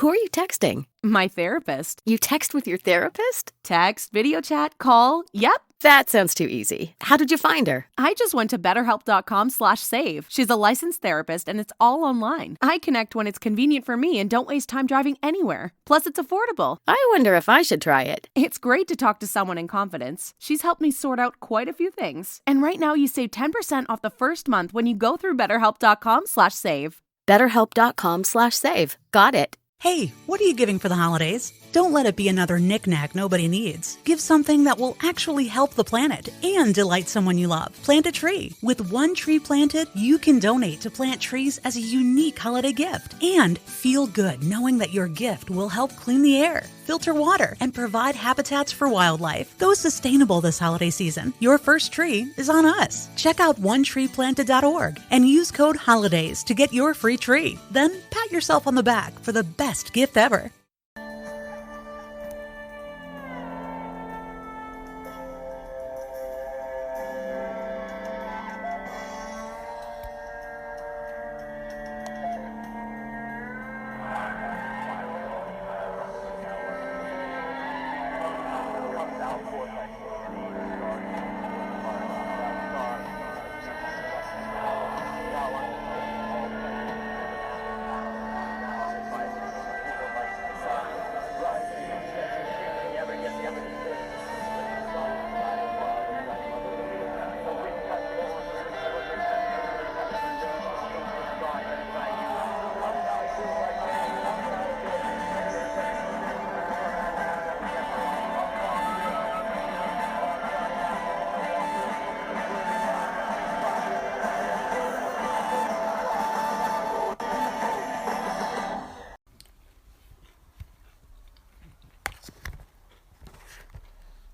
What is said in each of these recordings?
Who are you texting? My therapist. You text with your therapist? Text, video chat, call. Yep. That sounds too easy. How did you find her? I just went to betterhelp.com/save. She's a licensed therapist and it's all online. I connect when it's convenient for me and don't waste time driving anywhere. Plus, it's affordable. I wonder if I should try it. It's great to talk to someone in confidence. She's helped me sort out quite a few things. And right now you save 10% off the first month when you go through betterhelp.com/save. BetterHelp.com/save. Got it. Hey, what are you giving for the holidays? Don't let it be another knick-knack nobody needs. Give something that will actually help the planet and delight someone you love. Plant a tree. With one tree planted, you can donate to plant trees as a unique holiday gift. And feel good knowing that your gift will help clean the air, filter water, and provide habitats for wildlife. Go sustainable this holiday season. Your first tree is on us. Check out onetreeplanted.org and use code HOLIDAYS to get your free tree. Then pat yourself on the back for the best gift ever.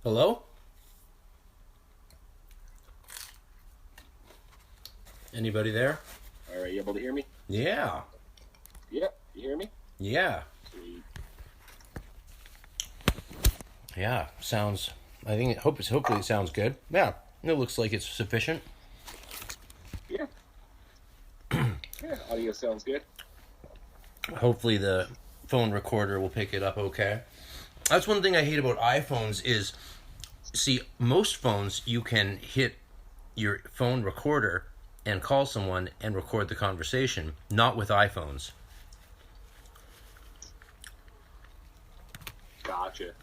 Hello? Anybody there? Are you able to hear me? Yeah. Yep. You hear me? Yeah. Sweet. Yeah. Sounds. Hopefully it sounds good. Yeah. It looks like it's sufficient. Yeah. Yeah. Audio sounds good. Hopefully the phone recorder will pick it up okay. That's one thing I hate about iPhones is, see, most phones you can hit your phone recorder and call someone and record the conversation. Not with iPhones. Gotcha.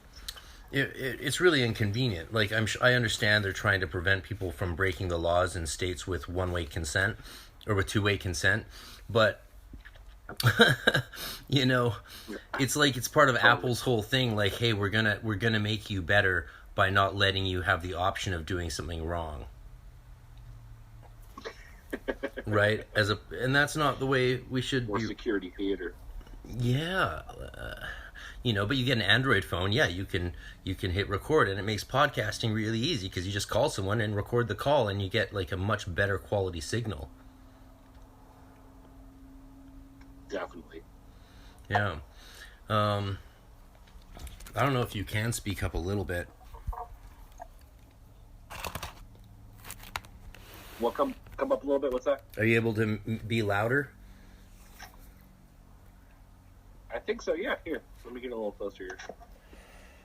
It's really inconvenient. Like I understand they're trying to prevent people from breaking the laws in states with one-way consent or with two-way consent, but you know, it's like it's part of Apple's whole thing. Like, hey, we're gonna make you better by not letting you have the option of doing something wrong. Right? And that's not the way we should. Or security theater. Yeah, but you get an Android phone. Yeah, you can hit record, and it makes podcasting really easy because you just call someone and record the call, and you get like a much better quality signal. Definitely. Yeah. I don't know if you can speak up a little bit. What come up a little bit? What's that? Are you able to be louder? I think so. Yeah. Here, let me get a little closer here.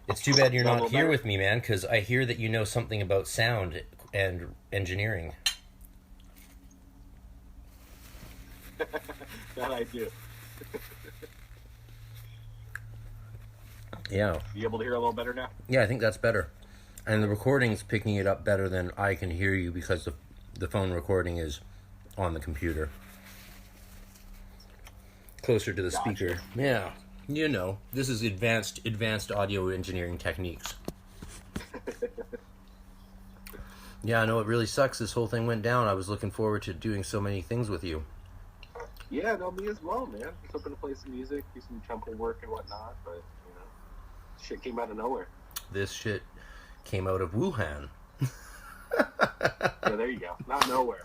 It's too bad you're not here better? with me, man, because I hear that you know something about sound and engineering. That I do. Yeah. You able to hear a little better now? Yeah, I think that's better. And the recording's picking it up better than I can hear you because the phone recording is on the computer. Closer to the speaker. Yeah. This is advanced audio engineering techniques. Yeah, I know it really sucks this whole thing went down. I was looking forward to doing so many things with you. Yeah, no, me as well, man. I was hoping to play some music, do some temple work and whatnot, but, shit came out of nowhere. This shit came out of Wuhan. Yeah, there you go. Not nowhere.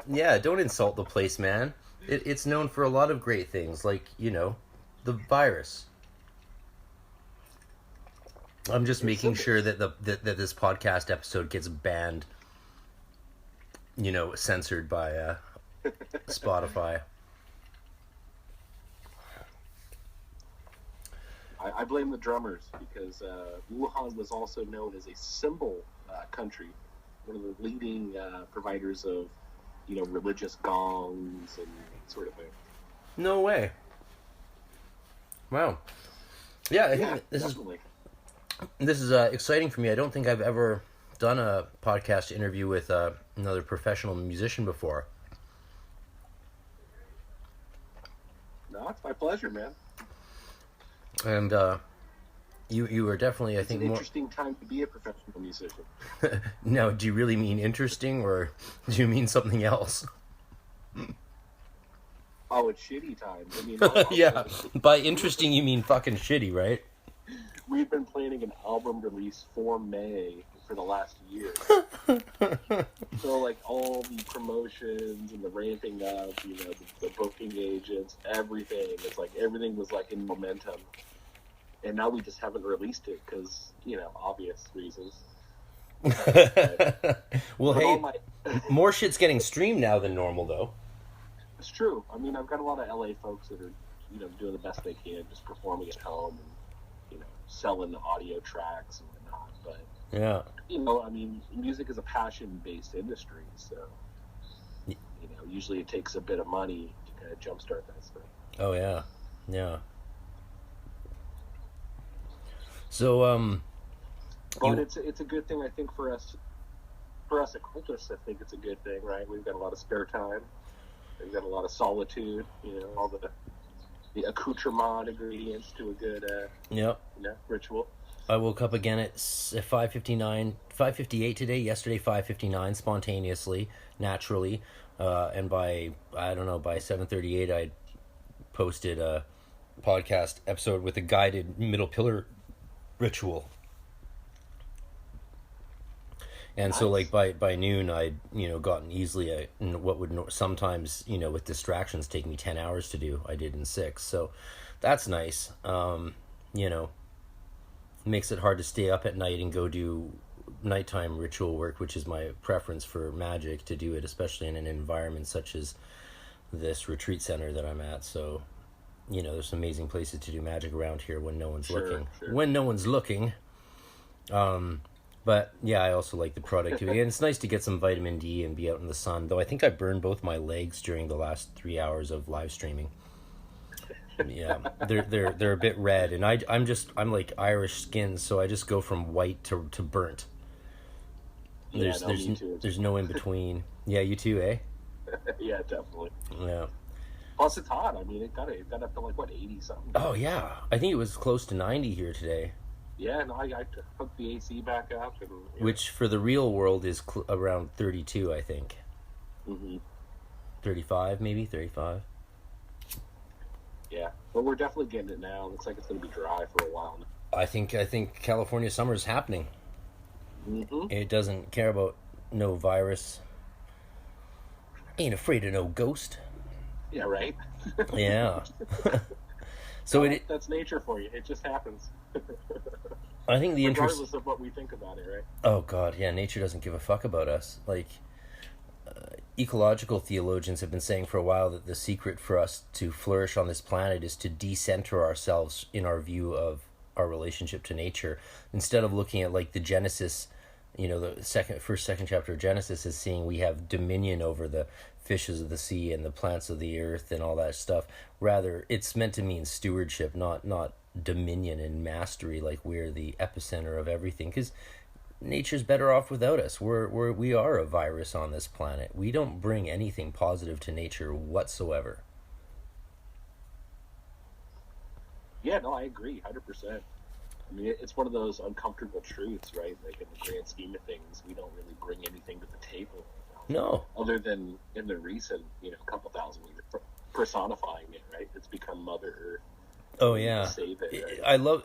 Yeah, don't insult the place, man. It's known for a lot of great things, like, the virus. I'm just making sure that that this podcast episode gets banned, censored by Spotify. I blame the drummers because Wuhan was also known as a cymbal country, one of the leading providers of, religious gongs and sort of thing. No way. Wow. Yeah, I think definitely. This is exciting for me. I don't think I've ever done a podcast interview with another professional musician before. No, it's my pleasure, man. And you were definitely, I think, an interesting time to be a professional musician. Now, do you really mean interesting, or do you mean something else? Oh, it's shitty times. I mean, yeah, by interesting you mean fucking shitty, right? We've been planning an album release for May for the last year. So, like, all the promotions and the ramping up, the booking agents, everything. It's like everything was like in momentum. And now we just haven't released it because, obvious reasons. Well, hey, more shit's getting streamed now than normal, though. It's true. I mean, I've got a lot of LA folks that are, doing the best they can, just performing at home and, selling the audio tracks and whatnot. But, yeah. I mean, music is a passion-based industry, so, usually it takes a bit of money to kind of jumpstart that stuff. Oh, yeah. Yeah. So, but it's a good thing, I think, for us occultists. I think it's a good thing, right? We've got a lot of spare time. We've got a lot of solitude. All the accoutrement ingredients to a good ritual. I woke up again at 5:58 today. Yesterday 5:59 spontaneously, naturally, and by 7:38 I posted a podcast episode with a guided middle pillar ritual. And nice. So, like, by noon, I'd, gotten easily what would sometimes, with distractions, take me 10 hours to do. I did in 6. So, that's nice. Makes it hard to stay up at night and go do nighttime ritual work, which is my preference for magic, to do it, especially in an environment such as this retreat center that I'm at. So, there's some amazing places to do magic around here when no one's looking. Sure. When no one's looking. But, yeah, I also like the productivity. And it's nice to get some vitamin D and be out in the sun. Though I think I burned both my legs during the last 3 hours of live streaming. Yeah, they're a bit red. And I'm like Irish skin, so I just go from white to burnt. There's no in between. Yeah, you too, eh? Yeah, definitely. Yeah. Plus, it's hot. I mean, it got up to, 80-something. Oh, yeah. I think it was close to 90 here today. Yeah, no, I hooked the AC back up. And, which, for the real world, is around 32, I think. Mm-hmm. 35, maybe? 35? Yeah, but we're definitely getting it now. Looks like it's going to be dry for a while now. I think California summer is happening. Mm-hmm. It doesn't care about no virus. Ain't afraid of no ghost. Yeah, right? Yeah. So that's nature for you. It just happens. I think regardless of what we think about it, right? Oh God, yeah. Nature doesn't give a fuck about us. Like, ecological theologians have been saying for a while that the secret for us to flourish on this planet is to decenter ourselves in our view of our relationship to nature, instead of looking at like the Genesis. The second chapter of Genesis is seeing we have dominion over the fishes of the sea and the plants of the earth and all that stuff. Rather, it's meant to mean stewardship, not dominion and mastery, like we're the epicenter of everything. Because nature's better off without us. We are a virus on this planet. We don't bring anything positive to nature whatsoever. Yeah, no, I agree, 100%. I mean, it's one of those uncomfortable truths, right? Like, in the grand scheme of things, we don't really bring anything to the table. No. Other than in the recent, couple thousand years, personifying it, right? It's become Mother Earth. Oh, yeah. Save it, right? I love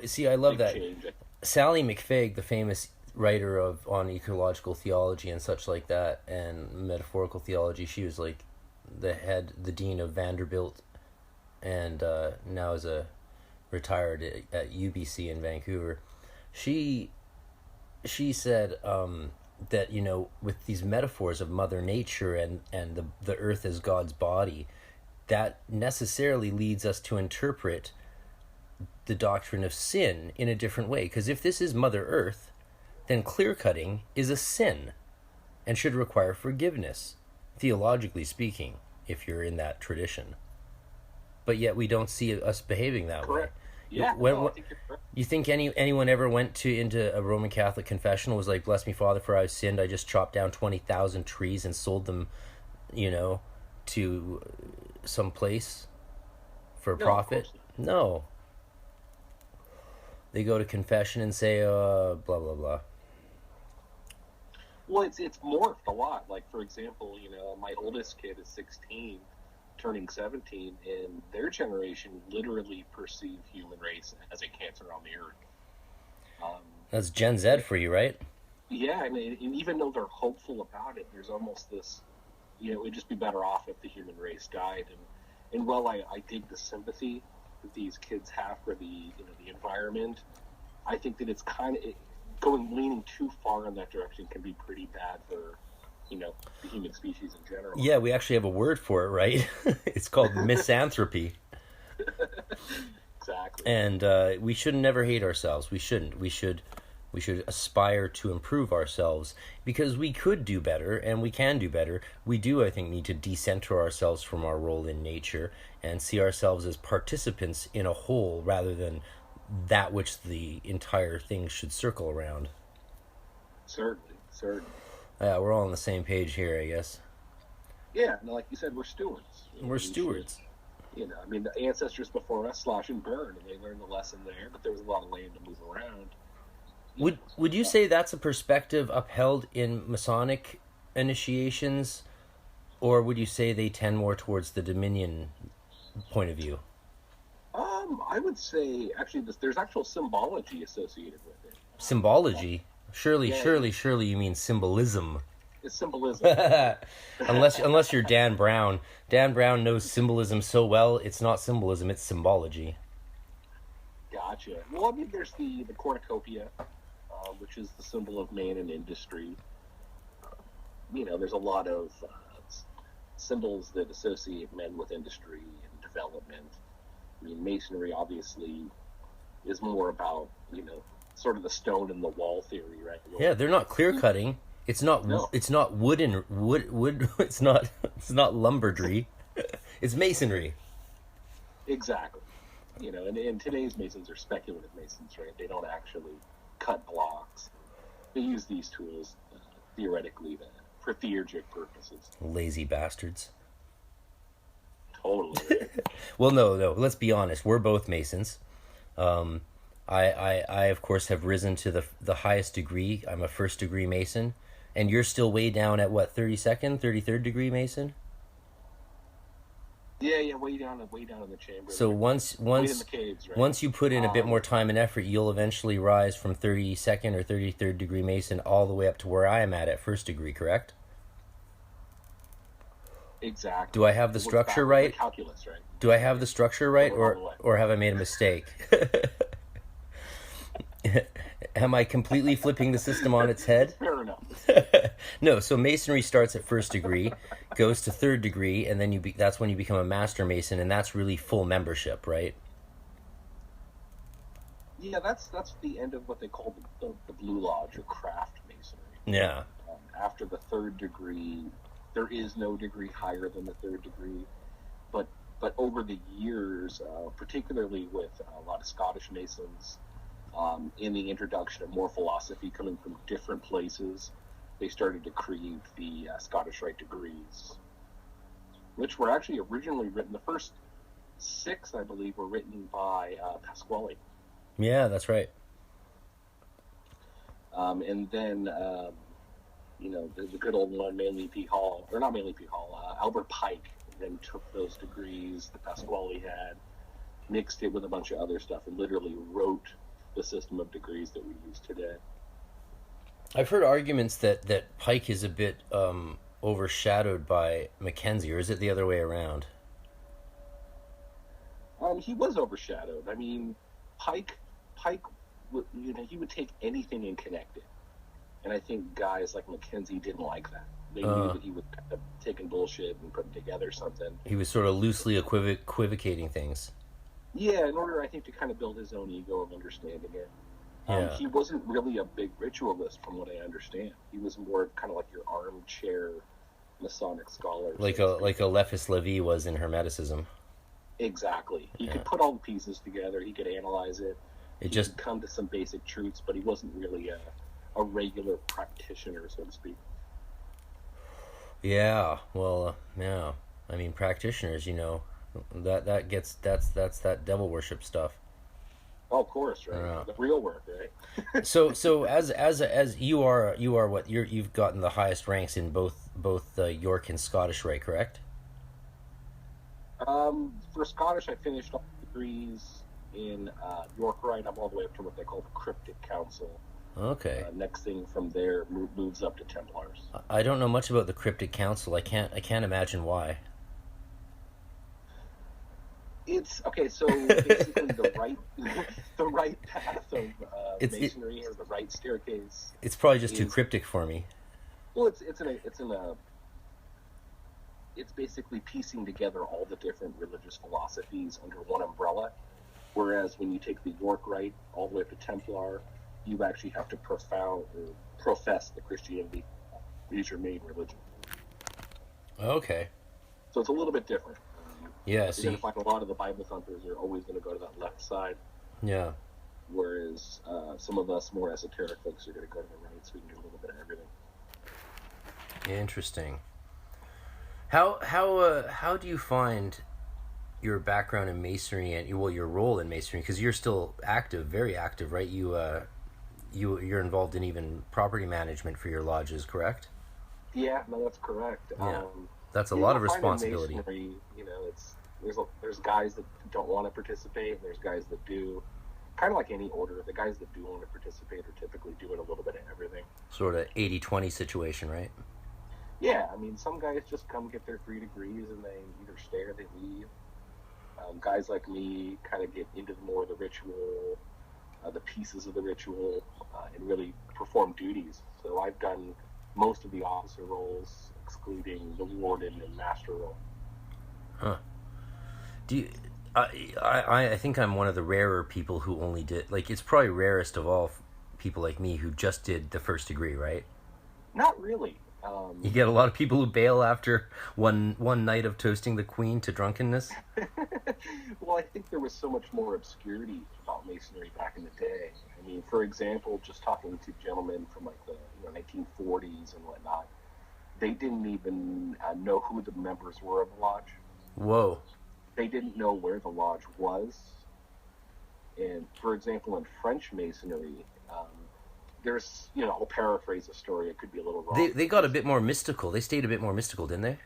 that. Change. Sally McFaig, the famous writer on ecological theology and such like that, and metaphorical theology, she was like the dean of Vanderbilt, and now is retired at UBC in Vancouver. She said that with these metaphors of Mother Nature and the earth as God's body, that necessarily leads us to interpret the doctrine of sin in a different way. Because if this is Mother Earth, then clear-cutting is a sin and should require forgiveness, theologically speaking, if you're in that tradition. But yet we don't see us behaving that Correct. way. Yeah, When, I think you're correct. you think anyone ever went into a Roman Catholic confessional, was like, "Bless me, Father, for I've sinned. I just chopped down 20,000 trees and sold them, to some place for a No, of profit"? course No. They go to confession and say, blah, blah, blah. Well, it's morphed a lot. Like, for example, my oldest kid is 16, turning 17, and their generation literally perceive human race as a cancer on the earth. That's Gen Z for you, right? Yeah, I mean, and even though they're hopeful about it, there's almost this, it'd just be better off if the human race died. And while I dig the sympathy that these kids have for the environment, I think that it's kind of leaning too far in that direction can be pretty bad for the human species in general. Yeah, we actually have a word for it, right? It's called misanthropy. Exactly. And we should never hate ourselves. We shouldn't. We should aspire to improve ourselves, because we could do better and we can do better. We do, I think, need to decenter ourselves from our role in nature and see ourselves as participants in a whole rather than that which the entire thing should circle around. Certainly. Yeah, we're all on the same page here, I guess. Yeah, and like you said, we're stewards. We're stewards. The ancestors before us slash and burn, and they learned the lesson there, but there was a lot of land to move around. Would you say that's a perspective upheld in Masonic initiations, or would you say they tend more towards the Dominion point of view? I would say, actually, there's actual symbology associated with it. Symbology? Surely you mean symbolism. It's symbolism. unless you're Dan Brown. Dan Brown knows symbolism so well, it's not symbolism, it's symbology. Gotcha. Well, I mean, there's the cornucopia, which is the symbol of man and industry. There's a lot of symbols that associate men with industry and development. I mean, masonry obviously is more about, sort of the stone in the wall theory, right? Yeah, they're not clear cutting. It's not. No. It's not wood. It's not. It's not lumberdry. It's masonry. Exactly. And today's masons are speculative masons, right? They don't actually cut blocks. They use these tools theoretically for theurgic purposes. Lazy bastards. Totally. Well, no. Let's be honest. We're both masons. I of course have risen to the highest degree. I'm a first degree Mason, and you're still way down at what, 32nd, 33rd degree Mason? Yeah, way down in the chamber. So once in the caves, right? once you put in a bit more time and effort, you'll eventually rise from 32nd or 33rd degree Mason all the way up to where I am at first degree, correct? Exactly. Do I have the structure right? Calculus, right? Do I have the structure right, or have I made a mistake? Am I completely flipping the system on its head? Fair enough. No, so masonry starts at first degree, goes to third degree, and then that's when you become a master mason, and that's really full membership, right? Yeah, that's the end of what they call the Blue Lodge or craft masonry. Yeah. After the third degree, there is no degree higher than the third degree, but over the years, particularly with a lot of Scottish masons, in the introduction of more philosophy coming from different places, they started to create the Scottish Rite degrees, which were actually originally written. The first 6, I believe, were written by Pasquale. Yeah, that's right. And then, the good old one, Albert Pike, then took those degrees that Pasquale had, mixed it with a bunch of other stuff, and literally wrote the system of degrees that we use today. I've heard arguments that Pike is a bit overshadowed by Mackenzie, or is it the other way around? He was overshadowed. I mean, Pike, he would take anything and connect it. And I think guys like Mackenzie didn't like that. They knew that he was kind of taking bullshit and putting together something. He was sort of loosely equivocating things. Yeah, in order, I think, to kind of build his own ego of understanding it. Yeah. He wasn't really a big ritualist, from what I understand. He was more kind of like your armchair Masonic scholar. Like a Lephus Levi was in Hermeticism. Exactly. He Yeah. could put all the pieces together. He could analyze it. It He just could come to some basic truths, but he wasn't really a regular practitioner, so to speak. yeah. Well, yeah. I mean, practitioners, you know, that's that devil worship stuff. Oh, of course, right? Yeah. The real work, right? So as you are what you've gotten the highest ranks in both York and Scottish Rite, correct? For Scottish, I finished all the degrees in York Rite. I'm all the way up to what they call the Cryptic Council. Okay. Next thing from there moves up to Templars. I don't know much about the Cryptic Council. I can't imagine why. It's okay. So basically, the right path of masonry has the right staircase. It's probably just too cryptic for me. Well, it's basically piecing together all the different religious philosophies under one umbrella. Whereas when you take the York Rite all the way up to Templar, you actually have to profess the Christianity is your main religion. Okay. So it's a little bit different. Yeah. You're going to find a lot of the Bible thumpers are always going to go to that left side. Yeah. Whereas some of us more esoteric folks are going to go to the right, so we can do a little bit of everything. Interesting. How do you find your background in masonry and your role in masonry? Because you're still active, very active, right? You're involved in even property management for your lodges, correct? Yeah, no, that's correct. Yeah. That's a lot of responsibility. Masonry, you know, there's guys that don't want to participate, and there's guys that do. Kind of like any order, the guys that do want to participate are typically doing a little bit of everything. Sort of 80-20 situation, right? Yeah, I mean, some guys just come get their 3 degrees and they either stay or they leave. Guys like me kind of get into more of the ritual, the pieces of the ritual, and really perform duties. So I've done most of the officer roles, excluding the warden and master role. Huh. Do you... I think I'm one of the rarer people who only did... Like, it's probably rarest of all people like me who just did the first degree, right? Not really. You get a lot of people who bail after one night of toasting the queen to drunkenness. Well, I think there was so much more obscurity about masonry back in the day. I mean, for example, just talking to gentlemen from like the 1940s and whatnot, they didn't even know who the members were of the lodge. Whoa. They didn't know where the lodge was. And for example, in French masonry, there's, I'll paraphrase a story. It could be a little wrong. They got a bit more mystical. They stayed a bit more mystical, didn't they?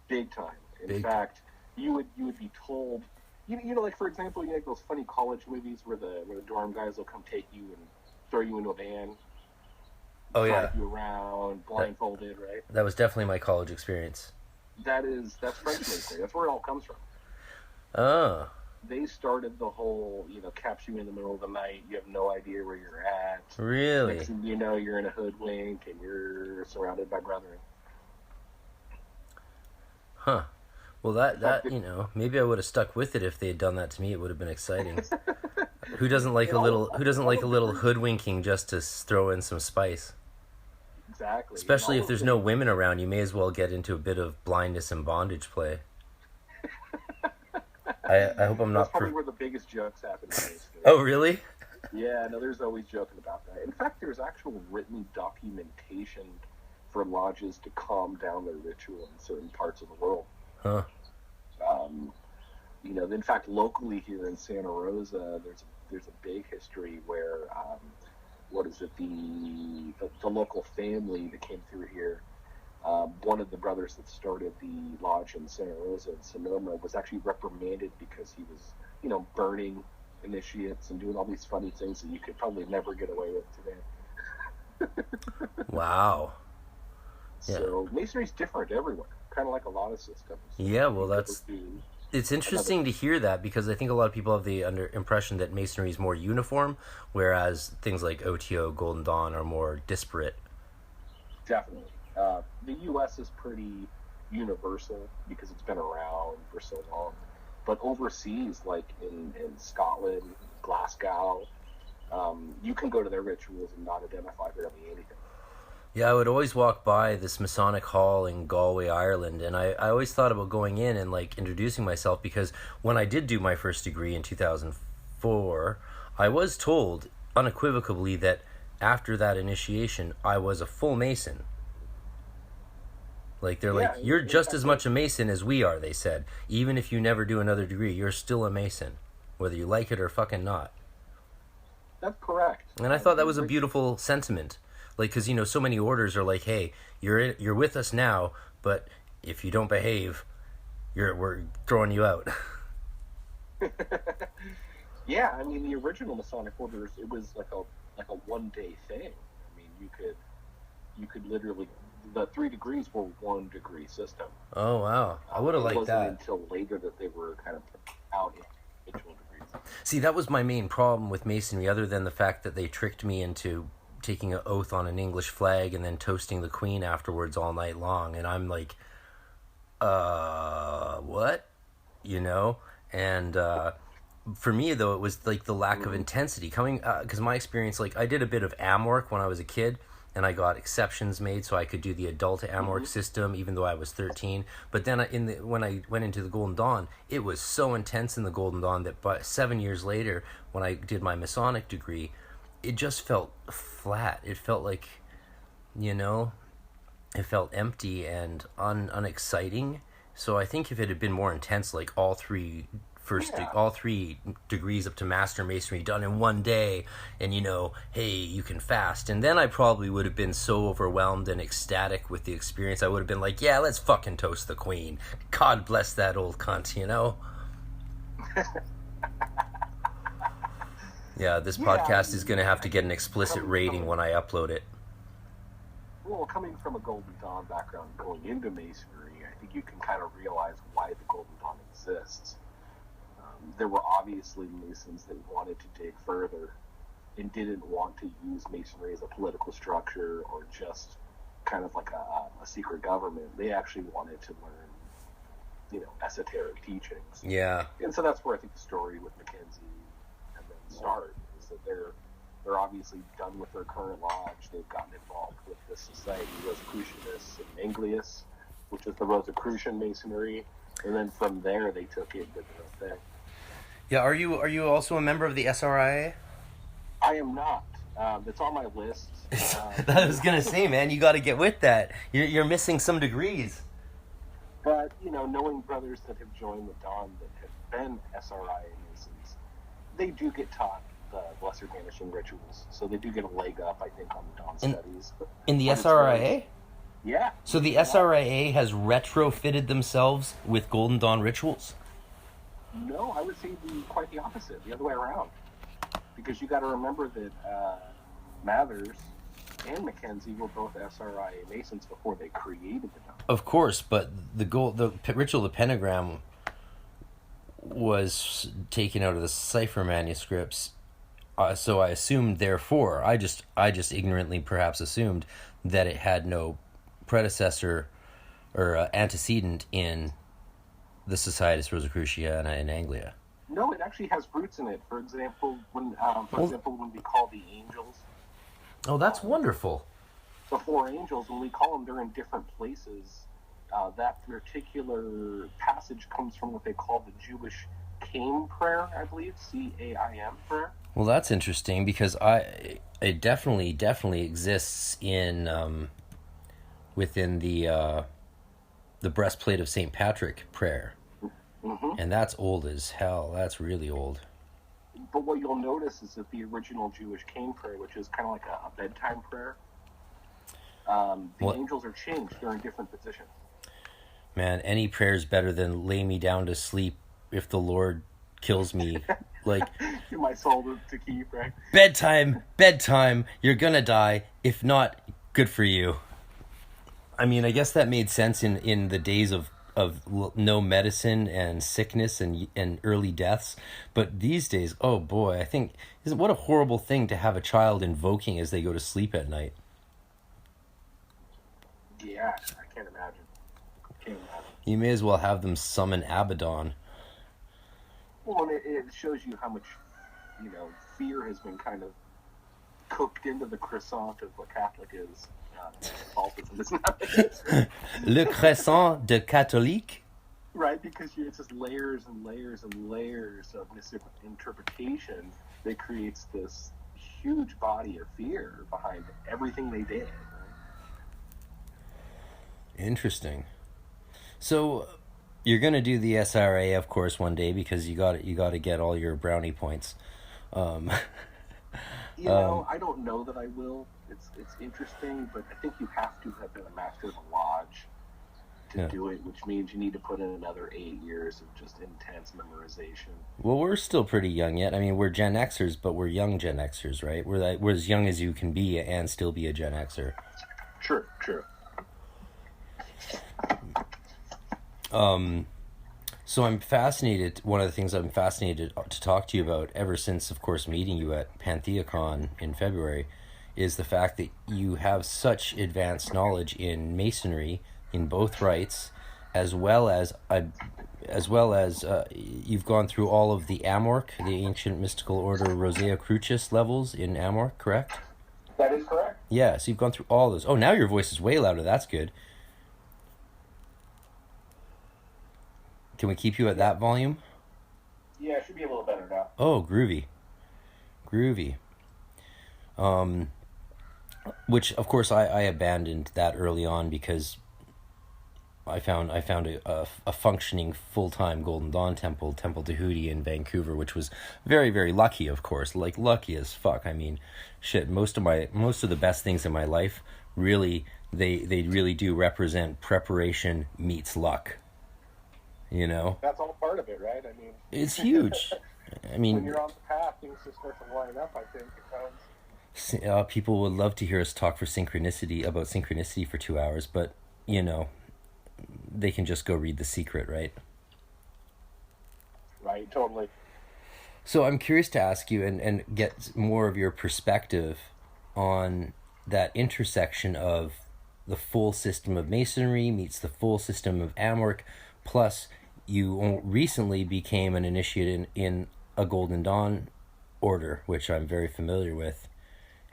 Big time. In fact, you would be told, like for example, you like those funny college movies where the dorm guys will come take you and throw you into a van. Oh yeah. Drive you around blindfolded, right? That was definitely my college experience. That's French masonry. That's where it all comes from. Oh. They started the whole, catch you in the middle of the night. You have no idea where you're at. Really? Next thing you know, you're in a hoodwink and you're surrounded by brethren. Huh. Well, that maybe I would have stuck with it if they had done that to me. It would have been exciting. Who doesn't like a little hoodwinking just to throw in some spice? Exactly. Especially if there's no women around, you may as well get into a bit of blindness and bondage play. I hope I'm not... That's probably where the biggest jokes happen. Oh, really? Yeah, no, there's always joking about that. In fact, there's actual written documentation for lodges to calm down their ritual in certain parts of the world. Huh. In fact, locally here in Santa Rosa, there's a big history where, the local family that came through here, one of the brothers that started the lodge in Santa Rosa in Sonoma was actually reprimanded because he was, burning initiates and doing all these funny things that you could probably never get away with today. Wow. Yeah. So masonry's different everywhere, kind of like a lot of systems. Yeah, well, it's interesting to hear that, because I think a lot of people have the impression that masonry is more uniform, whereas things like OTO, Golden Dawn are more disparate. Definitely. The U.S. is pretty universal because it's been around for so long. But overseas, like in Scotland, Glasgow, you can go to their rituals and not identify really anything. Yeah, I would always walk by this Masonic hall in Galway, Ireland, and I always thought about going in and like introducing myself, because when I did do my first degree in 2004, I was told unequivocally that after that initiation, I was a full Mason. Like, they're like, you're just as much a Mason as we are, they said. Even if you never do another degree, you're still a Mason, whether you like it or fucking not. That's correct. And I thought that was a beautiful sentiment. Like, because, you know, so many orders are like, hey, you're with us now, but if you don't behave, we're throwing you out. Yeah, I mean, the original Masonic orders, it was like a one-day thing. I mean, you could literally, the 3 degrees were 1 degree system. Oh, wow. I would have liked that. It wasn't until later that they were kind of out in individual degrees. See, that was my main problem with Masonry, other than the fact that they tricked me into taking an oath on an English flag and then toasting the Queen afterwards all night long. And I'm like, what? You know? And for me, though, it was like the lack of intensity coming, because my experience, like, I did a bit of AM work when I was a kid, and I got exceptions made so I could do the adult AM work system, even though I was 13. But then when I went into the Golden Dawn, it was so intense in the Golden Dawn that by 7 years later, when I did my Masonic degree, it just felt flat. It felt like, you know, it felt empty and unexciting. So I think if it had been more intense, like all three degrees up to Master Masonry done in one day, and, you know, hey, you can fast, and then I probably would have been so overwhelmed and ecstatic with the experience, I would have been like, yeah, let's fucking toast the Queen. God bless that old cunt, you know? Yeah, this podcast is going to have to get an explicit rating when I upload it. Well, coming from a Golden Dawn background going into Masonry, I think you can kind of realize why the Golden Dawn exists. There were obviously Masons that wanted to dig further and didn't want to use Masonry as a political structure or just kind of like a secret government. They actually wanted to learn, you know, esoteric teachings. Yeah. And so that's where I think the story with Mackenzie and then start is that they're obviously done with their current lodge. They've gotten involved with the Society Rosicrucianists in Anglius, which is the Rosicrucian Masonry, and then from there they took it and did their own thing. Yeah, are you also a member of the SRIA? I am not. It's on my list. I was gonna say, man, you got to get with that. You're missing some degrees. But, you know, knowing brothers that have joined the Dawn that have been SRIA Masons, they do get taught the Lesser Vanishing rituals, so they do get a leg up, I think, on the Dawn studies. In the SRIA? Yeah. So the SRIA has retrofitted themselves with Golden Dawn rituals? No, I would say quite the opposite, the other way around. Because you got to remember that Mathers and Mackenzie were both SRIA Masons before they created the Dawn. Of course, but the ritual of the pentagram was taken out of the cipher manuscripts. So I assumed, therefore, I just ignorantly perhaps assumed that it had no predecessor or antecedent in the Societas Rosicruciana in Anglia. No, it actually has roots in it. For example, when we call the angels. Oh, that's wonderful. The 4 angels, when we call them, they're in different places. That particular passage comes from what they call the Jewish Cain prayer, I believe, C-A-I-M prayer. Well, that's interesting because it definitely exists in within the breastplate of St. Patrick prayer. Mm-hmm. And that's old as hell. That's really old. But what you'll notice is that the original Jewish Cain prayer, which is kind of like a bedtime prayer, angels are changed. They're in different positions. Man, any prayer is better than lay me down to sleep if the Lord kills me. Like, my soul to keep, right? Bedtime, you're gonna die. If not, good for you. I mean, I guess that made sense in the days of no medicine and sickness and early deaths. But these days, oh boy, I think, what a horrible thing to have a child invoking as they go to sleep at night. Yeah, I can't imagine. You may as well have them summon Abaddon. Well, and it shows you how much, fear has been kind of cooked into the croissant of what Catholic is. Catholicism is not. Le croissant de catholique. Right, because it's just layers and layers and layers of misinterpretation that creates this huge body of fear behind everything they did. Right? Interesting. So you're going to do the SRA, of course, one day because you got to get all your brownie points. I don't know that I will. It's interesting, but I think you have to have been a master of the lodge to do it, which means you need to put in another 8 years of just intense memorization. Well, we're still pretty young yet. I mean, we're Gen Xers, but we're young Gen Xers, right? We're as young as you can be and still be a Gen Xer. True. So I'm fascinated. One of the things I'm fascinated to talk to you about ever since, of course, meeting you at PantheaCon in February is the fact that you have such advanced knowledge in Masonry, in both rites, as well as you've gone through all of the Amorc, the Ancient Mystical Order Rosea Crucis levels in Amorc, correct? That is correct. Yeah, so you've gone through all those. Oh, now your voice is way louder. That's good. Can we keep you at that volume? Yeah, it should be a little better now. Oh, groovy. Which, of course, I abandoned that early on because I found a functioning full-time Golden Dawn Temple Tahuti in Vancouver, which was very, very lucky, of course, like lucky as fuck. I mean, shit, most of the best things in my life really, they really do represent preparation meets luck. That's all part of it, right? I mean, it's huge. I mean, when you're on the path, things just start to line up, I think, at times. People would love to hear us talk about synchronicity for 2 hours, but, they can just go read The Secret, right? Right, totally. So I'm curious to ask you and get more of your perspective on that intersection of the full system of Masonry meets the full system of Amorc, plus you recently became an initiate in a Golden Dawn order, which I'm very familiar with.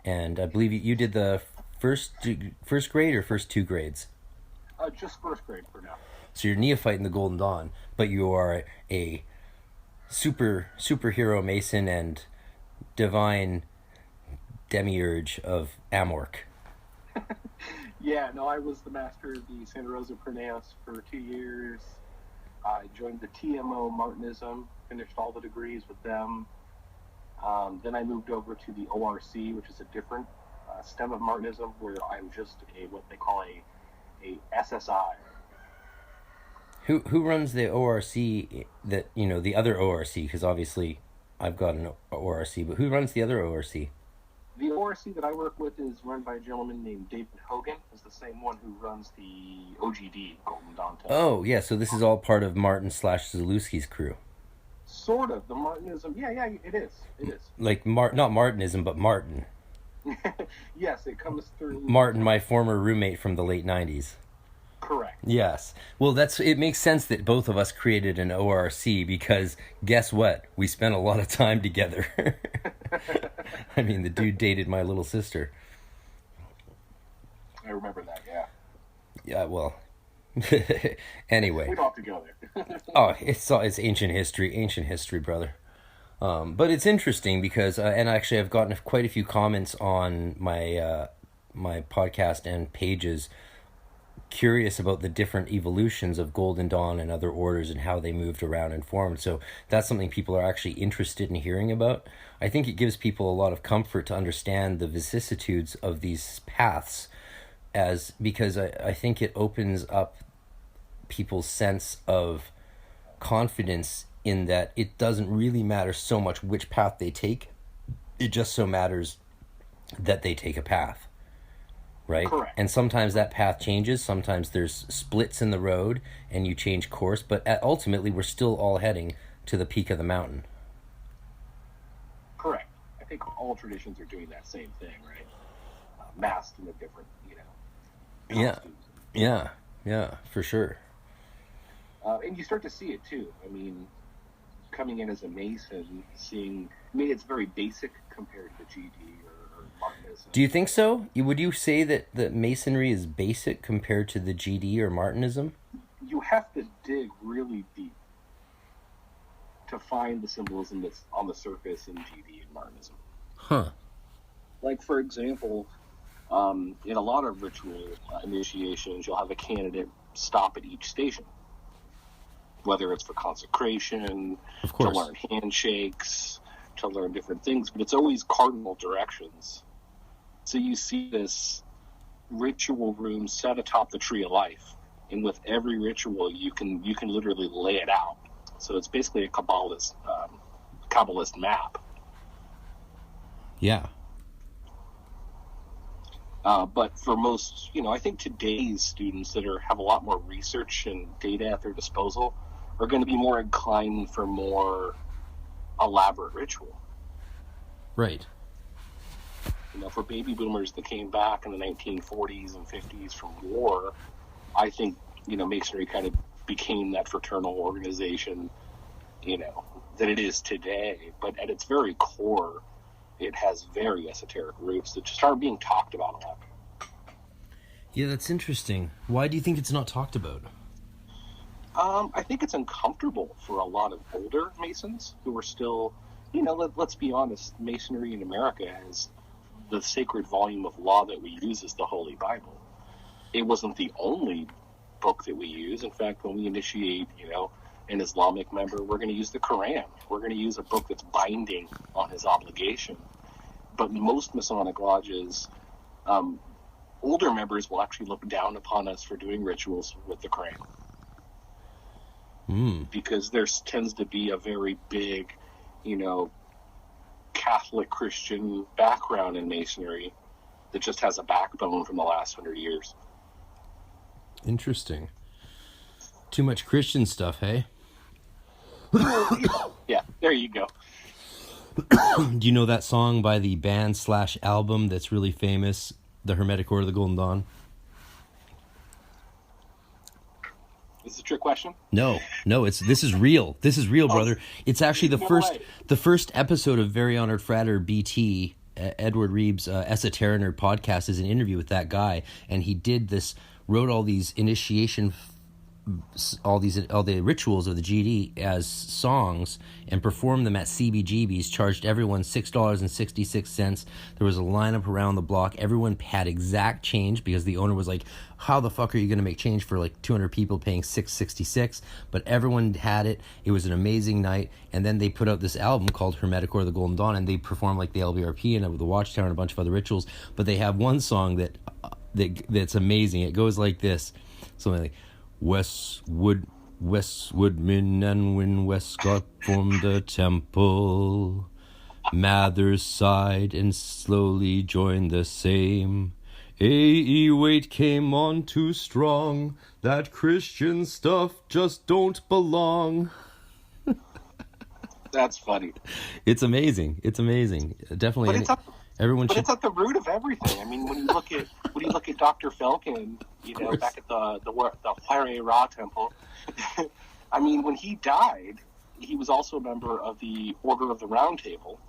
And I believe you did the first grade or first 2 grades? Just first grade for now. So you're neophyte in the Golden Dawn, but you are a superhero Mason and divine demiurge of Amorc. Yeah, no, I was the master of the Santa Rosa Pronaos for 2 years. I joined the TMO Martinism, finished all the degrees with them. Then I moved over to the ORC, which is a different stem of Martinism, where I'm just what they call a SSI. Who runs the ORC that, the other ORC? Because obviously I've got an ORC, but who runs the other ORC? The ORC that I work with is run by a gentleman named David Hogan, who's the same one who runs the OGD, Golden Dawn Temple. Oh, yeah, so this is all part of Martin/Zalewski's crew. Sort of. The Martinism, yeah, it is. Like, not Martinism, but Martin. Yes, it comes through... Martin, my former roommate from the late 90s. Correct. Yes. Well, it makes sense that both of us created an ORC because guess what? We spent a lot of time together. I mean, the dude dated my little sister. I remember that, yeah. Yeah, well... Anyway. We don't have to go there. Oh, it's ancient history, brother. But it's interesting because, and actually I've gotten quite a few comments on my podcast and pages curious about the different evolutions of Golden Dawn and other orders and how they moved around and formed. So that's something people are actually interested in hearing about. I think it gives people a lot of comfort to understand the vicissitudes of these paths, because I think it opens up people's sense of confidence in that it doesn't really matter so much which path they take. It just so matters that they take a path, right? Correct. And sometimes that path changes. Sometimes there's splits in the road and you change course, but ultimately we're still all heading to the peak of the mountain. Correct. I think all traditions are doing that same thing, right? Masked in a different, Yeah, for sure. And you start to see it too. I mean, coming in as a Mason, seeing, I mean, it's very basic compared to GD or Martinism. Do you think so? Would you say that Masonry is basic compared to the GD or Martinism? You have to dig really deep to find the symbolism that's on the surface in GD and Martinism. Huh. Like, for example, in a lot of ritual initiations, you'll have a candidate stop at each station, whether it's for consecration, to learn handshakes, to learn different things, but it's always cardinal directions. So you see this ritual room set atop the tree of life, and with every ritual, you can literally lay it out. So it's basically a Kabbalist map. Yeah. But for most, I think today's students that have a lot more research and data at their disposal are going to be more inclined for more elaborate ritual. Right. For baby boomers that came back in the 1940s and 50s from war, I think, Masonry kind of became that fraternal organization, that it is today. But at its very core, it has very esoteric roots that just aren't being talked about a lot. Yeah, that's interesting. Why do you think it's not talked about? I think it's uncomfortable for a lot of older Masons who are still, let's be honest, Masonry in America has the sacred volume of law that we use is the Holy Bible. It wasn't the only book that we use. In fact, when we initiate, an Islamic member, we're going to use the Quran. We're going to use a book that's binding on his obligation. But most Masonic lodges, older members will actually look down upon us for doing rituals with the Quran. Because there tends to be a very big, Catholic Christian background in Masonry that just has a backbone from the last 100 years. Interesting. Too much Christian stuff, hey? Yeah, there you go. Do you know that song by the band / album that's really famous, the Hermetic Order of the Golden Dawn? Is this a trick question? No, this is real. This is real, brother. It's actually the first episode of Very Honored Frater BT, Edward Reeves' Esoteric podcast, is an interview with that guy, and he wrote all these initiation, all the rituals of the GD as songs, and performed them at CBGB's, charged everyone $6.66. There was a lineup around the block. Everyone had exact change because the owner was like, how the fuck are you going to make change for like 200 people paying $6.66? But everyone had it. It was an amazing night. And then they put out this album called Hermetic or the Golden Dawn, and they performed like the LBRP and the Watchtower and a bunch of other rituals. But they have one song that's amazing. It goes like this. Something like, Westwoodman and Win Westcott formed a temple. Mathers sighed and slowly joined the same. A.E. Waite came on too strong. That Christian stuff just don't belong. That's funny. It's amazing. Definitely. But it's at the root of everything. I mean, when you look at Dr. Felkin, back at the Huayra Ra temple. I mean, when he died, he was also a member of the Order of the Round Table.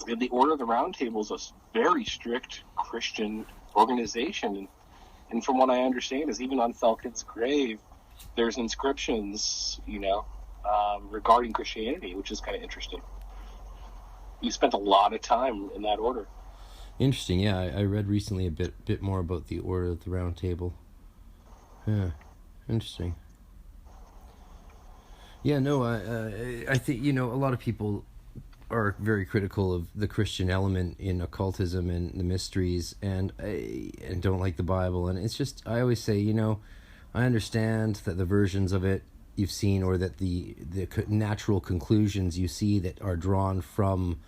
And the Order of the Round Table is a very strict Christian organization. And from what I understand is even on Felkin's grave, there's inscriptions, regarding Christianity, which is kind of interesting. You spent a lot of time in that order. Interesting, yeah. I read recently a bit more about the Order of the Round Table. Yeah, interesting. Yeah, no, I think, a lot of people are very critical of the Christian element in occultism and the mysteries and don't like the Bible. And it's just, I always say, I understand that the versions of it you've seen, or that the natural conclusions you see that are drawn from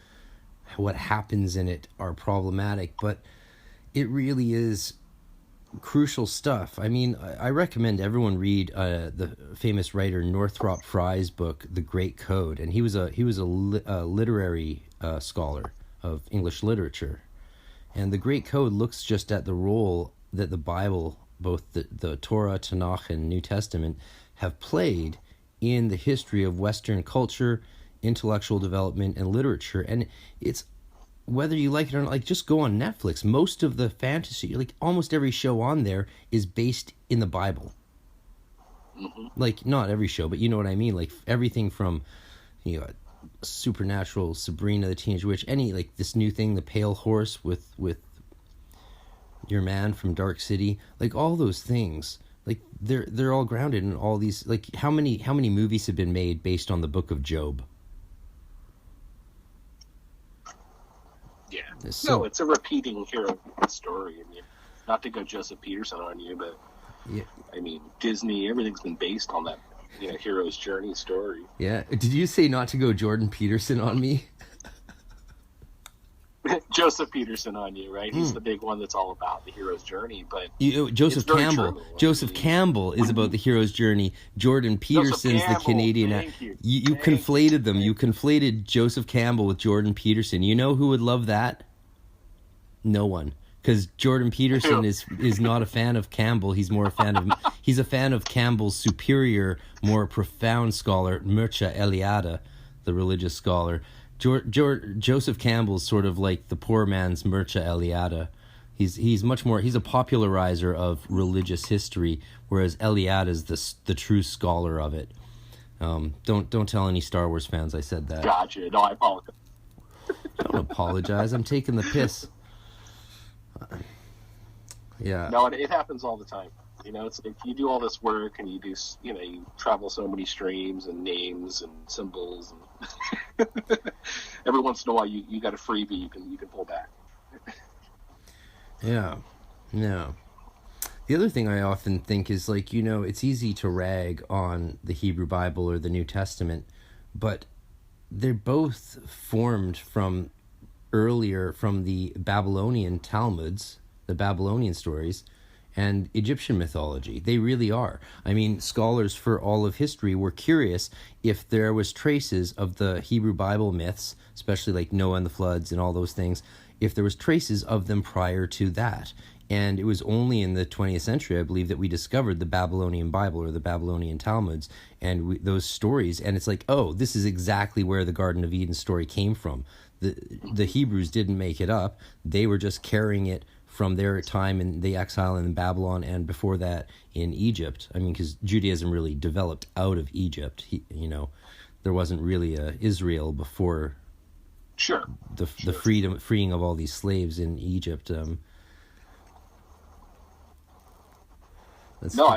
what happens in it are problematic, but it really is crucial stuff. I mean, I recommend everyone read the famous writer Northrop Frye's book, The Great Code, and he was a literary scholar of English literature, and The Great Code looks just at the role that the Bible, both the Torah, Tanakh, and New Testament, have played in the history of Western culture, intellectual development, and literature. And it's, whether you like it or not, like, just go on Netflix. Most of the fantasy, like almost every show on there, is based in the Bible. Like, not every show, but you know what I mean. Like, everything from, you know, Supernatural, Sabrina the Teenage Witch, any, like, this new thing, The Pale Horse with your man from Dark City, like, all those things, like, they're all grounded in all these, like, how many movies have been made based on the book of Job? Yeah. So, No, it's a repeating hero story. I mean, not to go Joseph Peterson on you, but yeah. I mean, Disney, everything's been based on that, you know, hero's journey story. Yeah. Did you say not to go Jordan Peterson on me? Joseph Peterson on you, right? He's the big one that's all about the hero's journey. But Joseph Campbell. True. Joseph Campbell is about the hero's journey. Jordan Peterson's the Canadian. Thank you. You conflated them. You conflated Joseph Campbell with Jordan Peterson. You know who would love that? No one. Because Jordan Peterson is not a fan of Campbell. He's more a fan of he's a fan of Campbell's superior, more profound scholar, Mircea Eliade, the religious scholar. Joseph Campbell's sort of like the poor man's Mircea Eliade. He's much more, he's a popularizer of religious history, whereas Eliade is the true scholar of it. Don't tell any Star Wars fans I said that. Gotcha. No, I apologize. Don't apologize. I'm taking the piss. Yeah. No, it happens all the time. You know, it's like you do all this work and you do, you know, you travel so many streams and names and symbols, and every once in a while you got a freebie you can pull back. Yeah. The other thing I often think is, like, you know, it's easy to rag on the Hebrew Bible or the New Testament, but they're both formed from the Babylonian Talmuds, the Babylonian stories, and Egyptian mythology. They really are. I mean, scholars for all of history were curious if there was traces of the Hebrew Bible myths, especially like Noah and the floods and all those things, if there was traces of them prior to that. And it was only in the 20th century, I believe, that we discovered the Babylonian Bible or the Babylonian Talmuds and those stories. And it's like, oh, this is exactly where the Garden of Eden story came from. The Hebrews didn't make it up. They were just carrying it from their time in the exile in Babylon and before that in Egypt. I mean, because Judaism really developed out of Egypt. There wasn't really a Israel before the freeing of all these slaves in Egypt. I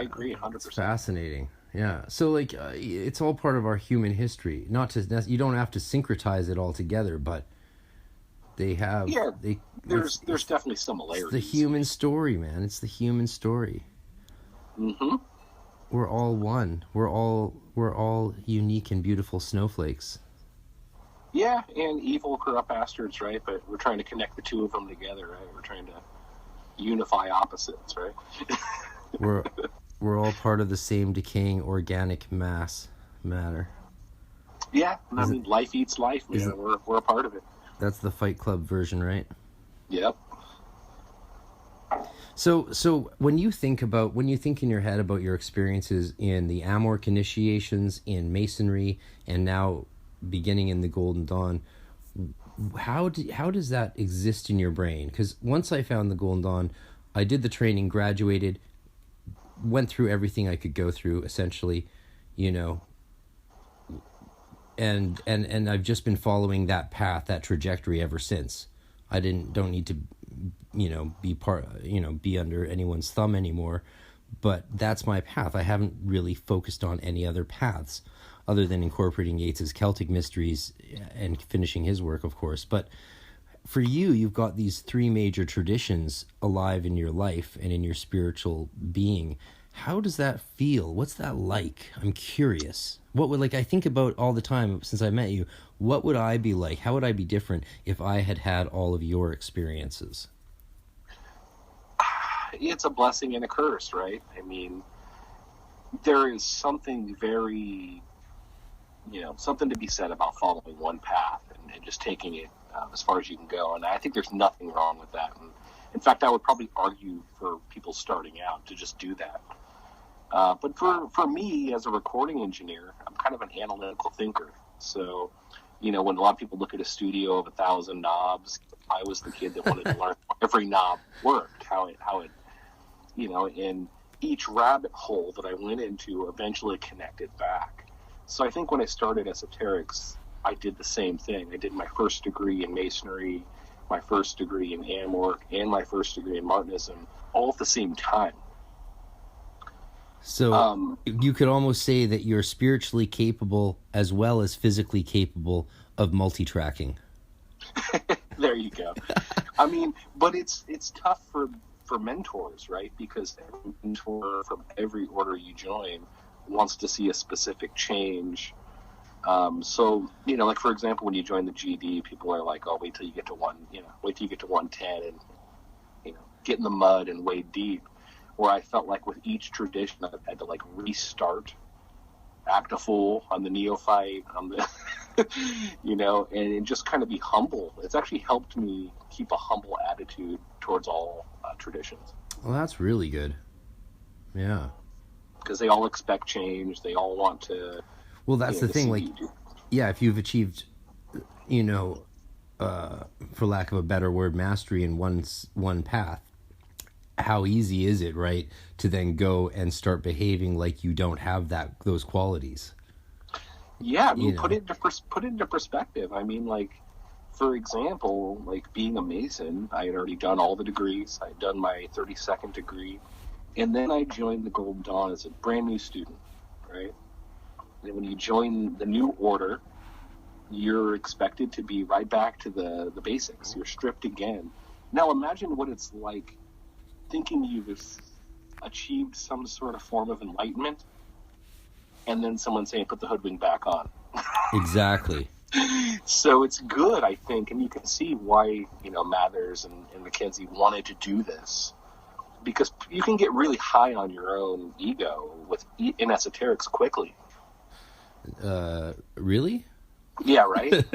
agree 100%. It's fascinating. Yeah. So, like, it's all part of our human history. You don't have to syncretize it all together, but they have. Yeah. There's definitely similarities. It's the human story, man. It's the human story. Mm-hmm. We're all one. We're all unique and beautiful snowflakes. Yeah, and evil, corrupt bastards, right? But we're trying to connect the two of them together, right? We're trying to unify opposites, right? We're all part of the same decaying organic matter. Yeah, I mean, life eats life. We're a part of it. That's the Fight Club version, right? Yep. So when you think in your head about your experiences in the Amorc initiations, in Masonry, and now beginning in the Golden Dawn, how does that exist in your brain? Because once I found the Golden Dawn, I did the training, graduated, went through everything I could go through, essentially, and I've just been following that path, that trajectory ever since. I don't need to, be under anyone's thumb anymore, but that's my path. I haven't really focused on any other paths other than incorporating Yeats's Celtic mysteries and finishing his work, of course. But for you, you've got these three major traditions alive in your life and in your spiritual being. How does that feel? What's that like? I'm curious. I think about all the time since I met you, what would I be like? How would I be different if I had all of your experiences? It's a blessing and a curse, right? I mean, there is something very, something to be said about following one path and just taking it as far as you can go. And I think there's nothing wrong with that. And in fact, I would probably argue for people starting out to just do that. But for me, as a recording engineer, I'm kind of an analytical thinker. So, when a lot of people look at a studio of 1,000 knobs, I was the kid that wanted to learn how every knob worked, how it, and each rabbit hole that I went into eventually connected back. So I think when I started esoterics, I did the same thing. I did my first degree in masonry, my first degree in handwork, and my first degree in Martinism, all at the same time. So you could almost say that you're spiritually capable as well as physically capable of multi-tracking. There you go. I mean, but it's tough for mentors, right? Because every mentor from every order you join wants to see a specific change. So, like for example, when you join the GD, people are like, "Oh, wait till you get to 110 and, get in the mud and wade deep." Where I felt like with each tradition, I've had to like restart, act a fool on the neophyte, on the, and just kind of be humble. It's actually helped me keep a humble attitude towards all traditions. Well, that's really good. Yeah. Because they all expect change. They all want to. Well, that's the thing. Like, yeah, if you've achieved, for lack of a better word, mastery in one path, how easy is it, right, to then go and start behaving like you don't have those qualities? Yeah, I mean, put it into perspective. I mean, like, for example, like being a Mason, I had already done all the degrees. I had done my 32nd degree, and then I joined the Golden Dawn as a brand new student, right? And when you join the new order, you're expected to be right back to the basics. You're stripped again. Now imagine what it's like thinking you've achieved some sort of form of enlightenment, and then someone saying, "Put the hoodwink back on." Exactly. So it's good, I think, and you can see why Mathers and Mackenzie wanted to do this, because you can get really high on your own ego in esoterics quickly. Really? Yeah, right.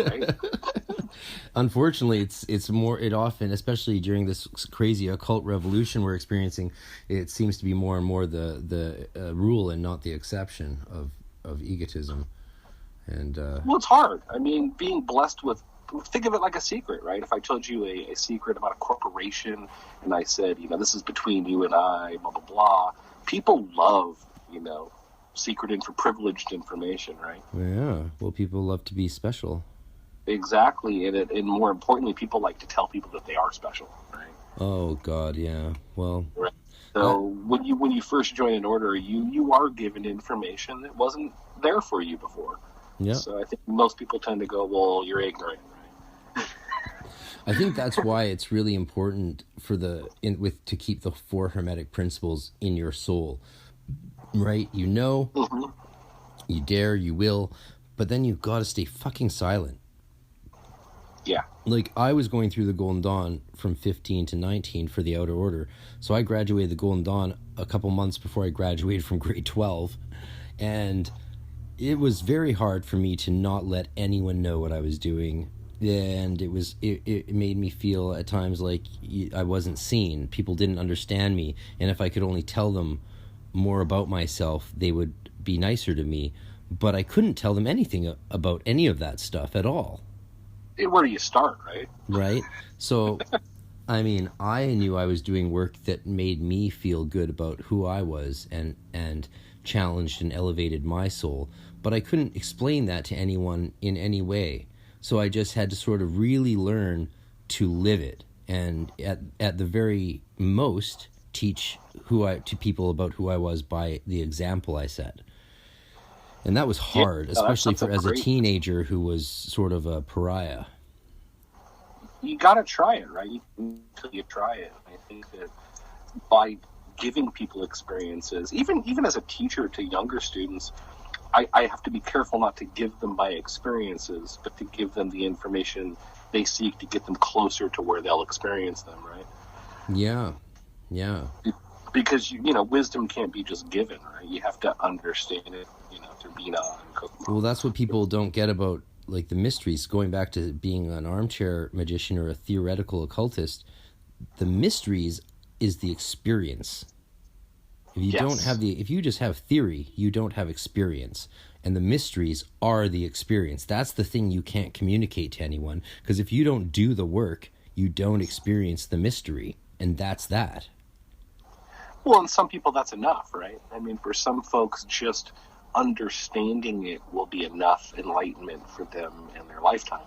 Unfortunately, it often, especially during this crazy occult revolution we're experiencing, it seems to be more and more the rule and not the exception of egotism. And well, it's hard. I mean, being blessed with, think of it like a secret, right? If I told you a secret about a corporation and I said, this is between you and I, blah blah blah, people love secret and privileged information, right? Yeah. Well, people love to be special. Exactly, and more importantly, people like to tell people that they are special, right? Oh God, yeah. Well, right. So when you first join an order, you are given information that wasn't there for you before. Yeah. So I think most people tend to go, "Well, you're ignorant." Right? I think that's why it's really important to keep the 4 Hermetic principles in your soul, right? Mm-hmm. You dare, you will, but then you've got to stay fucking silent. Yeah. Like, I was going through the Golden Dawn from 15 to 19 for the Outer Order. So I graduated the Golden Dawn a couple months before I graduated from grade 12. And it was very hard for me to not let anyone know what I was doing. And it made me feel at times like I wasn't seen. People didn't understand me. And if I could only tell them more about myself, they would be nicer to me. But I couldn't tell them anything about any of that stuff at all. Where do you start, right? Right. So, I mean, I knew I was doing work that made me feel good about who I was and challenged and elevated my soul, but I couldn't explain that to anyone in any way. So I just had to sort of really learn to live it, and at the very most teach to people about who I was by the example I set. And that was hard, especially as a teenager who was sort of a pariah. You got to try it, right? Until you try it. I think that by giving people experiences, even as a teacher to younger students, I have to be careful not to give them my experiences, but to give them the information they seek to get them closer to where they'll experience them, right? Yeah. Because, wisdom can't be just given, right? You have to understand it, through Bina and Kokomo. Well, that's what people don't get about, like, the mysteries. Going back to being an armchair magician or a theoretical occultist, the mysteries is the experience. If you don't have if you just have theory, you don't have experience. And the mysteries are the experience. That's the thing you can't communicate to anyone. Because if you don't do the work, you don't experience the mystery. And that's that. Well, and some people, that's enough, right? I mean, for some folks, just understanding it will be enough enlightenment for them in their lifetime.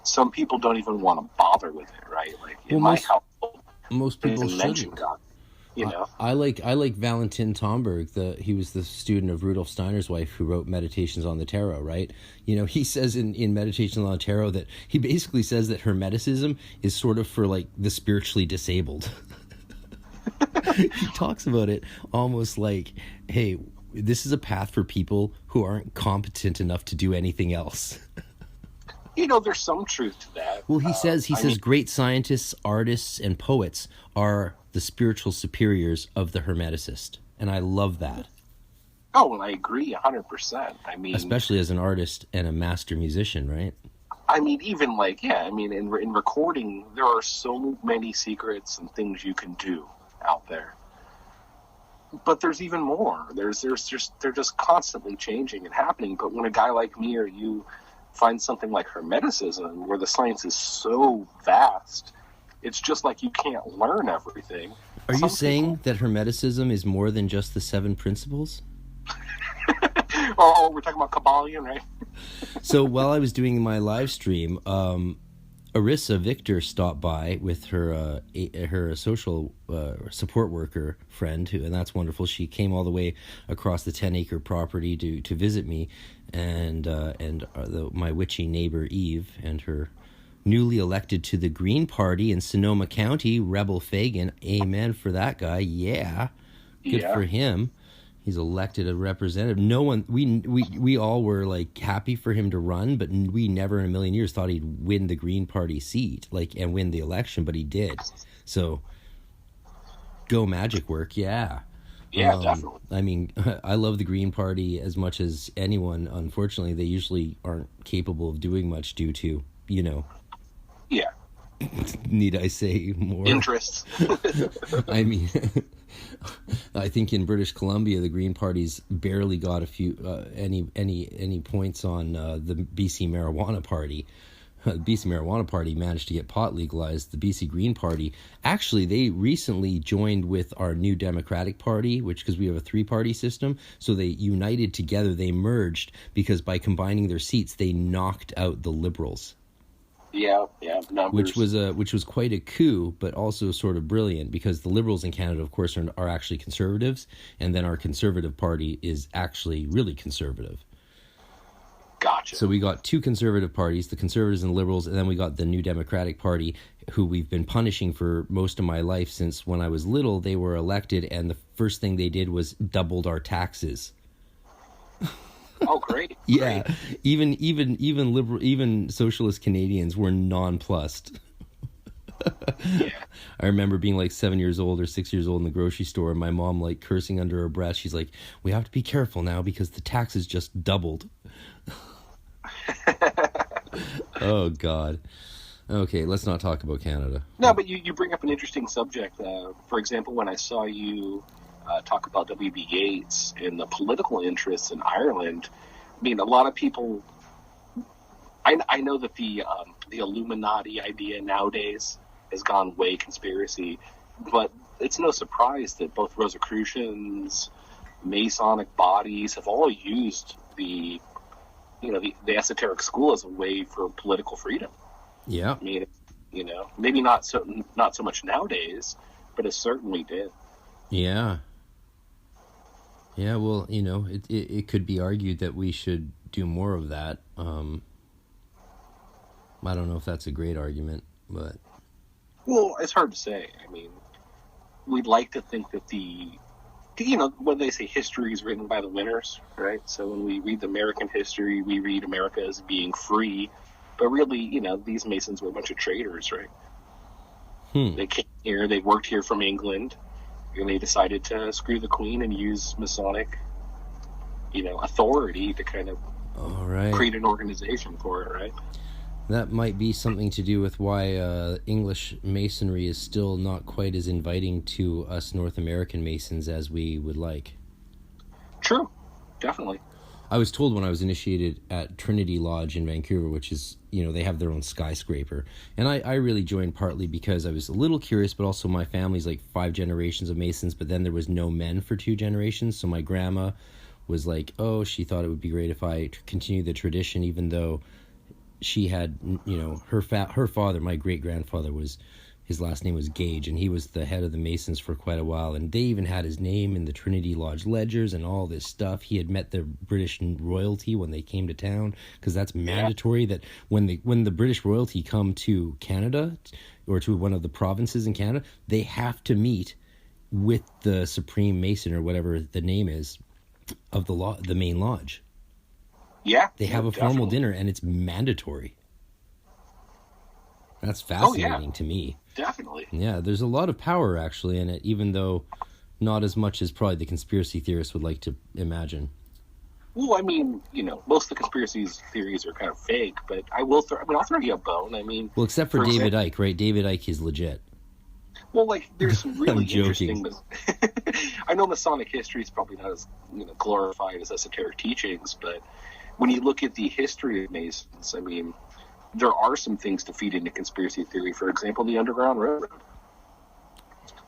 Some people don't even want to bother with it, right? Like in my household, most people shouldn't. God, you know. I like Valentin Tomberg. He was the student of Rudolf Steiner's wife who wrote Meditations on the Tarot, right? You know, he says in Meditations on the Tarot that he basically says that Hermeticism is sort of for like the spiritually disabled. He talks about it almost like, hey, this is a path for people who aren't competent enough to do anything else. You know, there's some truth to that. Well, he says great scientists, artists, and poets are the spiritual superiors of the Hermeticist. And I love that. Oh, well, I agree 100%. I mean, especially as an artist and a master musician, right? I mean, even like, in recording, there are so many secrets and things you can do out there. But there's even more. They're just constantly changing and happening. But when a guy like me or you find something like Hermeticism, where the science is so vast, it's just like you can't learn everything. Are you saying that Hermeticism is more than just the 7 principles? Oh, we're talking about Kabbalion, right? So while I was doing my live stream, Arissa Victor stopped by with her social support worker friend, and that's wonderful. She came all the way across the 10-acre property to visit me, and my witchy neighbor Eve and her newly elected to the Green Party in Sonoma County, Rebel Fagan. Amen for that guy. Yeah, good for him. He's elected a representative. No one, we all were like happy for him to run, but we never in a million years thought he'd win the Green Party seat, and win the election, but he did. So, go magic work, yeah. Yeah, definitely. I mean, I love the Green Party as much as anyone. Unfortunately, they usually aren't capable of doing much due to, Yeah. Need I say more? Interests. I mean, I think in British Columbia, the Green Party's barely got a few any points on the BC Marijuana Party. The BC Marijuana Party managed to get pot legalized. The BC Green Party, actually, they recently joined with our new Democratic Party, because we have a 3-party system. So they united together. They merged because by combining their seats, they knocked out the Liberals. Yeah, numbers. Which was quite a coup, but also sort of brilliant, because the Liberals in Canada, of course, are actually conservatives, and then our Conservative Party is actually really conservative. Gotcha. So we got 2 conservative parties, the Conservatives and the Liberals, and then we got the New Democratic Party, who we've been punishing for most of my life since when I was little. They were elected, and the first thing they did was doubled our taxes. Oh, great! Yeah, great. even liberal, even socialist Canadians were nonplussed. Yeah. I remember being like 7 years old or 6 years old in the grocery store, and my mom like cursing under her breath. She's like, "We have to be careful now because the taxes just doubled." Oh God. Okay, let's not talk about Canada. No, but you bring up an interesting subject. For example, when I saw you talk about W.B. Yeats and the political interests in Ireland, I mean, a lot of people. I know that the Illuminati idea nowadays has gone way conspiracy, but it's no surprise that both Rosicrucians, Masonic bodies have all used the esoteric school as a way for political freedom. Yeah. I mean, maybe not so much nowadays, but it certainly did. Yeah. Yeah, well, it could be argued that we should do more of that. I don't know if that's a great argument, but... Well, it's hard to say. I mean, we'd like to think that when they say history is written by the winners, right? So when we read the American history, we read America as being free, but really, these Masons were a bunch of traitors, right? They came here, they worked here from England, and they decided to screw the Queen and use Masonic, authority to kind of create an organization for it, right? That might be something to do with why English masonry is still not quite as inviting to us North American Masons as we would like. True, definitely. I was told when I was initiated at Trinity Lodge in Vancouver, which is, they have their own skyscraper. And I really joined partly because I was a little curious, but also my family's like 5 generations of Masons, but then there was no men for 2 generations. So my grandma was like, she thought it would be great if I continue the tradition, even though she had, her father, my great-grandfather, his last name was Gage, and he was the head of the Masons for quite a while, and they even had his name in the Trinity Lodge ledgers and all this stuff. He had met the British royalty when they came to town, because that's mandatory that when the British royalty come to Canada, or to one of the provinces in Canada, they have to meet with the Supreme Mason, or whatever the name is, of the main lodge. Yeah. They have a formal dinner, and it's mandatory. That's fascinating to me. Definitely. Yeah, there's a lot of power actually in it, even though not as much as probably the conspiracy theorists would like to imagine. Well, I mean, most of the conspiracy theories are kind of fake, but I'll throw you a bone. I mean, well, except for David Icke, right? David Icke is legit. Well, like, there's some really interesting. joking. I know Masonic history is probably not as glorified as esoteric teachings, but when you look at the history of Masons, I mean, there are some things to feed into conspiracy theory. For example, the Underground Railroad.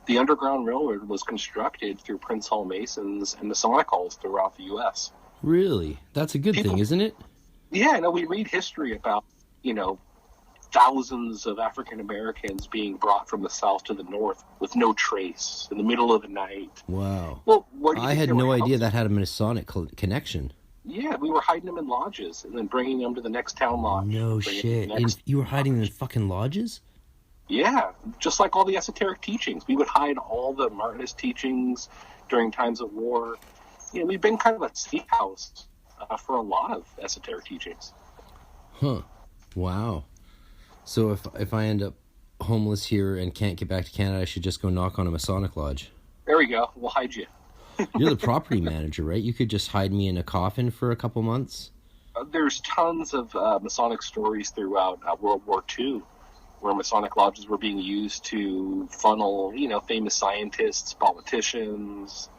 The Underground Railroad was constructed through Prince Hall Masons and Masonic halls throughout the U.S. Really? That's a good thing, isn't it? Yeah, we read history about, thousands of African Americans being brought from the south to the north with no trace in the middle of the night. Wow. Well, what do you I had no idea that had a Masonic connection. Yeah, we were hiding them in lodges and then bringing them to the next town lodge. No shit. You were hiding them in fucking lodges? Yeah, just like all the esoteric teachings. We would hide all the Martinist teachings during times of war. We've been kind of a safe house for a lot of esoteric teachings. Huh. Wow. So if I end up homeless here and can't get back to Canada, I should just go knock on a Masonic lodge? There we go. We'll hide you. You're the property manager, right? You could just hide me in a coffin for a couple months? There's tons of Masonic stories throughout World War II where Masonic lodges were being used to funnel, famous scientists, politicians.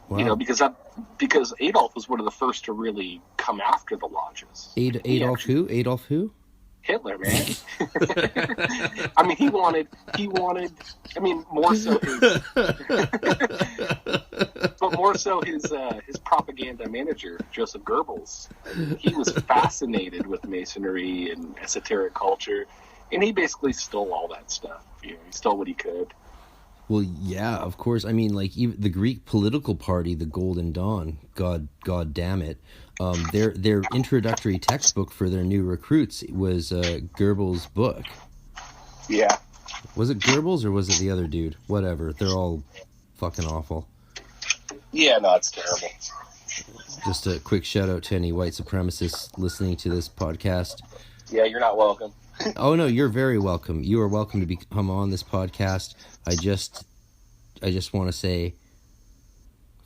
Wow. Because Adolf was one of the first to really come after the lodges. Adolf who? Adolf who? Hitler, man. I mean, he wanted, more so his, but more so his propaganda manager, Joseph Goebbels. I mean, he was fascinated with Masonry and esoteric culture, and he basically stole all that stuff. He stole what he could. Well, yeah, of course. I mean, like, even the Greek political party, the Golden Dawn, God damn it, their introductory textbook for their new recruits was Goebbels' book. Yeah. Was it Goebbels or was it the other dude? Whatever. They're all fucking awful. Yeah, no, it's terrible. Just a quick shout out to any white supremacists listening to this podcast. Yeah, you're not welcome. Oh no, you're very welcome. You are welcome to come on this podcast. I just want to say,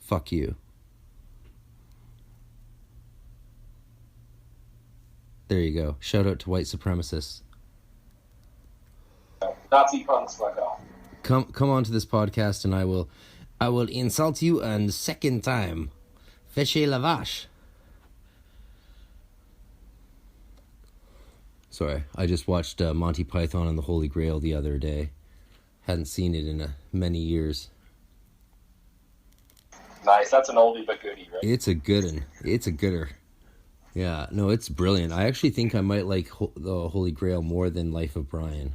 fuck you. There you go. Shout out to white supremacists. Nazi punks, fuck off. Come on to this podcast, and I will insult you a second time. Fechez la vache. Sorry, I just watched Monty Python and the Holy Grail the other day. Hadn't seen it in many years. Nice, that's an oldie but goodie, right? It's a good one. It's a gooder. Yeah, no, it's brilliant. I actually think I might like the Holy Grail more than Life of Brian.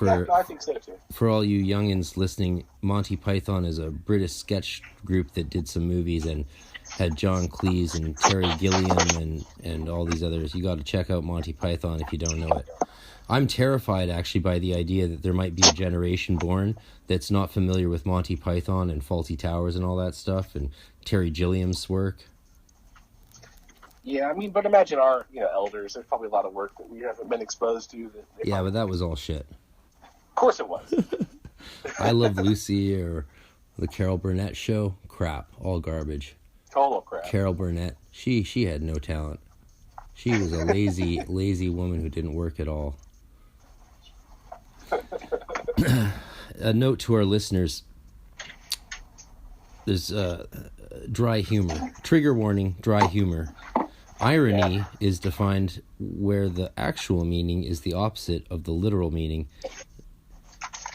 Yeah, I think so too. For all you youngins listening, Monty Python is a British sketch group that did some movies and had John Cleese and Terry Gilliam and all these others. You got to check out Monty Python if you don't know it. I'm terrified actually by the idea that there might be a generation born that's not familiar with Monty Python and Fawlty Towers and all that stuff and Terry Gilliam's work. Yeah, I mean, but imagine our elders. There's probably a lot of work that we haven't been exposed to. Yeah, but that was all shit. Of course it was. I Love Lucy or the Carol Burnett Show. Crap. All garbage. Total crap. Carol Burnett. She had no talent. She was a lazy woman who didn't work at all. A note to our listeners. There's dry humor. Trigger warning, dry humor. Irony is defined where the actual meaning is the opposite of the literal meaning,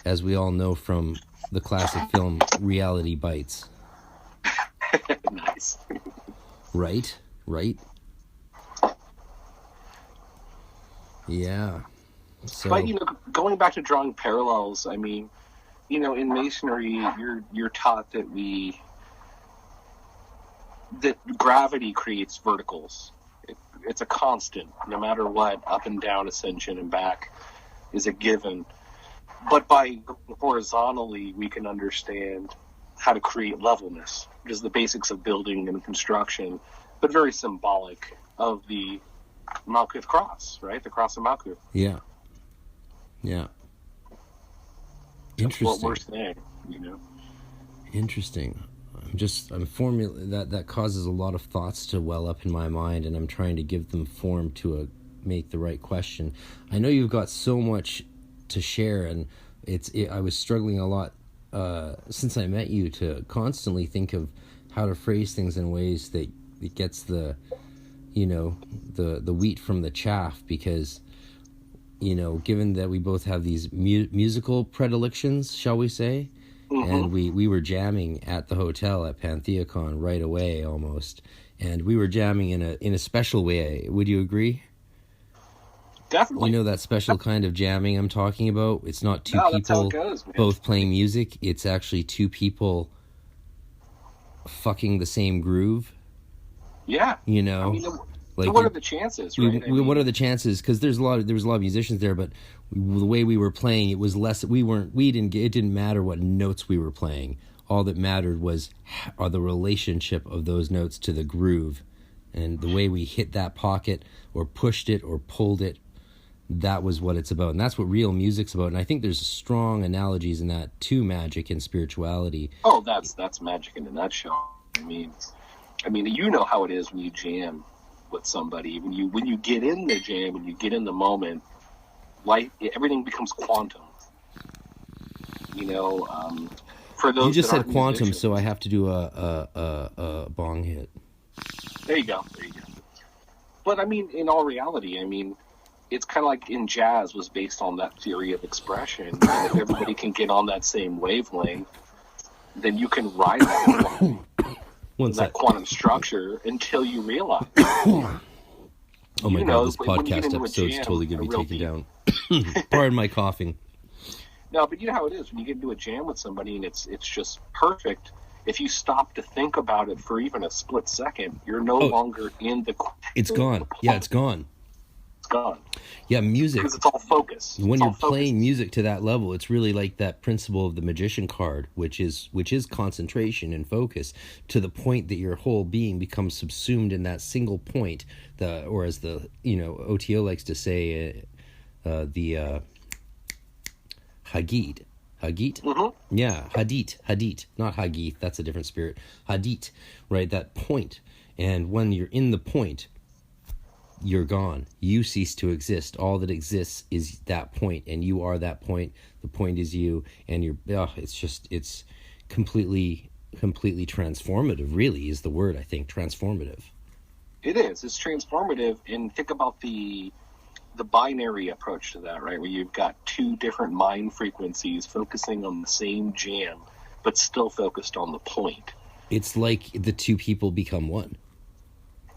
as we all know from the classic film Reality Bites. Nice. Right? Yeah. So, but going back to drawing parallels, I mean, in masonry, you're taught that gravity creates verticals. It's a constant, no matter what. Up and down, ascension and back is a given. But by horizontally, we can understand how to create levelness, which is the basics of building and construction, but very symbolic of the Malkuth cross, right? The cross of Malkuth. Yeah. Interesting. That's what we're saying, Interesting. I'm formulating that causes a lot of thoughts to well up in my mind, and I'm trying to give them form to make the right question. I know you've got so much to share, and I was struggling a lot since I met you to constantly think of how to phrase things in ways that it gets the wheat from the chaff, because given that we both have these musical predilections, shall we say, and we were jamming at the hotel at Pantheacon right away almost, and we were jamming in a special way. Would you agree? Definitely. That special kind of jamming I'm talking about? It's not two people both playing music. It's actually two people fucking the same groove. Yeah. What are the chances, right? What are the chances? Because there was a lot of musicians there, but the way we were playing, it was less. It didn't matter what notes we were playing. All that mattered was the relationship of those notes to the groove, and the way we hit that pocket or pushed it or pulled it. That was what it's about, and that's what real music's about. And I think there's strong analogies in that to magic and spirituality. Oh, that's magic in a nutshell. I mean, how it is when you jam with somebody. When you get in the jam, when you get in the moment, everything becomes quantum. For those you just that said quantum, musicians, so I have to do a bong hit. There you go. But in all reality, it's kind of like in jazz was based on that theory of expression. And if everybody can get on that same wavelength, then you can ride that quantum structure until you realize. Oh my God, this podcast episode is totally going to be taken down. Pardon my coughing. No, but you know how it is when you get into a jam with somebody and it's just perfect. If you stop to think about it for even a split second, you're no longer in the. It's gone. Yeah, it's gone. It's gone. Yeah, music. Because it's all focus. When you're playing music to that level, it's really like that principle of the magician card, which is concentration and focus, to the point that your whole being becomes subsumed in that single point. Or as the OTO likes to say, the Hagid. Hagit? Mm-hmm. Yeah, Hadit. Not Hagith, that's a different spirit. Hadit, right? That point. And when you're in the point, you're gone. You cease to exist. All that exists is that point, and you are that point. The point is you, and it's completely transformative, really, is the word, I think. Transformative. It is. It's transformative, and think about the binary approach to that, right? Where you've got two different mind frequencies focusing on the same jam, but still focused on the point. It's like the two people become one.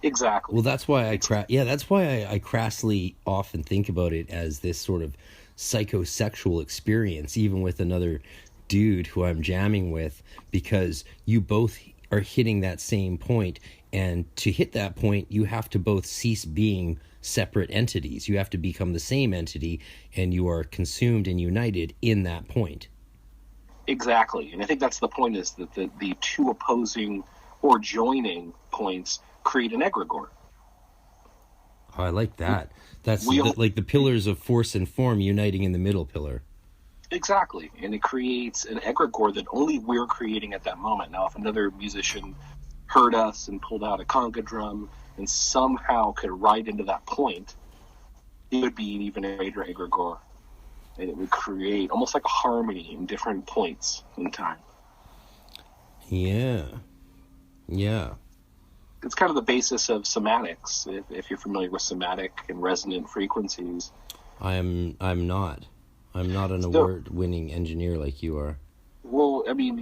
Exactly. Well, that's why I crassly often think about it as this sort of psychosexual experience, even with another dude who I'm jamming with, because you both are hitting that same point, and to hit that point, you have to both cease being separate entities. You have to become the same entity, and you are consumed and united in that point. Exactly. And I think that's the point, is that the two opposing or joining points create an egregore. Oh, I like that. That's like the pillars of force and form uniting in the middle pillar. Exactly. And it creates an egregore that only we're creating at that moment. Now, if another musician heard us and pulled out a conga drum and somehow could write into that point, it would be an even greater egregore. And it would create almost like a harmony in different points in time. Yeah. Yeah. It's kind of the basis of somatics, if you're familiar with somatic and resonant frequencies. I'm not. I'm not an award-winning engineer like you are. Well, I mean,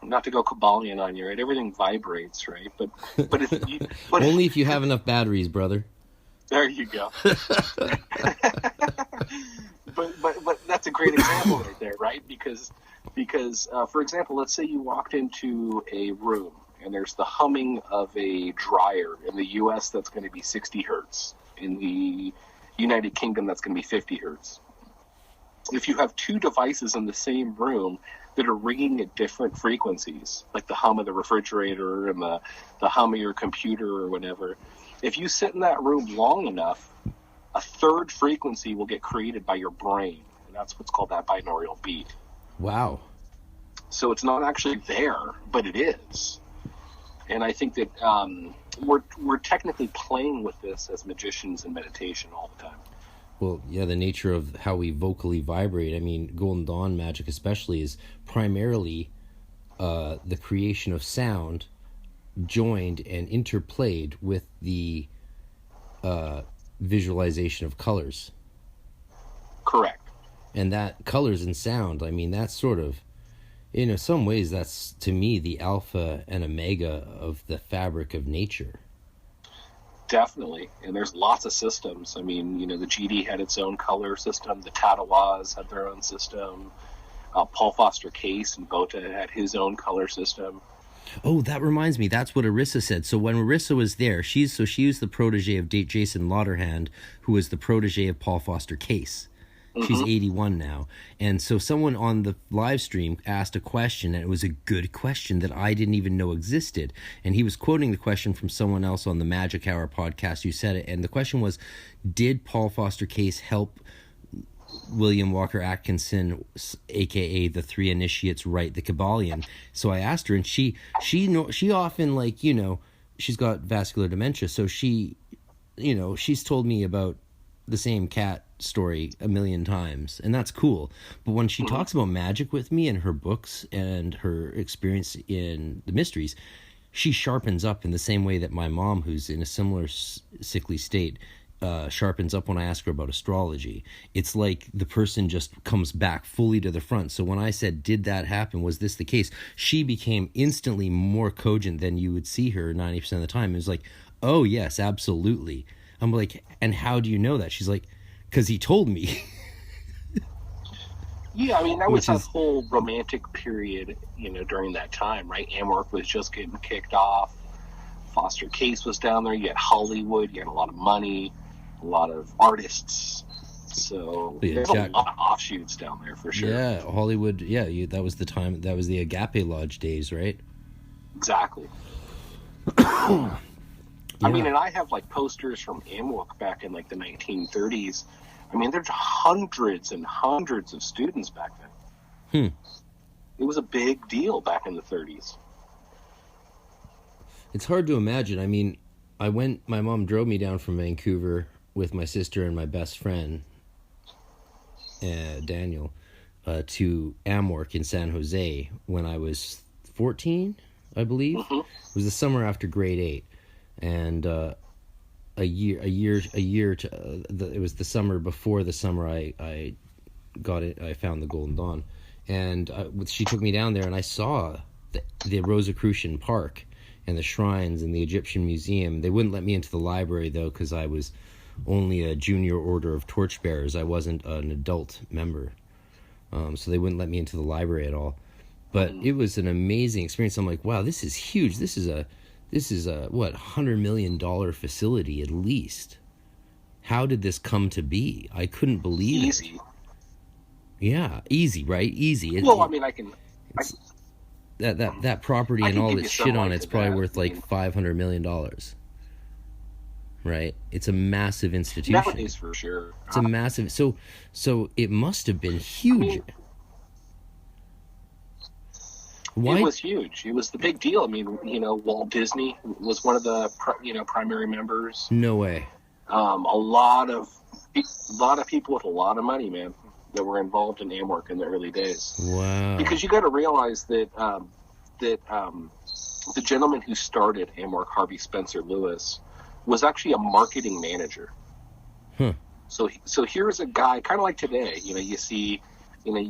not to go Kabbalion on you, right? Everything vibrates, right? But if you, only if you have enough batteries, brother. There you go. but that's a great example right there, right? Because for example, let's say you walked into a room and there's the humming of a dryer. In the U.S., that's going to be 60 hertz. In the United Kingdom, that's going to be 50 hertz. If you have two devices in the same room that are ringing at different frequencies, like the hum of the refrigerator and the hum of your computer or whatever, if you sit in that room long enough, a third frequency will get created by your brain, and that's what's called that binaural beat. Wow. So it's not actually there, but it is. And I think that we're technically playing with this as magicians in meditation all the time. Well, yeah, the nature of how we vocally vibrate, I mean, Golden Dawn magic especially is primarily the creation of sound joined and interplayed with the visualization of colors. Correct. And that colors and sound, I mean, that's sort of, in some ways, that's, to me, the alpha and omega of the fabric of nature. Definitely. And there's lots of systems. I mean, the GD had its own color system. The Tatawas had their own system. Paul Foster Case and Bota had his own color system. Oh, that reminds me. That's what Arissa said. So when Arissa was there, she was the protege of Jason Lauderhand, who was the protege of Paul Foster Case. She's 81 now. And so someone on the live stream asked a question, and it was a good question that I didn't even know existed. And he was quoting the question from someone else on the Magic Hour podcast who said it. And the question was, did Paul Foster Case help William Walker Atkinson, a.k.a. the Three Initiates, write the Kabbalion? So I asked her, and she often, she's got vascular dementia. So she's told me about the same cat story a million times, and that's cool. But when she talks about magic with me in her books and her experience in the mysteries, she sharpens up in the same way that my mom, who's in a similar sickly state, sharpens up when I ask her about astrology. It's like the person just comes back fully to the front. So when I said, did that happen? Was this the case? She became instantly more cogent than you would see her 90% of the time. It was like, oh yes, absolutely. I'm like, and how do you know that? She's like, because he told me. Yeah, I mean, that was that whole romantic period, during that time, right? Amork was just getting kicked off. Foster Case was down there. You had Hollywood. You had a lot of money, a lot of artists. So there's a lot of offshoots down there for sure. Yeah, Hollywood. Yeah, that was the time. That was the Agape Lodge days, right? Exactly. I mean, and I have posters from Amork back in the 1930s. I mean, there's hundreds and hundreds of students back then. It was a big deal back in the 30s. It's hard to imagine. I mean, my mom drove me down from Vancouver with my sister and my best friend, Daniel, to Amork in San Jose when I was 14, I believe. It was the summer after grade 8. And it was the summer before the summer I got it. I found the Golden Dawn, and she took me down there, and I saw the Rosicrucian Park and the shrines and the Egyptian Museum. They wouldn't let me into the library though, because I was only a junior order of torchbearers. I wasn't an adult member, so they wouldn't let me into the library at all. But it was an amazing experience. I'm like, wow, this is huge. This is a $100 million facility at least. How did this come to be? I couldn't believe it. Easy. Yeah, easy, right? Easy. Well, I mean, that property and all that shit on it's probably worth $500 million. Right? It's a massive institution. Nowadays, for sure. It's a massive. So it must have been huge. Why? It was huge. It was the big deal. I mean, Walt Disney was one of the primary members. No way. A lot of people with a lot of money, man, that were involved in AMWORK in the early days. Wow. Because you got to realize that the gentleman who started AMWORK, Harvey Spencer Lewis, was actually a marketing manager. Huh. So here's a guy, kind of like today. You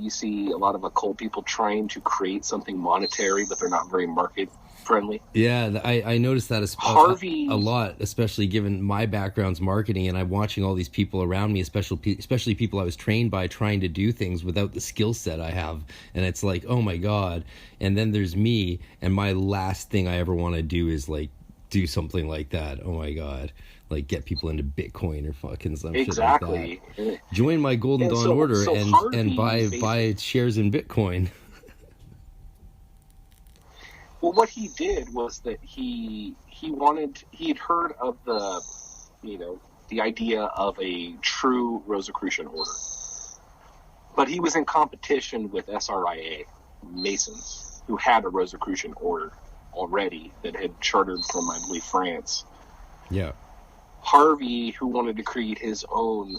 see a lot of occult people trying to create something monetary, but they're not very market friendly. Yeah, I noticed that Harvey a lot, especially given my background's marketing, and I'm watching all these people around me, especially people I was trained by, trying to do things without the skill set I have, and it's like, oh my god. And then there's me, and my last thing I ever want to do is like do something like that. Oh my god. Like get people into Bitcoin or fucking some shit like that. Join my Golden Dawn Order and buy shares in Bitcoin. Well, what he did was that he had heard of the idea of a true Rosicrucian order, but he was in competition with SRIA Masons who had a Rosicrucian order already that had chartered from, I believe, France. Yeah. Harvey, who wanted to create his own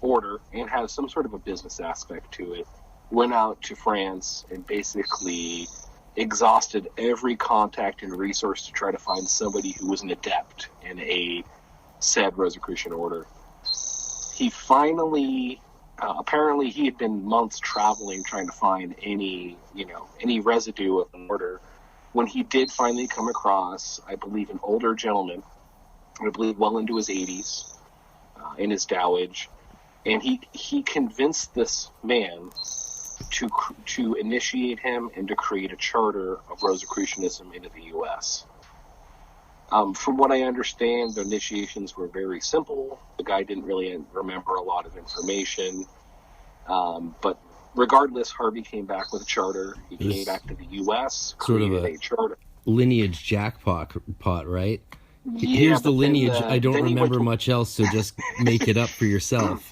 order and have some sort of a business aspect to it, went out to France and basically exhausted every contact and resource to try to find somebody who was an adept in a said Rosicrucian order. He finally, apparently he had been months traveling trying to find any residue of an order. When he did finally come across, I believe, an older gentleman, I believe well into his 80s, in his dotage, and he convinced this man to initiate him and to create a charter of Rosicrucianism into the U.S. From what I understand, the initiations were very simple. The guy didn't really remember a lot of information, but regardless, Harvey came back with a charter. He came back to the U.S., created a charter. Lineage jackpot, right? Yeah, here's the lineage. I don't remember much else, so just make it up for yourself.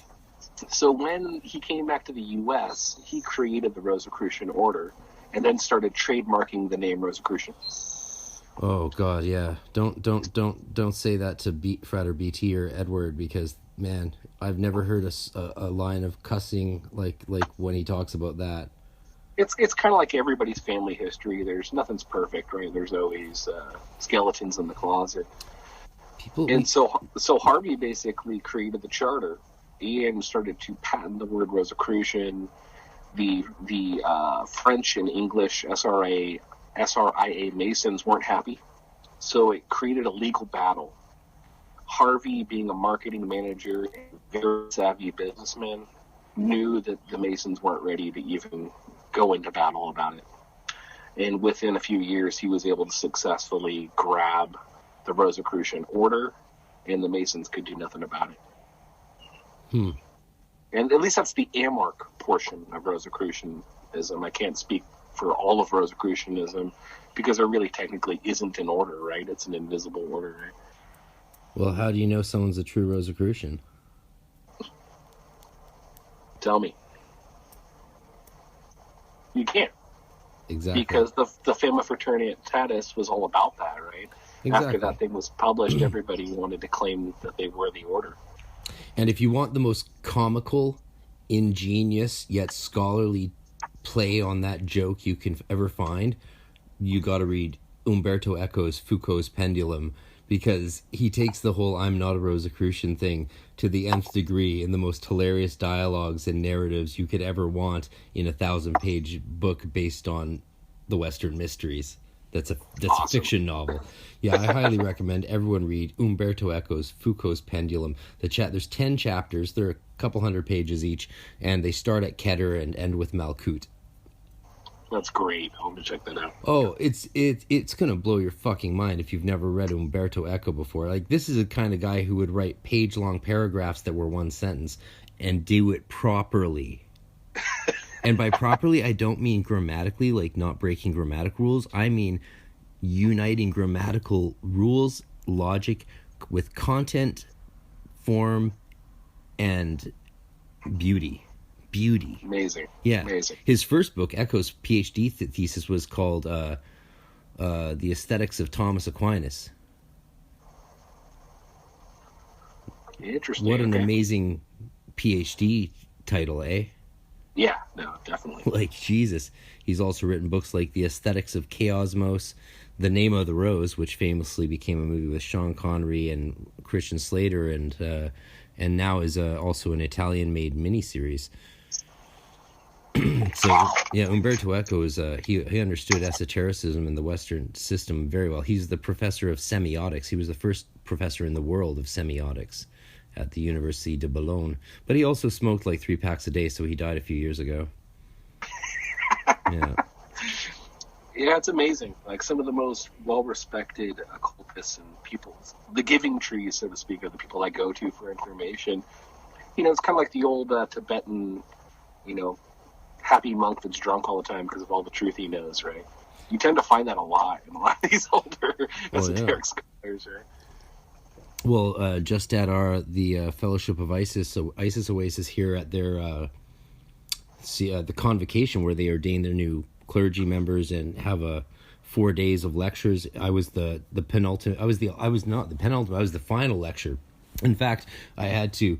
So when he came back to the U.S., he created the Rosicrucian order and then started trademarking the name Rosicrucian. Oh God, yeah. Don't say that to Frater BT or Edward, because man, I've never heard a line of cussing like when he talks about that. It's kind of like everybody's family history. Nothing's perfect, right? There's always skeletons in the closet. So Harvey basically created the charter and started to patent the word Rosicrucian. The French and English SRIA Masons weren't happy, so it created a legal battle. Harvey, being a marketing manager and very savvy businessman, knew that the Masons weren't ready to even go into battle about it. And within a few years, he was able to successfully grab the Rosicrucian order, and the Masons could do nothing about it. And at least that's the AMWORK portion of Rosicrucianism. I can't speak for all of Rosicrucianism because there really technically isn't an order, right? It's an invisible order, right? Well, how do you know someone's a true Rosicrucian? Tell me. You can't. Exactly. Because the Fama Fraternitatis was all about that, right? Exactly. After that thing was published, everybody wanted to claim that they were the order. And if you want the most comical, ingenious, yet scholarly play on that joke you can ever find, you got to read Umberto Eco's Foucault's Pendulum, because he takes the whole I'm not a Rosicrucian thing to the nth degree in the most hilarious dialogues and narratives you could ever want in a 1,000-page book based on the Western Mysteries. That's awesome. A fiction novel. Yeah, I highly recommend everyone read Umberto Eco's Foucault's Pendulum. There's 10 chapters. They're a couple hundred pages each, and they start at Keter and end with Malkut. That's great. I'm gonna check that out. Oh, it's gonna blow your fucking mind if you've never read Umberto Eco before. Like, this is the kind of guy who would write page-long paragraphs that were one sentence and do it properly. And by properly, I don't mean grammatically, like not breaking grammatic rules. I mean uniting grammatical rules, logic, with content, form, and beauty. beauty. Amazing. Yeah. Amazing. His first book, Echo's PhD thesis, was called The Aesthetics of Thomas Aquinas. Interesting. What an amazing PhD title, eh? Yeah, no, definitely. Like, Jesus. He's also written books like The Aesthetics of Chaosmos, The Name of the Rose, which famously became a movie with Sean Connery and Christian Slater, and now is also an Italian-made miniseries. So, yeah, Umberto Eco is he understood esotericism in the Western system very well. He's the professor of semiotics. He was the first professor in the world of semiotics at the University de Bologna. But he also smoked like 3 packs a day, so he died a few years ago. Yeah. Yeah, it's amazing. Like, some of the most well-respected occultists and people, the giving trees, so to speak, are the people I go to for information. You know, it's kind of like the old Tibetan, happy monk that's drunk all the time because of all the truth he knows, right? You tend to find that a lot in a lot of these older esoteric scholars, right? Well, just at the Fellowship of Isis, so Isis Oasis here at their the convocation where they ordain their new clergy members and have 4 days of lectures. I was the penultimate. I was not the penultimate. I was the final lecture. In fact, I had to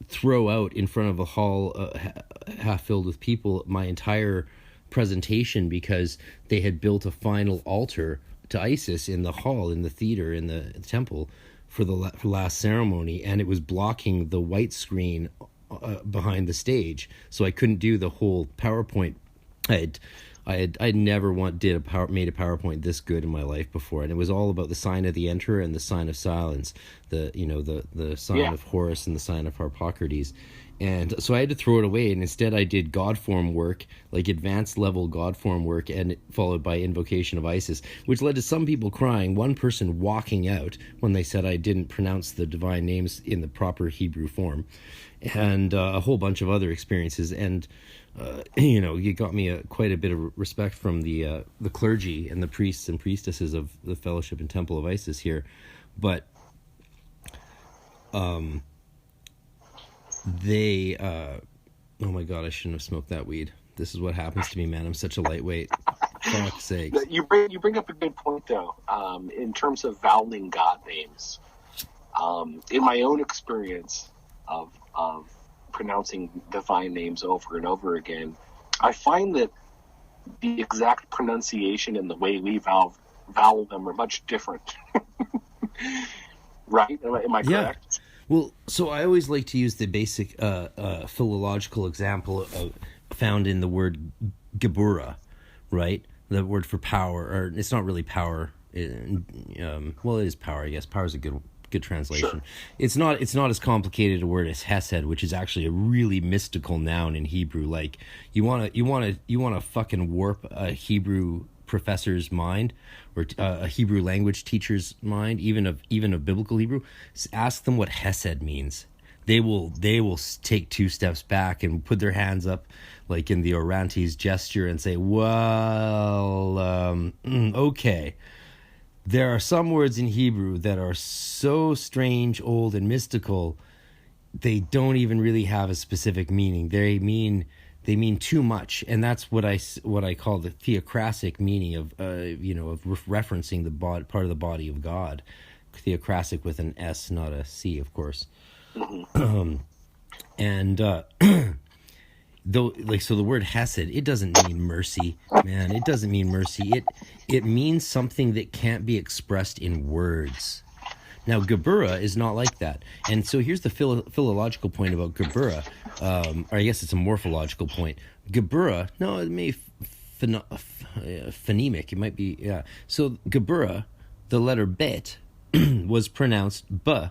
throw out in front of a hall half filled with people my entire presentation because they had built a final altar to Isis in the hall, in the theater, in the temple for the last ceremony, and it was blocking the white screen behind the stage, so I couldn't do the whole PowerPoint. I never made a PowerPoint this good in my life before, and it was all about the sign of the Emperor and the sign of silence, the sign of Horus and the sign of Harpocrates. And so I had to throw it away, and instead I did God form work, like advanced level God form work, and followed by invocation of Isis, which led to some people crying, one person walking out when they said I didn't pronounce the divine names in the proper Hebrew form, and a whole bunch of other experiences. And you got me quite a bit of respect from the clergy and the priests and priestesses of the Fellowship and Temple of Isis here, but they oh my god, I shouldn't have smoked that weed. This is what happens to me, man. I'm such a lightweight. Fuck's sakes. You bring up a good point, though, in terms of voweling God names. In my own experience of pronouncing divine names over and over again, I find that the exact pronunciation and the way we vowel them are much different. Right? Am I correct? Yeah. Well, so I always like to use the basic philological example found in the word Gebura, right? The word for power, or it's not really power. Well, it is power, I guess. Power is a good translation. Sure. It's not as complicated a word as hesed, which is actually a really mystical noun in Hebrew. Like, you want to fucking warp a Hebrew professor's mind, or a Hebrew language teacher's mind, even of biblical Hebrew. Ask them what hesed means. They will take 2 steps back and put their hands up, like in the Orantes gesture, and say, well, okay. There are some words in Hebrew that are so strange, old, and mystical, they don't even really have a specific meaning. They mean too much, and that's what I call the theocratic meaning of referencing the part of the body of God. Theocratic with an S, not a C, of course. Though, like, so the word hesed, it doesn't mean mercy, man. It doesn't mean mercy. It means something that can't be expressed in words. Now, Gebura is not like that. And so here's the philological point about Gebura, or I guess it's a morphological point. Gebura, no, it may phonemic. It might be, yeah. So Gebura, the letter bet, was pronounced b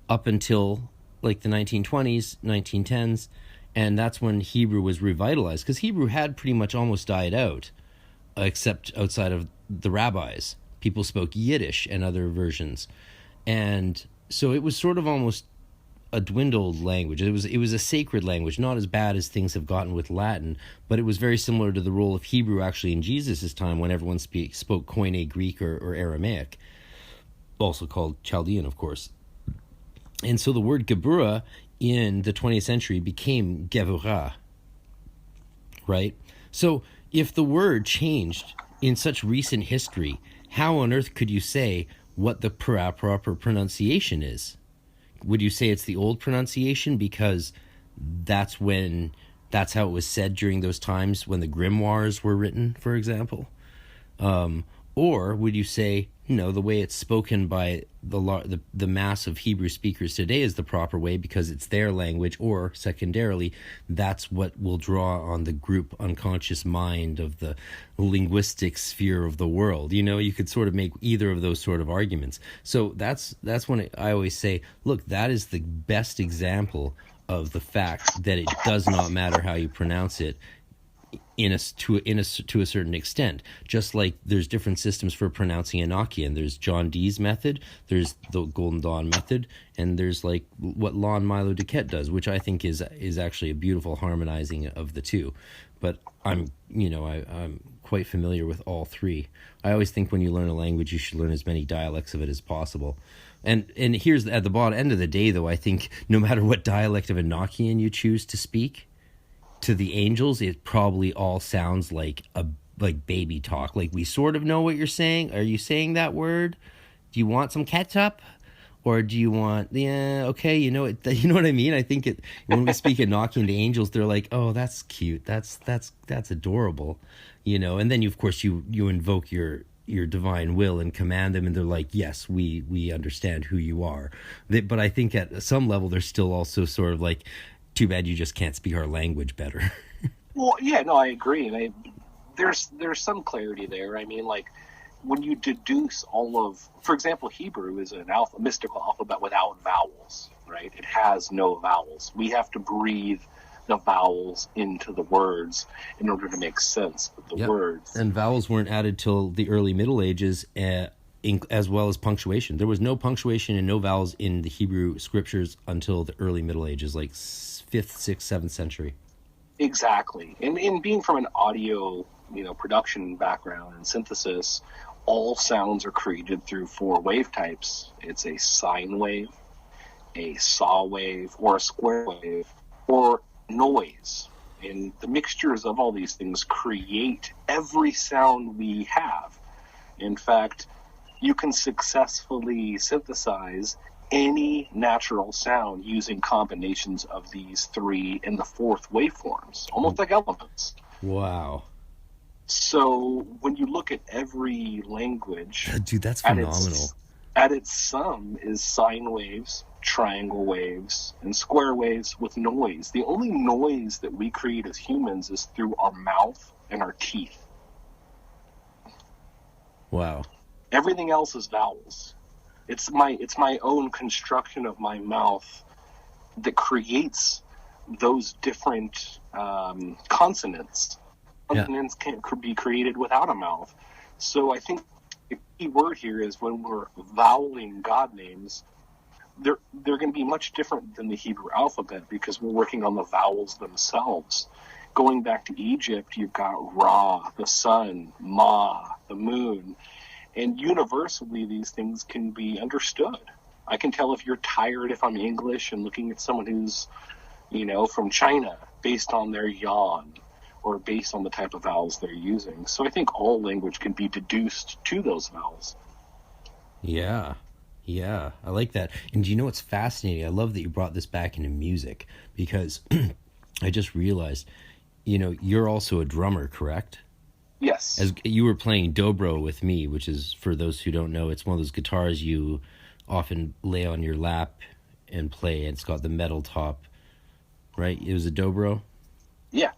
up until like the 1920s, 1910s, and that's when Hebrew was revitalized, because Hebrew had pretty much almost died out, except outside of the rabbis. People spoke Yiddish and other versions. And so it was sort of almost a dwindled language. It was a sacred language, not as bad as things have gotten with Latin, but it was very similar to the role of Hebrew actually in Jesus' time, when everyone spoke Koine Greek or Aramaic, also called Chaldean, of course. And so the word Gebura in the 20th century became gevura, right? So if the word changed in such recent history, how on earth could you say what the proper pronunciation is? Would you say it's the old pronunciation because that's how it was said during those times when the grimoires were written, for example? Or would you say, no, the way it's spoken by the mass of Hebrew speakers today is the proper way because it's their language, or secondarily, that's what will draw on the group unconscious mind of the linguistic sphere of the world. You could sort of make either of those sort of arguments. So that's when I always say, look, that is the best example of the fact that it does not matter how you pronounce it to a certain extent. Just like there's different systems for pronouncing Enochian. There's John Dee's method, there's the Golden Dawn method, and there's like what Lon Milo Duquette does, which I think is actually a beautiful harmonizing of the two. But I'm quite familiar with all three. I always think when you learn a language, you should learn as many dialects of it as possible. And here's at the bottom end of the day, though, I think no matter what dialect of Enochian you choose to speak, to the angels, it probably all sounds like baby talk. Like, we sort of know what you're saying. Are you saying that word? Do you want some ketchup? Or do you want, okay, you know what I mean? I think when we speak Enochian to angels, they're like, oh, that's cute. That's adorable. And then of course you invoke your divine will and command them, and they're like, yes, we understand who you are. But I think at some level, they're still also sort of like, too bad you just can't speak our language better. Well, yeah, no, I agree. And there's some clarity there. I mean, like, when you deduce for example, Hebrew is an mystical alphabet without vowels, right? It has no vowels. We have to breathe the vowels into the words in order to make sense of the words. And vowels weren't added till the early Middle Ages, as well as punctuation. There was no punctuation and no vowels in the Hebrew scriptures until the early Middle Ages, like 5th, 6th, 7th century. Exactly. And being from an audio, production background and synthesis, all sounds are created through 4 wave types. It's a sine wave, a saw wave, or a square wave, or noise. And the mixtures of all these things create every sound we have. In fact, you can successfully synthesize any natural sound using combinations of these 3 and the 4th waveforms, almost like elements. Wow. So when you look at every language, dude, that's phenomenal. At its sum is sine waves, triangle waves, and square waves with noise. The only noise that we create as humans is through our mouth and our teeth. Wow. Everything else is vowels. It's my own construction of my mouth that creates those different consonants. Consonants can't be created without a mouth. So I think the key word here is when we're voweling God names, they're going to be much different than the Hebrew alphabet because we're working on the vowels themselves. Going back to Egypt, you've got Ra, the sun, Ma, the moon. And universally, these things can be understood. I can tell if you're tired if I'm English and looking at someone who's, from China based on their yawn or based on the type of vowels they're using. So I think all language can be deduced to those vowels. Yeah, I like that. And do you know what's fascinating? I love that you brought this back into music because I just realized, you're also a drummer, correct? Yes. As you were playing dobro with me, which is, for those who don't know, it's one of those guitars you often lay on your lap and play, and it's got the metal top, right? It was a dobro? Yeah.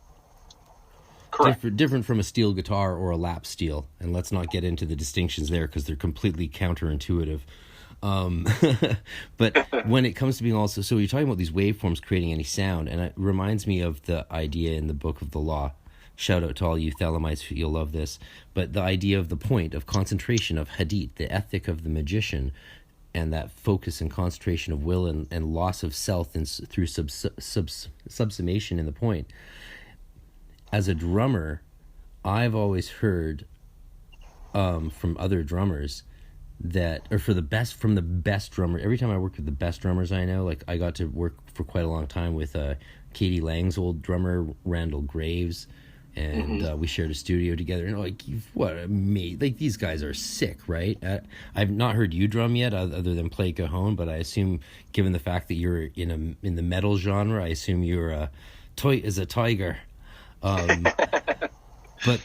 Correct. Different from a steel guitar or a lap steel, and let's not get into the distinctions there because they're completely counterintuitive. But when it comes to being also, so you're talking about these waveforms creating any sound, and it reminds me of the idea in the Book of the Law. Shout out to all you Thelemites, you'll love this. But the idea of the point of concentration of hadith, the ethic of the magician, and that focus and concentration of will and loss of self through subsumation in the point. As a drummer, I've always heard from other drummers from the best drummer. Every time I worked with the best drummers I know, like I got to work for quite a long time with Katie Lang's old drummer, Randall Graves, and we shared a studio together. And like, what a mate! Like, these guys are sick, right? I've not heard you drum yet, other than play cajon. But I assume, given the fact that you're in the metal genre, I assume you're toy as a tiger. But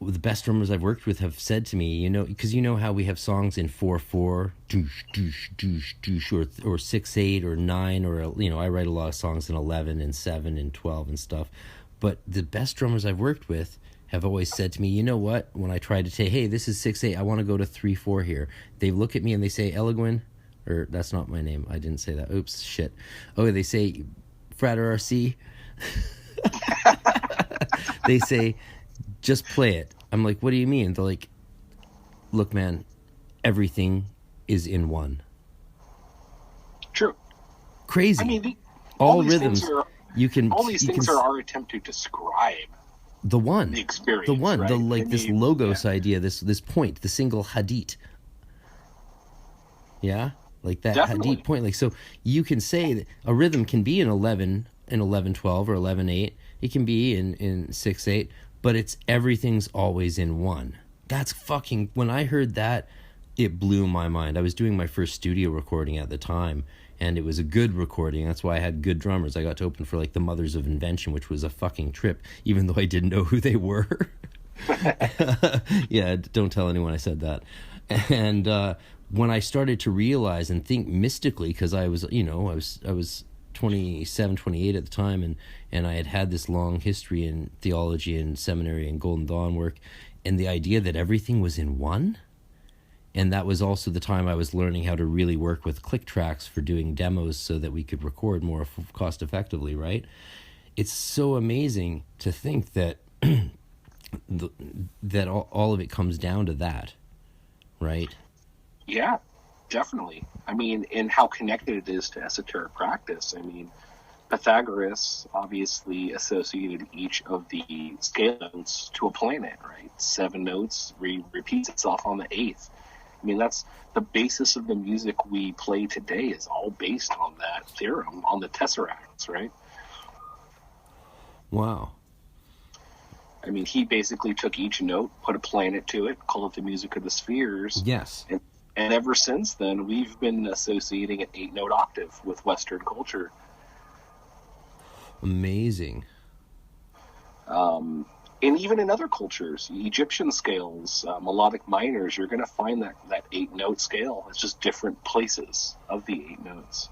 the best drummers I've worked with have said to me, because you know how we have songs in 4/4, doosh, doosh, doosh, doosh, or 6/8 or 9, or I write a lot of songs in 11 and 7 and 12 and stuff. But the best drummers I've worked with have always said to me, you know what? When I try to say, hey, this is 6/8, I want to go to 3/4 here. They look at me and they say, Elegwin, or that's not my name. I didn't say that. Oops, shit. Oh, they say, Frater RC. They say, just play it. I'm like, what do you mean? They're like, look, man, everything is in one. True. Crazy. I mean, all rhythms. All these things are our attempt to describe the one, the experience. The one, right? this logos idea, this point, the single hadith. Yeah, like that Definitely. hadith point. Like, so you can say that a rhythm can be in 11/12 or 11/8. It can be in 6/8, but everything's always in one. That's fucking. When I heard that, it blew my mind. I was doing my first studio recording at the time, and it was a good recording. That's why I had good drummers. I got to open for like the Mothers of Invention, which was a fucking trip, even though I didn't know who they were. Yeah, don't tell anyone I said that. And when I started to realize and think mystically, because I was 27, 28 at the time, and I had this long history in theology and seminary and Golden Dawn work, and the idea that everything was in one. And that was also the time I was learning how to really work with click tracks for doing demos so that we could record more cost effectively, right? It's so amazing to think that that all of it comes down to that, right? Yeah, definitely. I mean, and how connected it is to esoteric practice. I mean, Pythagoras obviously associated each of the scale notes to a planet, right? 7 notes repeats itself on the 8th. I mean, that's the basis of the music we play today, is all based on that theorem, on the tesseracts, right? Wow. I mean, he basically took each note, put a planet to it, called it the music of the spheres. Yes. And ever since then, we've been associating an 8-note octave with Western culture. Amazing. And even in other cultures, Egyptian scales, melodic minors, you're going to find that 8-note scale. It's just different places of the 8 notes.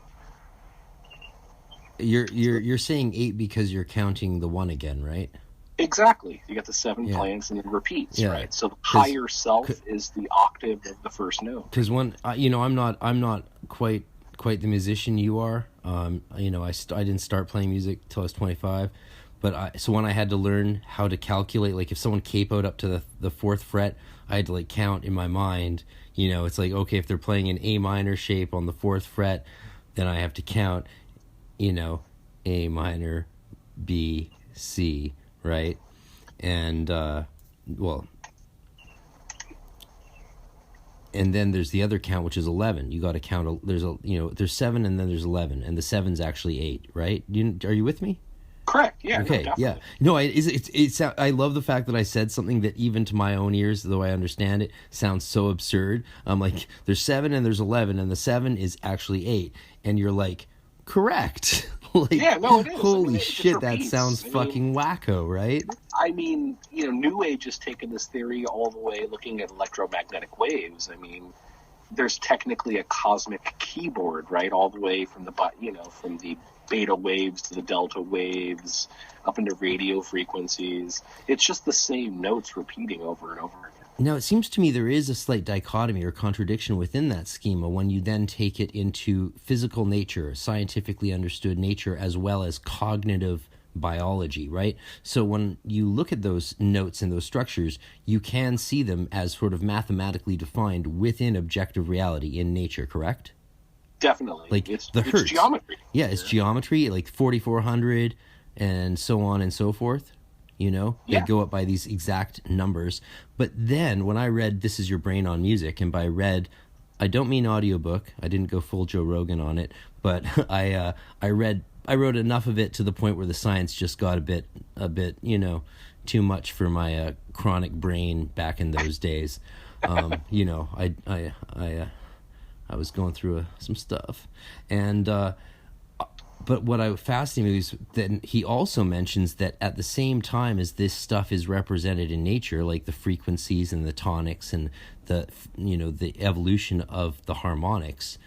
You're saying 8 because you're counting the 1 again, right? Exactly. You got the 7 planets and it repeats, right? So the higher self is the octave of the first note. Because I'm not quite the musician you are. I didn't start playing music till I was 25. But so when I had to learn how to calculate, like if someone capoed up to the 4th fret, I had to like count in my mind. It's like, okay, if they're playing an A minor shape on the 4th fret, then I have to count, A minor, B, C, right? And and then there's the other count, which is 11. You got to count. There's 7, and then there's 11, and the 7's actually 8, right? Are you with me? Correct. Yeah. Okay. No, yeah. No. I love the fact that I said something that even to my own ears, though I understand it, sounds so absurd. I'm like, there's 7 and there's 11, and the 7 is actually 8, and you're like, correct. Like, yeah. No, it is. Holy shit, that sounds fucking wacko, right? I mean, New Age has taken this theory all the way, looking at electromagnetic waves. I mean, there's technically a cosmic keyboard, right, all the way from from the beta waves to the delta waves up into radio frequencies. It's just the same notes repeating over and over again. Now, it seems to me there is a slight dichotomy or contradiction within that schema when you then take it into physical nature, scientifically understood nature, as well as cognitive biology, right? So when you look at those notes and those structures, you can see them as sort of mathematically defined within objective reality in nature, correct? Definitely. Like it's hertz. Geometry. Yeah, it's geometry, like 4,400 and so on and so forth. They go up by these exact numbers. But then when I read This Is Your Brain on Music, and by read I don't mean audiobook. I didn't go full Joe Rogan on it, but I wrote enough of it to the point where the science just got a bit too much for my chronic brain back in those days. I was going through some stuff, and but what fascinated me is that he also mentions that at the same time as this stuff is represented in nature, like the frequencies and the tonics and the evolution of the harmonics,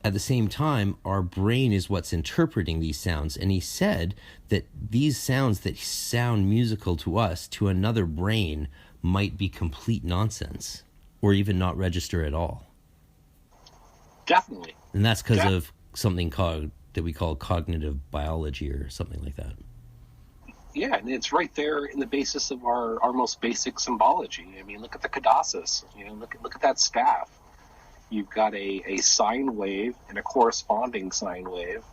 at the same time, our brain is what's interpreting these sounds. And he said that these sounds that sound musical to us, to another brain, might be complete nonsense or even not register at all. Definitely. And that's because of something that we call cognitive biology or something like that. Yeah, and it's right there in the basis of our most basic symbology. I mean, look at the cadassus. Look at that staff. You've got a sine wave and a corresponding sine wave,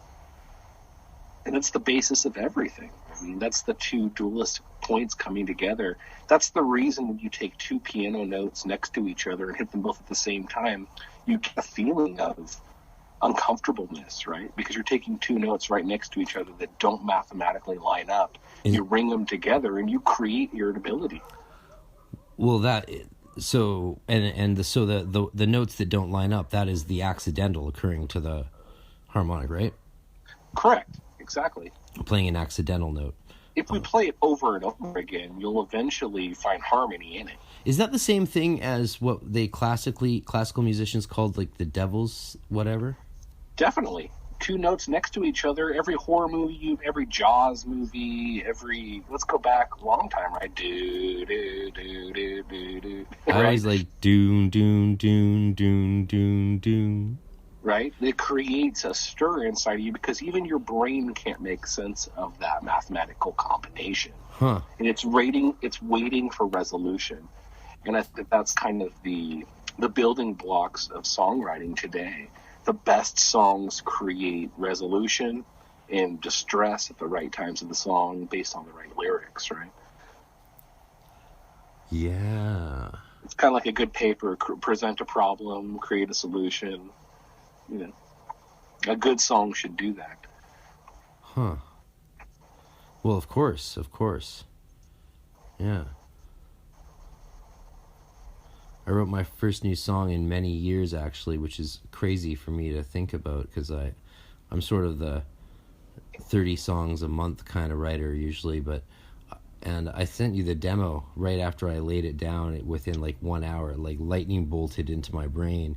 and it's the basis of everything. I mean, that's the two dualistic points coming together. That's the reason when you take two piano notes next to each other and hit them both at the same time, you get a feeling of uncomfortableness, right? Because you're taking two notes right next to each other that don't mathematically line up. You ring them together and you create irritability. Well, the notes that don't line up, that is the accidental occurring to the harmonic, right? Correct. Exactly. Playing an accidental note. If we play it over and over again, you'll eventually find harmony in it. Is that the same thing as what they classical musicians called like the devil's whatever? Definitely. Two notes next to each other. Every horror movie, every Jaws movie, let's go back a long time, right? Do, do, do, do, do, do. I always like doom, doom, doom, doom, doom, doom. Right? It creates a stir inside of you because even your brain can't make sense of that mathematical combination. Huh. And it's waiting for resolution. And I think that's kind of the building blocks of songwriting today. The best songs create resolution and distress at the right times of the song based on the right lyrics, right? Yeah. It's kind of like a good paper. Present a problem, create a solution. A good song should do that. Huh. Well, of course. Yeah. I wrote my first new song in many years, actually, which is crazy for me to think about because I'm sort of the 30 songs a month kind of writer usually, and I sent you the demo right after I laid it down within like 1 hour, like lightning bolted into my brain.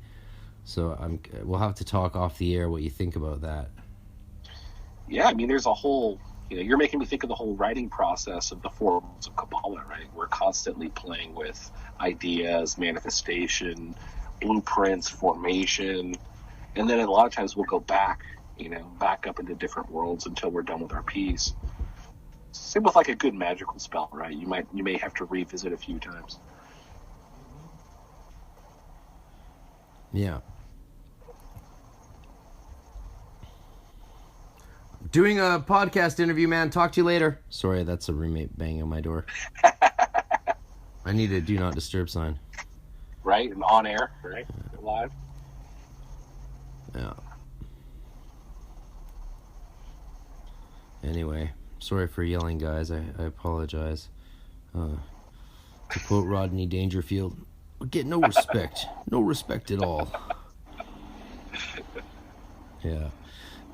So we'll have to talk off the air what you think about that. Yeah, I mean, there's a whole, you're making me think of the whole writing process of the four worlds of Kabbalah, right? We're constantly playing with ideas, manifestation, blueprints, formation, and then a lot of times we'll go back up into different worlds until we're done with our piece. Same with like a good magical spell, right? You may have to revisit a few times. Yeah. Doing a podcast interview, man. Talk to you later. Sorry, that's a roommate banging on my door. I need a do not disturb sign. Right? And on air, right? Live. Yeah. Anyway, sorry for yelling, guys. I apologize. To quote Rodney Dangerfield, we get no respect. No respect at all. Yeah.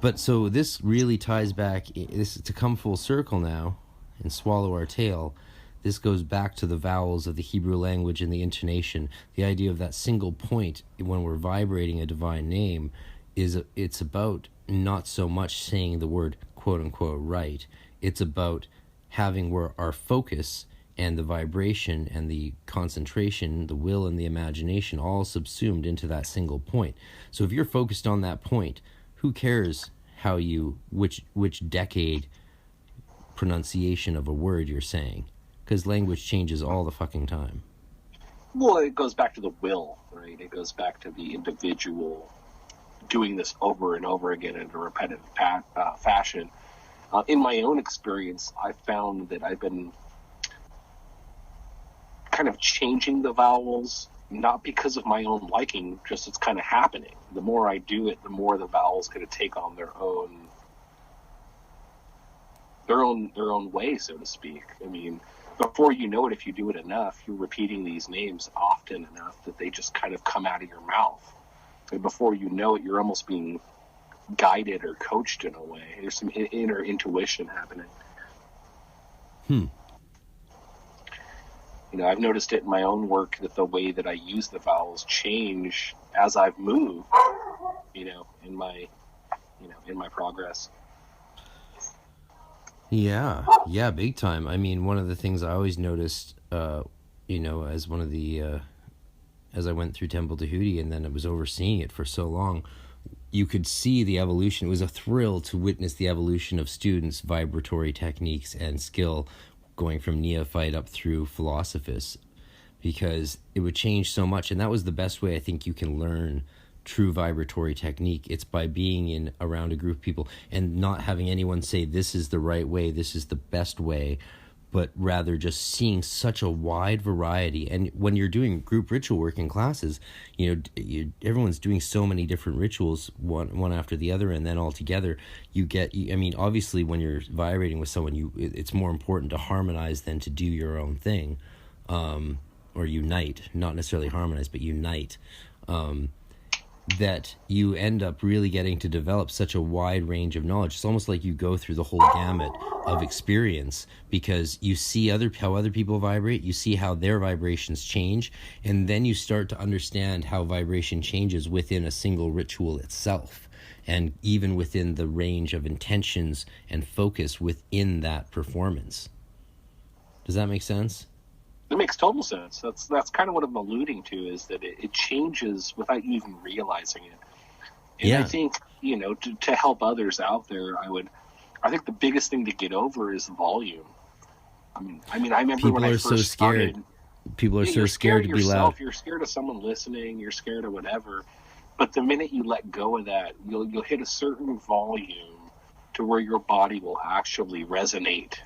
But so this really ties back, to come full circle now and swallow our tail, this goes back to the vowels of the Hebrew language and the intonation. The idea of that single point when we're vibrating a divine name it's about not so much saying the word quote unquote right. It's about having where our focus and the vibration and the concentration, the will and the imagination all subsumed into that single point. So if you're focused on that point, who cares which decade pronunciation of a word you're saying? Because language changes all the fucking time. Well, it goes back to the will, right? It goes back to the individual doing this over and over again in a repetitive fashion. In my own experience, I found that I've been kind of changing the vowels not because of my own liking, just it's kind of happening. The more I do it, the more the vowels kind of take on their own way, so to speak. I mean, before you know it, if you do it enough, you're repeating these names often enough that they just kind of come out of your mouth. And before you know it, you're almost being guided or coached in a way. There's some inner intuition happening. You know, I've noticed it in my own work that the way that I use the vowels change as I've moved, in my progress. Yeah, big time. I mean, one of the things I always noticed, as one of the, as I went through Temple Tahuti and then I was overseeing it for so long, you could see the evolution. It was a thrill to witness the evolution of students' vibratory techniques and skill going from neophyte up through philosophus, because it would change so much. And that was the best way I think you can learn true vibratory technique. It's by being around a group of people and not having anyone say this is the right way, this is the best way, but rather just seeing such a wide variety. And when you're doing group ritual work in classes, everyone's doing so many different rituals, one after the other, and then all together you get, obviously when you're vibrating with someone, it's more important to harmonize than to do your own thing, or unite, not necessarily harmonize, but unite. That you end up really getting to develop such a wide range of knowledge. It's almost like you go through the whole gamut of experience, because you see how other people vibrate, you see how their vibrations change, and then you start to understand how vibration changes within a single ritual itself, and even within the range of intentions and focus within that performance. Does that make sense? It makes total sense. That's kind of what I'm alluding to, is that it changes without you even realizing it. And I think, to help others out there, I think the biggest thing to get over is volume. I remember people when I first started. People are so scared to be loud. You're scared of someone listening. You're scared of whatever. But the minute you let go of that, you'll hit a certain volume to where your body will actually resonate.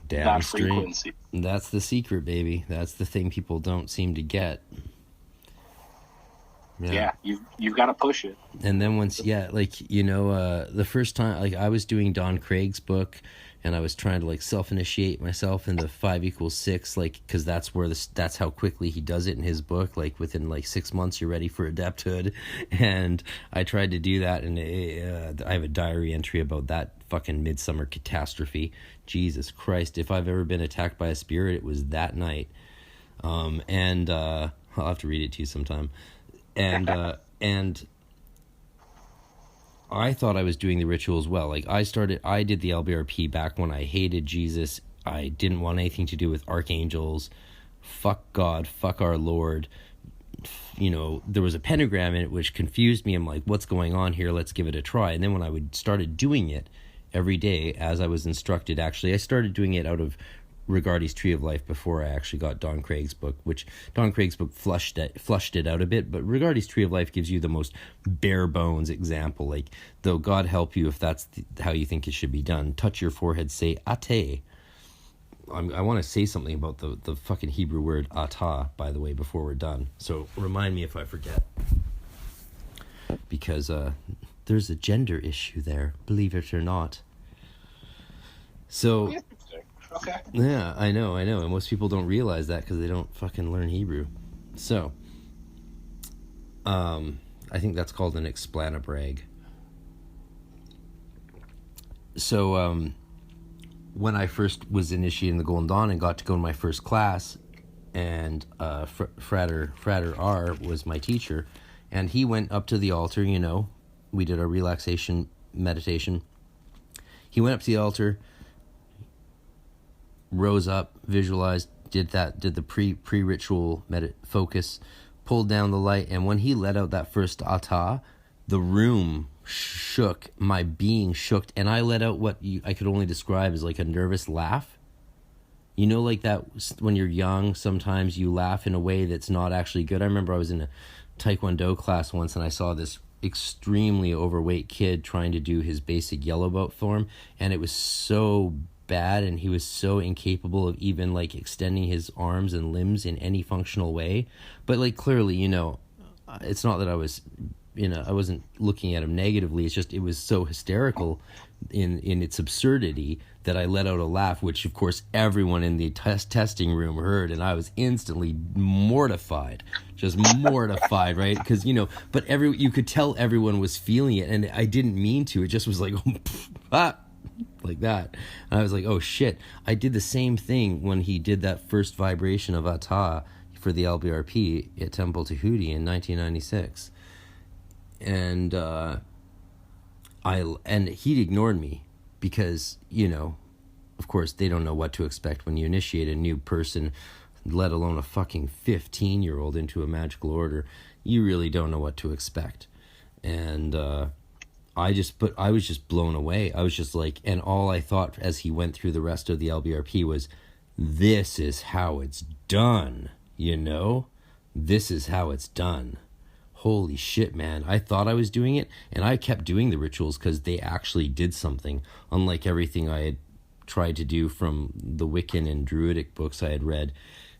That frequency. That's the secret, baby. That's the thing people don't seem to get. Yeah, you've got to push it. And then once, the first time, I was doing Don Craig's book, and I was trying to self-initiate myself in the 5=6, because that's how quickly he does it in his book. Within 6 months, you're ready for adepthood. And I tried to do that, and I have a diary entry about that fucking midsummer catastrophe. Jesus Christ, if I've ever been attacked by a spirit, it was that night. And I'll have to read it to you sometime. And I thought I was doing the rituals well. I did the LBRP back when I hated Jesus. I didn't want anything to do with archangels. Fuck God, fuck our Lord. There was a pentagram in it which confused me. I'm like, what's going on here? Let's give it a try. And then when I started doing it every day as I was instructed, actually, I started doing it out of Rigardi's Tree of Life before I actually got Don Craig's book, which Don Craig's book flushed it out a bit, but Rigardi's Tree of Life gives you the most bare bones example. Though God help you if that's how you think it should be done. Touch your forehead, say ate. I want to say something about the fucking Hebrew word atah, by the way, before we're done. So remind me if I forget. Because there's a gender issue there, believe it or not. So, okay. Yeah, I know, and most people don't realize that because they don't fucking learn Hebrew. So, I think that's called an explanabrag. So, when I first was initiated in the Golden Dawn and got to go to my first class, and Frater R was my teacher, and he went up to the altar, we did our relaxation meditation. He went up to the altar, rose up, visualized, did the pre-ritual focus, pulled down the light, and when he let out that first atah, the room shook, my being shook, and I let out what I could only describe as a nervous laugh. That when you're young, sometimes you laugh in a way that's not actually good. I remember I was in a Taekwondo class once, and I saw this extremely overweight kid trying to do his basic yellow belt form, and it was so bad, and he was so incapable of even like extending his arms and limbs in any functional way. But like clearly, you know, it's not that I was, you know, I wasn't looking at him negatively. It's just it was so hysterical in its absurdity that I let out a laugh, which of course everyone in the testing room heard, and I was instantly mortified, just mortified, right? Because, you know, but you could tell everyone was feeling it, and I didn't mean to. It just was like, like that. And I was like, oh shit. I did the same thing when he did that first vibration of Ata for the LBRP at Temple Tahuti in 1996. And he'd ignored me because, you know, of course they don't know what to expect when you initiate a new person, let alone a fucking 15-year-old into a magical order. You really don't know what to expect. And I was just blown away. I was just like, and all I thought as he went through the rest of the LBRP was, this is how it's done, you know? This is how it's done. Holy shit, man. I thought I was doing it, and I kept doing the rituals because they actually did something, unlike everything I had tried to do from the Wiccan and Druidic books I had read.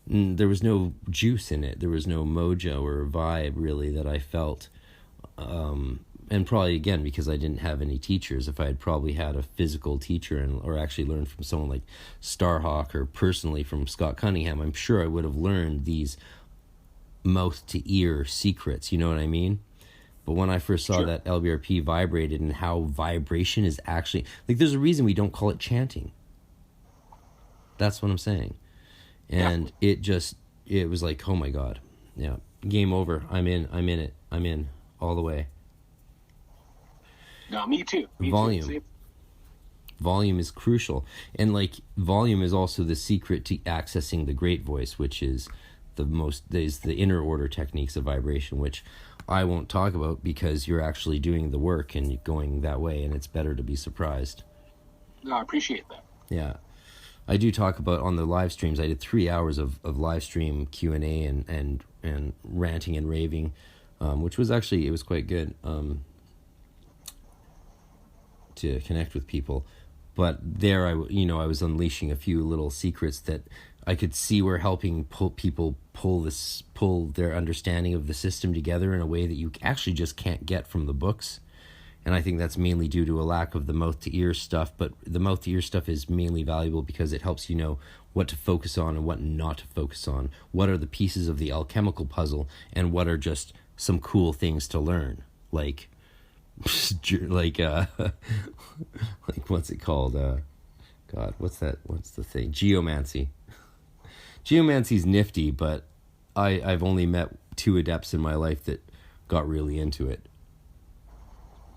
There was no juice in it. There was no mojo or vibe, really, that I felt. And probably, again, because I didn't have any teachers. If I had probably had a physical teacher or actually learned from someone like Starhawk or personally from Scott Cunningham, I'm sure I would have learned these mouth-to-ear secrets, you know what I mean? But when I first saw that LBRP vibrated and how vibration is actually... Like, there's a reason we don't call it chanting. That's what I'm saying. And it was like, oh my God. Yeah, game over. I'm in it. I'm in all the way. No, me too. Volume. Volume is crucial. And, like, volume is also the secret to accessing the great voice, which is the inner order techniques of vibration, which I won't talk about because you're actually doing the work and going that way, and it's better to be surprised. No, I appreciate that. Yeah. I do talk about on the live streams. I did 3 hours of live stream Q&A and ranting and raving, which was actually, it was quite good to connect with people. But there I was unleashing a few little secrets that I could see were helping people pull their understanding of the system together in a way that you actually just can't get from the books. And I think that's mainly due to a lack of the mouth-to-ear stuff. But the mouth-to-ear stuff is mainly valuable because it helps you know what to focus on and what not to focus on. What are the pieces of the alchemical puzzle and what are just some cool things to learn. Like what's it called? God, what's that? What's the thing? Geomancy. Geomancy's nifty, but I've only met 2 adepts in my life that got really into it.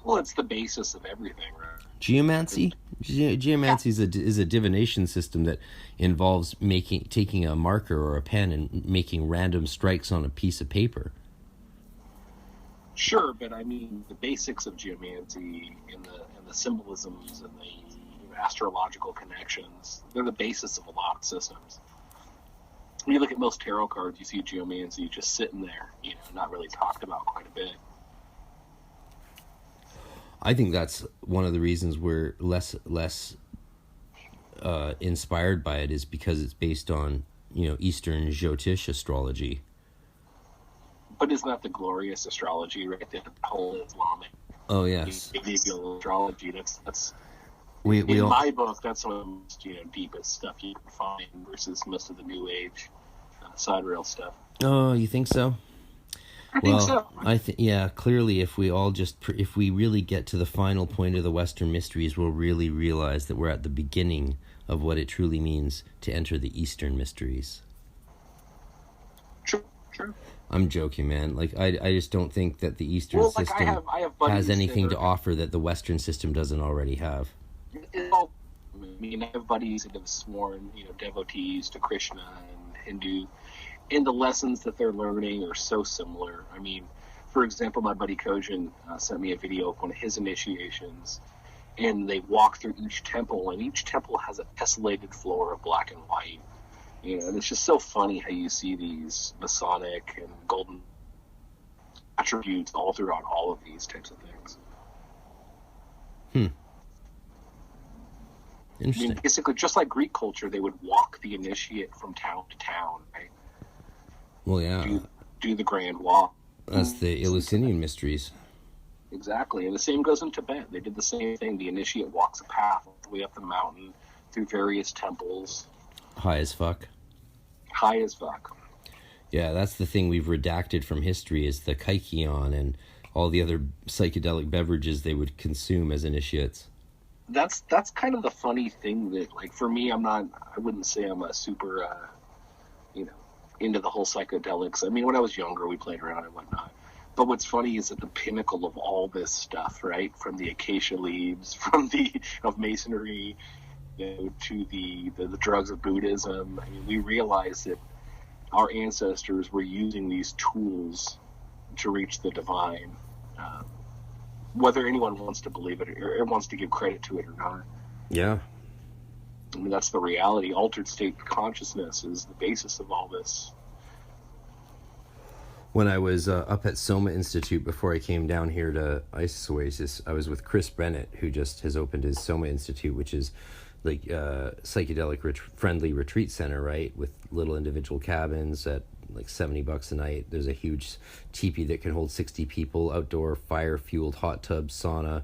Well, it's the basis of everything, right? Geomancy? Geomancy is a divination system that involves taking a marker or a pen and making random strikes on a piece of paper. Sure, but I mean the basics of geomancy and the symbolisms and the astrological connections, they're the basis of a lot of systems. When you look at most tarot cards, you see geomancy just sitting there, not really talked about quite a bit. I think that's one of the reasons we're less inspired by it, is because it's based on, Eastern Jyotish astrology. But isn't that the glorious astrology, right? The whole Islamic. Oh yes. Astrology. That's. In my book, that's some of the most, deepest stuff you can find versus most of the New Age sidereal stuff. Oh, you think so? I think so. Yeah. Clearly, if we really get to the final point of the Western mysteries, we'll really realize that we're at the beginning of what it truly means to enter the Eastern mysteries. True. I'm joking, man. Like, I just don't think that the Eastern system I have has anything to offer that the Western system doesn't already have. I have buddies that have sworn, devotees to Krishna and Hindu, and the lessons that they're learning are so similar. I mean, for example, my buddy Kojin sent me a video of one of his initiations, and they walk through each temple, and each temple has a tessellated floor of black and white. And it's just so funny how you see these Masonic and golden attributes all throughout all of these types of things. Interesting. I mean, basically, just like Greek culture, they would walk the initiate from town to town, right? Well, yeah. Do the grand walk. That's the Eleusinian mysteries. Exactly. And the same goes in Tibet. They did the same thing. The initiate walks a path all the way up the mountain through various temples. High as fuck. High as fuck. Yeah, that's the thing we've redacted from history is the kykeon and all the other psychedelic beverages they would consume as initiates. That's kind of the funny thing that, like, for me, I wouldn't say I'm a super, into the whole psychedelics. I mean, when I was younger, we played around and whatnot. But what's funny is that the pinnacle of all this stuff, right, from the acacia leaves, of masonry, to the drugs of Buddhism, I mean, we realize that our ancestors were using these tools to reach the divine. Whether anyone wants to believe it or wants to give credit to it or not. Yeah. I mean, that's the reality. Altered state consciousness is the basis of all this. When I was up at Soma Institute before I came down here to Isis Oasis, I was with Chris Bennett, who just has opened his Soma Institute, which is like psychedelic friendly retreat center, right? With little individual cabins at like $70 a night. There's a huge teepee that can hold 60 people, outdoor fire-fueled hot tub, sauna,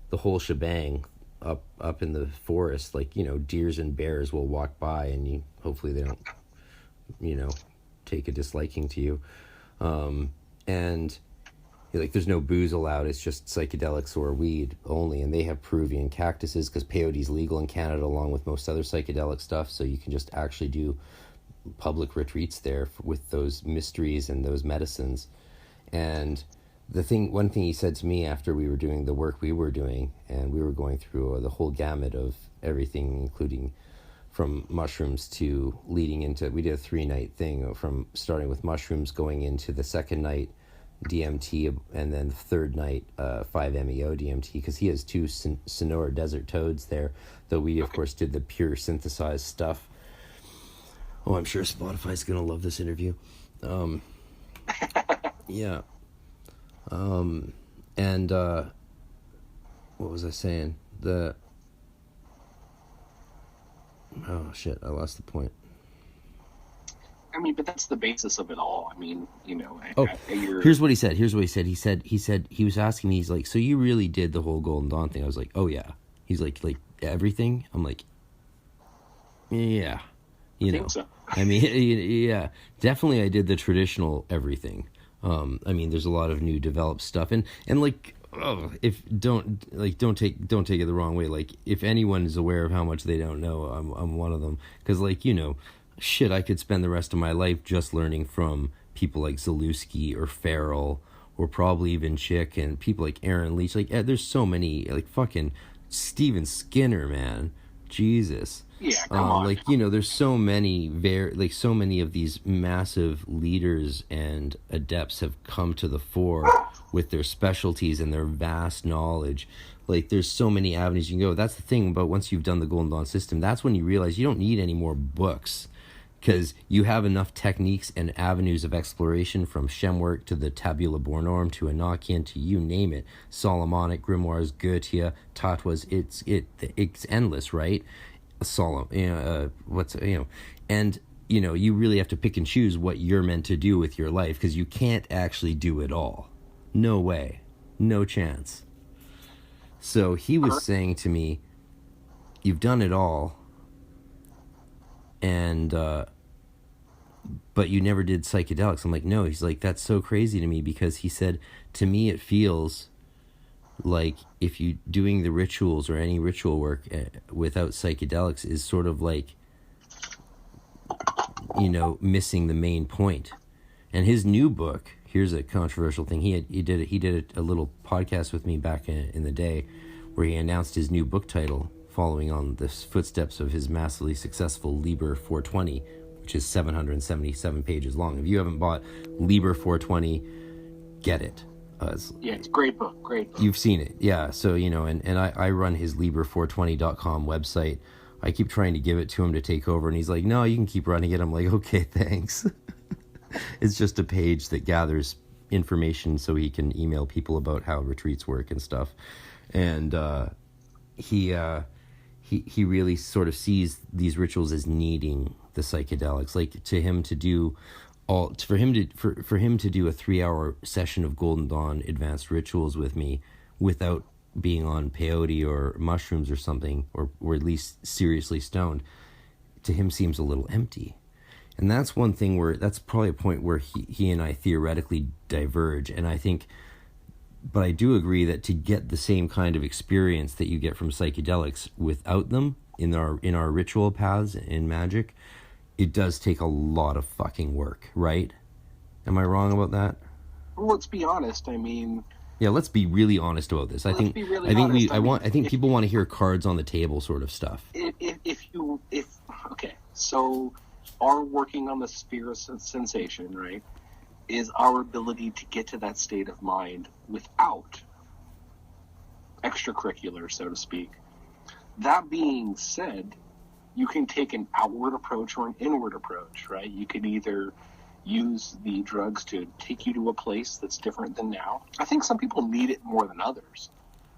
the whole shebang up in the forest. Like, deers and bears will walk by and hopefully they don't, take a disliking to you. And like there's no booze allowed. It's just psychedelics or weed only. And they have Peruvian cactuses because peyote's legal in Canada along with most other psychedelic stuff. So you can just actually do public retreats there with those mysteries and those medicines. And one thing he said to me after we were doing the work we were doing, and we were going through the whole gamut of everything, including from mushrooms to leading into, we did a 3-night thing from starting with mushrooms, going into the second night DMT, and then the third night 5-MeO DMT, because he has 2 Sonora desert toads there, though we of course did the pure synthesized stuff. Oh, I'm sure Spotify's gonna love this interview. Yeah. And what was I saying? Oh shit, I lost the point. I mean, but that's the basis of it all. I mean, here's what he said. He said he was asking me, he's like, so you really did the whole Golden Dawn thing? I was like, oh yeah. He's like everything? I'm like, yeah. I think so. I mean, yeah, definitely I did the traditional everything. I mean, there's a lot of new developed stuff, and like, don't take it the wrong way. Like, if anyone is aware of how much they don't know, I'm one of them. Because like, shit, I could spend the rest of my life just learning from people like Zalewski or Farrell, or probably even Chick, and people like Aaron Leach. Like, there's so many, like fucking Steven Skinner, man, Jesus. Yeah, come on. Like, there's so many so many of these massive leaders and adepts have come to the fore with their specialties and their vast knowledge. Like, there's so many avenues you can go. That's the thing about once you've done the Golden Dawn system, that's when you realize you don't need any more books, because you have enough techniques and avenues of exploration, from Shemwork to the Tabula Bornorum to Enochian to you name it, Solomonic, Grimoires, Goetia, Tatwas. It's endless, right? And you really have to pick and choose what you're meant to do with your life, because you can't actually do it all. No way, no chance. So he was saying to me, you've done it all, and but you never did psychedelics. I'm like, no. He's like, that's so crazy to me, because he said, to me it feels like if you doing the rituals or any ritual work without psychedelics is sort of like, missing the main point. And his new book, here's a controversial thing. He did a little podcast with me back in the day, where he announced his new book title, following on the footsteps of his massively successful Liber 420, which is 777 pages long. If you haven't bought Liber 420, get it. It's a great book. You've seen it, yeah. So, and I run his Liber420.com website. I keep trying to give it to him to take over, and he's like, no, you can keep running it. I'm like, okay, thanks. It's just a page that gathers information so he can email people about how retreats work and stuff. And he he really sort of sees these rituals as needing the psychedelics. Like to him to do for him to do a 3-hour session of Golden Dawn advanced rituals with me without being on peyote or mushrooms or something, or at least seriously stoned, to him seems a little empty. And that's one thing where that's probably a point where he and I theoretically diverge. And I think, but I do agree that to get the same kind of experience that you get from psychedelics without them in our ritual paths in MAGICk, it does take a lot of fucking work, right? Am I wrong about that? Well, let's be honest. I mean, yeah, let's be really honest about this. I think people want to hear cards on the table sort of stuff. Okay, so our working on the sphere of sensation, right, is our ability to get to that state of mind without extracurricular, so to speak. That being said, you can take an outward approach or an inward approach, right? You can either use the drugs to take you to a place that's different than now. I think some people need it more than others.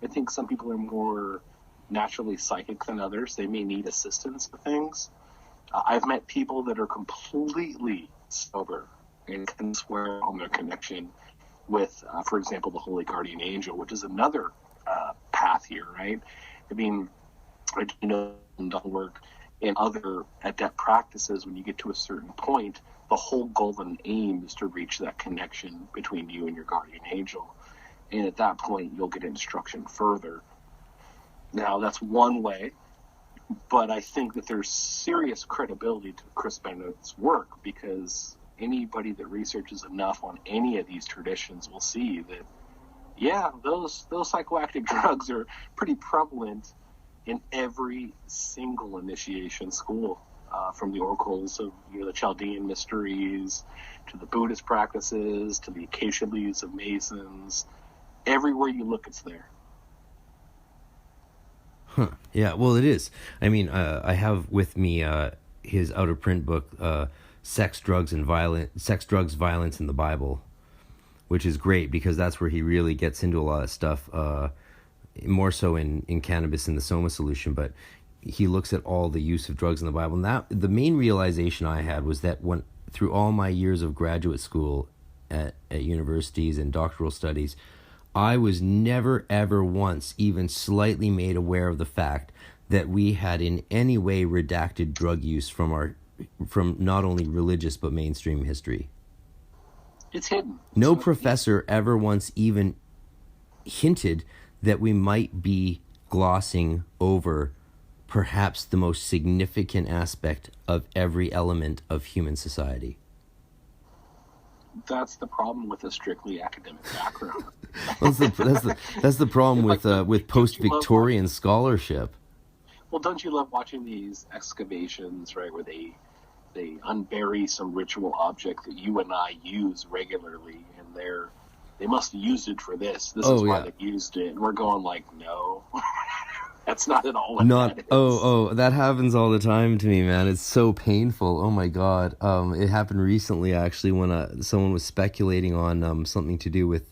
I think some people are more naturally psychic than others. They may need assistance with things. I've met people that are completely sober and can swear on their connection with, for example, the Holy Guardian Angel, which is another path here, right? I mean, doesn't work in other adept practices. When you get to a certain point, the whole goal and aim is to reach that connection between you and your guardian angel. And at that point, you'll get instruction further. Now, that's one way, but I think that there's serious credibility to Chris Bennett's work, because anybody that researches enough on any of these traditions will see that, yeah, those psychoactive drugs are pretty prevalent in every single initiation school, from the oracles of the Chaldean mysteries to the Buddhist practices to the acacia leaves of Masons. Everywhere you look, it's there. Huh. Yeah, well, it is. I mean, I have with me his out-of-print book, Sex, Drugs, Violence in the Bible, which is great because that's where he really gets into a lot of stuff, more so in Cannabis and the Soma Solution, but he looks at all the use of drugs in the Bible. And that, the main realization I had was that when through all my years of graduate school at universities and doctoral studies, I was never, ever once even slightly made aware of the fact that we had in any way redacted drug use from not only religious but mainstream history. It's hidden. No professor ever once even hinted that we might be glossing over perhaps the most significant aspect of every element of human society. That's the problem with a strictly academic background. that's the problem with post-Victorian scholarship. Well, don't you love watching these excavations, right, where they unbury some ritual object that you and I use regularly, and they must have used it for this. This is why they used it. And we're going like, no, that's not at all what that is. That happens all the time to me, man. It's so painful. Oh my God. It happened recently, actually, when someone was speculating on something to do with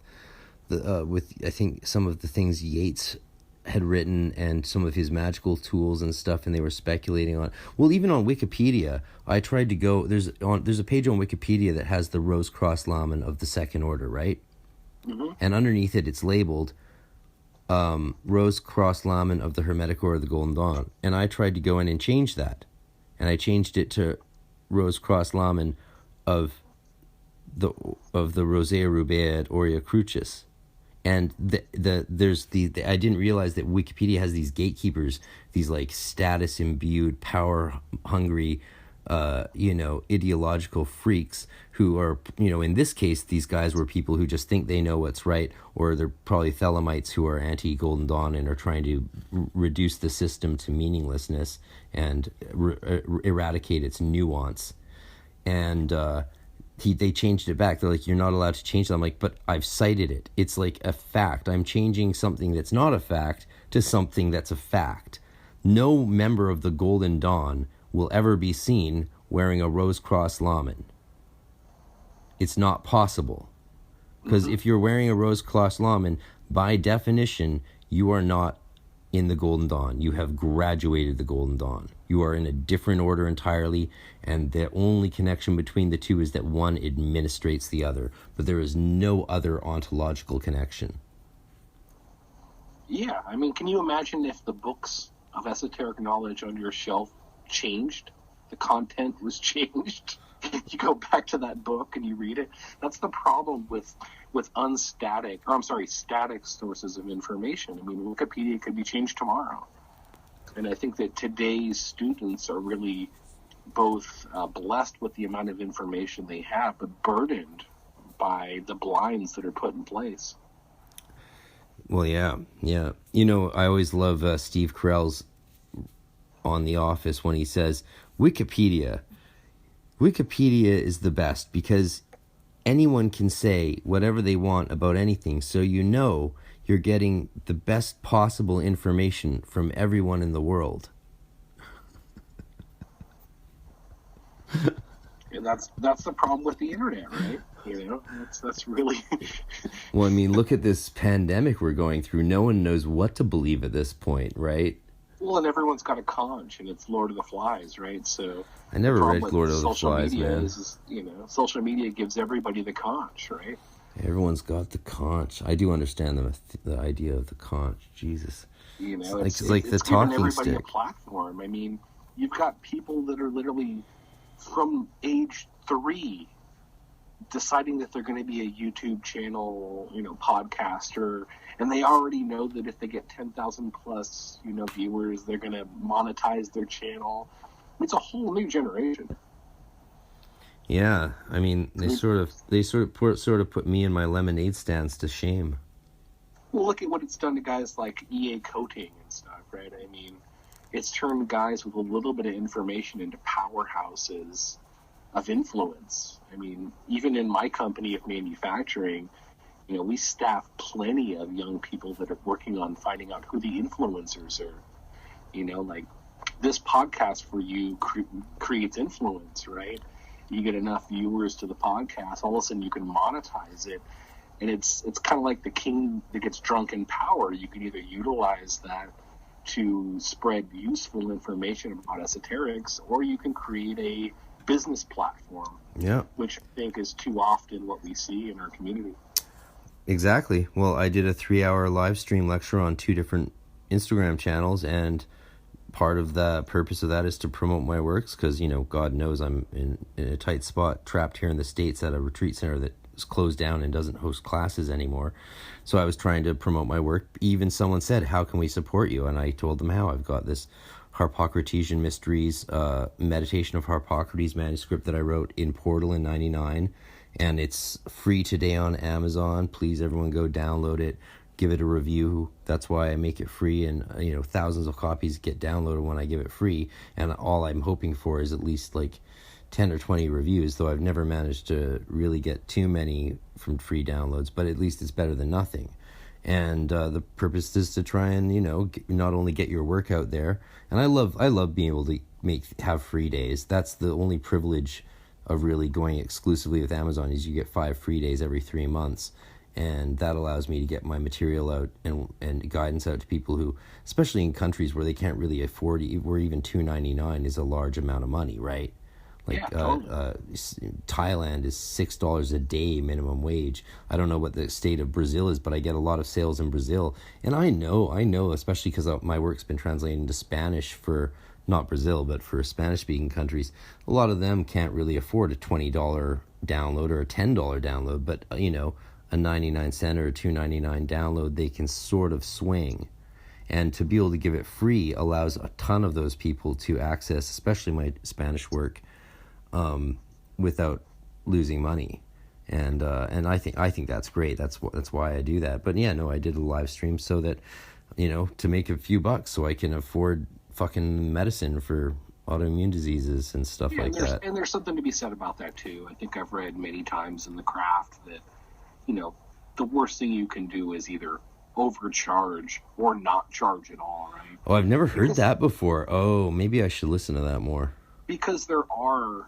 I think some of the things Yeats had written and some of his magical tools and stuff, and they were speculating on. Well, even on Wikipedia, I tried to go. There's a page on Wikipedia that has the Rose Cross Laman of the Second Order, right? Mm-hmm. And underneath it, it's labeled Rose Cross Laman of the Hermetic Order of the Golden Dawn. And I tried to go in and change that, and I changed it to Rose Cross Laman of the Rosea Rubea et Aurea Crucis. And I didn't realize that Wikipedia has these gatekeepers, these like status imbued, power hungry, ideological freaks who are, in this case, these guys were people who just think they know what's right, or they're probably Thelemites who are anti-Golden Dawn and are trying to reduce the system to meaninglessness and eradicate its nuance. And they changed it back. They're like, you're not allowed to change that. I'm like, but I've cited it. It's like a fact. I'm changing something that's not a fact to something that's a fact. No member of the Golden Dawn will ever be seen wearing a Rose Cross Laman. It's not possible. Because if you're wearing a Rose Cross Laman, by definition, you are not in the Golden Dawn. You have graduated the Golden Dawn. You are in a different order entirely, and the only connection between the two is that one administrates the other, but there is no other ontological connection. Yeah, I mean, can you imagine if the books of esoteric knowledge on your shelf changed? The content was changed. You go back to that book and you read it. That's the problem with static sources of information. I mean, Wikipedia could be changed tomorrow. And I think that today's students are really both blessed with the amount of information they have, but burdened by the blinds that are put in place. Well, yeah. You know, I always love Steve Carell's on The Office when he says, Wikipedia is the best because anyone can say whatever they want about anything, so you know you're getting the best possible information from everyone in the world. And that's the problem with the internet, right? You know, that's really... Well, I mean, look at this pandemic we're going through. No one knows what to believe at this point, right? Well, and everyone's got a conch, and it's Lord of the Flies, right? So I never read Lord of the Flies, man. Social media gives everybody the conch, right? Everyone's got the conch. I do understand the idea of the conch. Jesus, you know, it's like the talking everybody stick. A platform. I mean, you've got people that are literally from age 3 deciding that they're going to be a YouTube channel, podcaster, and they already know that if they get 10,000 plus, viewers, they're going to monetize their channel. It's a whole new generation. Yeah, I mean, they sort of put me and my lemonade stands to shame. Well, look at what it's done to guys like EA Coating and stuff, right? I mean, it's turned guys with a little bit of information into powerhouses of influence. I mean, even in my company of manufacturing, we staff plenty of young people that are working on finding out who the influencers are. Like this podcast for you creates influence, right? You get enough viewers to the podcast, all of a sudden you can monetize it. And it's kind of like the king that gets drunk in power. You can either utilize that to spread useful information about esoterics, or you can create a business platform. Yeah. Which I think is too often what we see in our community. Exactly. Well, I did a 3-hour live stream lecture on 2 different Instagram channels, and part of the purpose of that is to promote my works because, God knows I'm in a tight spot, trapped here in the States at a retreat center that is closed down and doesn't host classes anymore. So I was trying to promote my work. Even someone said, how can we support you? And I told them how. I've got this Harpocratesian Mysteries, Meditation of Harpocrates manuscript that I wrote in Portal in 99, and it's free today on Amazon. Please, everyone, go download it. Give it a review. That's why I make it free, and thousands of copies get downloaded when I give it free, and all I'm hoping for is at least like 10 or 20 reviews, though I've never managed to really get too many from free downloads, but at least it's better than nothing. And the purpose is to try and not only get your work out there, and I love being able to have free days. That's the only privilege of really going exclusively with Amazon, is you get 5 free days every 3 months. And that allows me to get my material out and guidance out to people who, especially in countries where they can't really afford, where even $2.99 is a large amount of money, right? Like Thailand is $6 a day minimum wage. I don't know what the state of Brazil is, but I get a lot of sales in Brazil. And I know, especially because my work's been translated into Spanish for, not Brazil, but for Spanish-speaking countries. A lot of them can't really afford a $20 download or a $10 download, but, a 99-cent or a $2.99 download, they can sort of swing. And to be able to give it free allows a ton of those people to access, especially my Spanish work, without losing money. And I think that's great. That's why I do that. But yeah, no, I did a live stream so that, to make a few bucks so I can afford fucking medicine for autoimmune diseases and stuff like that. And there's something to be said about that too. I think I've read many times in the craft that, the worst thing you can do is either overcharge or not charge at all, right? Oh, I've never heard that before. Oh, maybe I should listen to that more. Because there are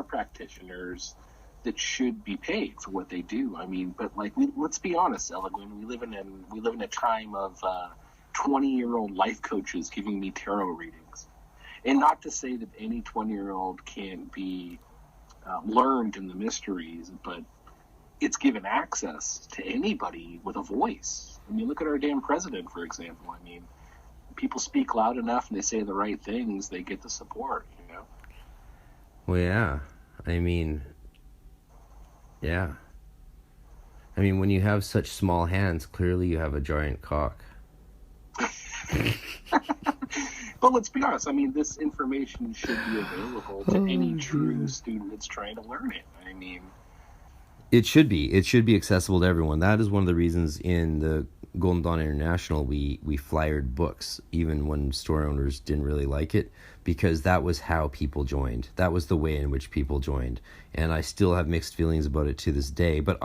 practitioners that should be paid for what they do. I mean, but let's be honest, Elegant. We live in a time of 20-year-old life coaches giving me tarot readings. And not to say that any 20-year-old can't be learned in the mysteries, but it's given access to anybody with a voice. I mean, look at our damn president, for example. I mean, people speak loud enough and they say the right things, they get the support, you know? Well, yeah. I mean, yeah. I mean, when you have such small hands, clearly you have a giant cock. But let's be honest, I mean, this information should be available to any true student that's trying to learn it. I mean... It should be. It should be accessible to everyone. That is one of the reasons in the Golden Dawn International we flyered books, even when store owners didn't really like it, because that was how people joined. That was the way in which people joined. And I still have mixed feelings about it to this day. But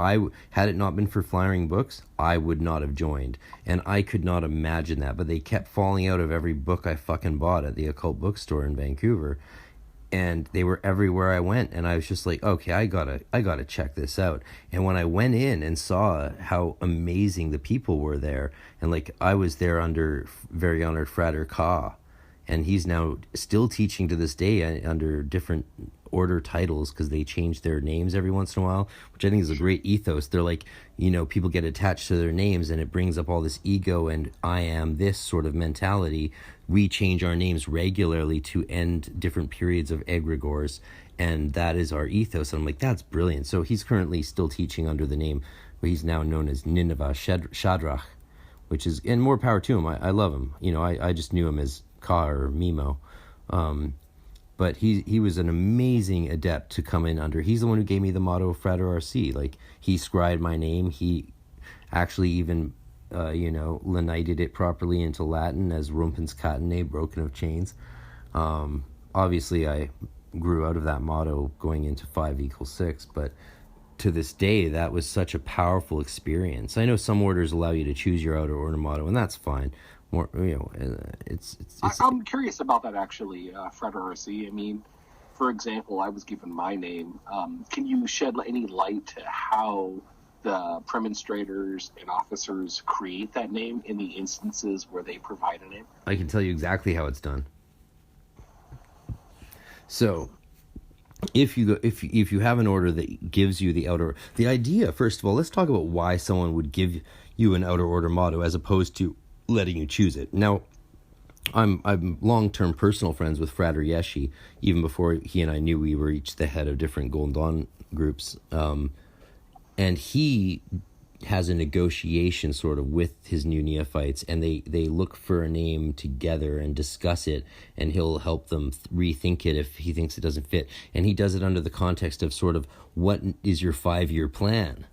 had it not been for flyering books, I would not have joined. And I could not imagine that. But they kept falling out of every book I fucking bought at the occult bookstore in Vancouver. And they were everywhere I went, and I was just like, okay, I gotta check this out. And when I went in and saw how amazing the people were there, and like I was there under very honored Frater Ka, and he's now still teaching to this day under different order titles because they change their names every once in a while, which I think is a great ethos. They're like, you know, people get attached to their names and it brings up all this ego and I am this sort of mentality. We change our names regularly to end different periods of egregores, and that is our ethos. And I'm like, that's brilliant. So he's currently still teaching under the name, he's now known as Nineveh Shadrach, which is, and more power to him. I love him. You know, I just knew him as Ka or Mimo. But he was an amazing adept to come in under. He's the one who gave me the motto of Frater RC. Like, he scribed my name. He actually even, lenited it properly into Latin as Rumpens Catene, broken of chains. Obviously, I grew out of that motto going into 5 = 6, but to this day, that was such a powerful experience. I know some orders allow you to choose your outer order motto, and that's fine. More, it's I'm curious about that, actually, Frater RC. I mean, for example, I was given my name. Can you shed any light to how the premonstrators and officers create that name in the instances where they provide a name? I can tell you exactly how it's done. So, if you have an order that gives you the outer, the idea, first of all, let's talk about why someone would give you an outer order motto as opposed to letting you choose it. Now, I'm long-term personal friends with Frater Yeshi, even before he and I knew we were each the head of different Golden Dawn groups. And he has a negotiation sort of with his new neophytes, and they look for a name together and discuss it, and he'll help them rethink it if he thinks it doesn't fit. And he does it under the context of sort of, what is your 5-year plan?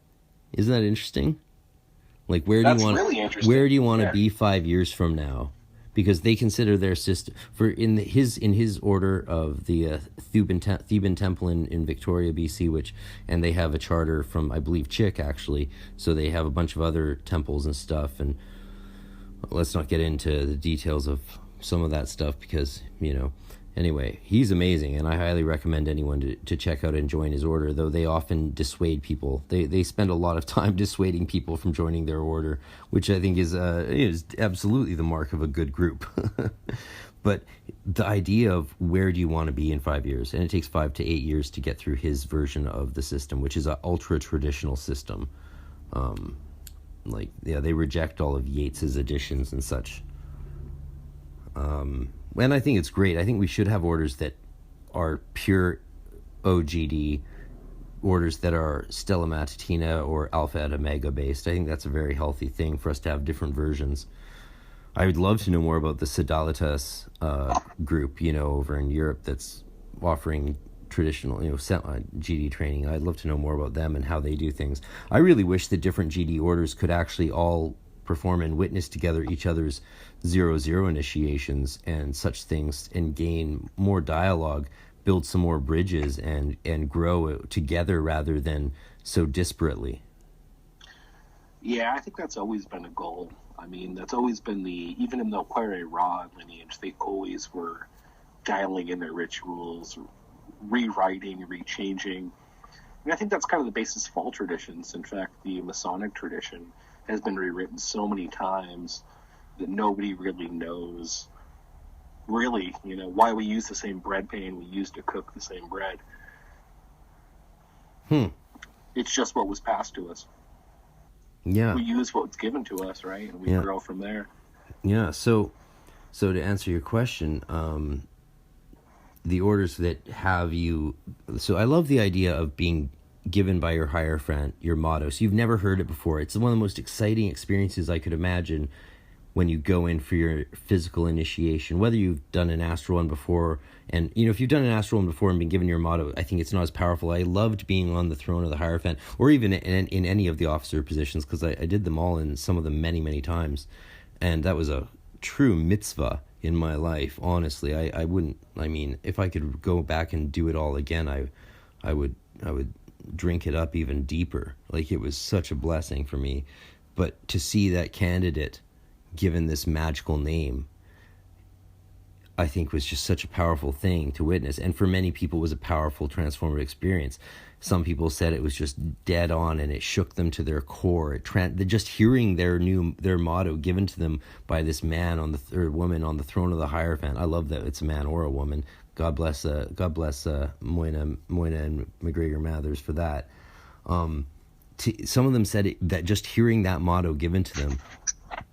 Isn't that interesting? Like, where do you want to be 5 years from now? Because they consider their system in his order of the Theban Temple in Victoria, BC, and they have a charter from, I believe, Chick, actually. So they have a bunch of other temples and stuff, and let's not get into the details of some of that stuff because, anyway, he's amazing, and I highly recommend anyone to check out and join his order, though they often dissuade people. They spend a lot of time dissuading people from joining their order, which I think is absolutely the mark of a good group. But the idea of where do you want to be in 5 years, and it takes 5 to 8 years to get through his version of the system, which is an ultra-traditional system. They reject all of Yates's editions and such. And I think it's great. I think we should have orders that are pure OGD, orders that are Stella Matutina or Alpha et Omega based. I think that's a very healthy thing for us to have different versions. I would love to know more about the Sidalitas group, over in Europe that's offering traditional, GD training. I'd love to know more about them and how they do things. I really wish that different GD orders could actually all perform and witness together each other's 0-0 initiations and such things, and gain more dialogue, build some more bridges, and grow together rather than so disparately. Yeah, I think that's always been a goal. I mean, that's always been even in the Quere Ra lineage, they always were dialing in their rituals, rewriting, rechanging. And I think that's kind of the basis of all traditions. In fact, the Masonic tradition has been rewritten so many times that nobody really knows. Really, why we use the same bread pan we use to cook the same bread. It's just what was passed to us. Yeah. We use what's given to us, right? And we grow from there. Yeah. So to answer your question, the orders that have you... So I love the idea of being given by your Hierophant, your motto. So you've never heard it before. It's one of the most exciting experiences I could imagine when you go in for your physical initiation, whether you've done an astral one before. And, if you've done an astral one before and been given your motto, I think it's not as powerful. I loved being on the throne of the Hierophant, or even in any of the officer positions, because I did them all, and some of them many, many times. And that was a true mitzvah in my life, honestly. I wouldn't, if I could go back and do it all again, I would drink it up even deeper. Like, it was such a blessing for me. But to see that candidate given this magical name, I think was just such a powerful thing to witness. And for many people, it was a powerful transformative experience. Some people said it was just dead on and it shook them to their core. Just hearing their motto given to them by this man or woman on the throne of the Hierophant. I love that it's a man or a woman. God bless Moyna and McGregor Mathers for that. Some of them said that just hearing that motto given to them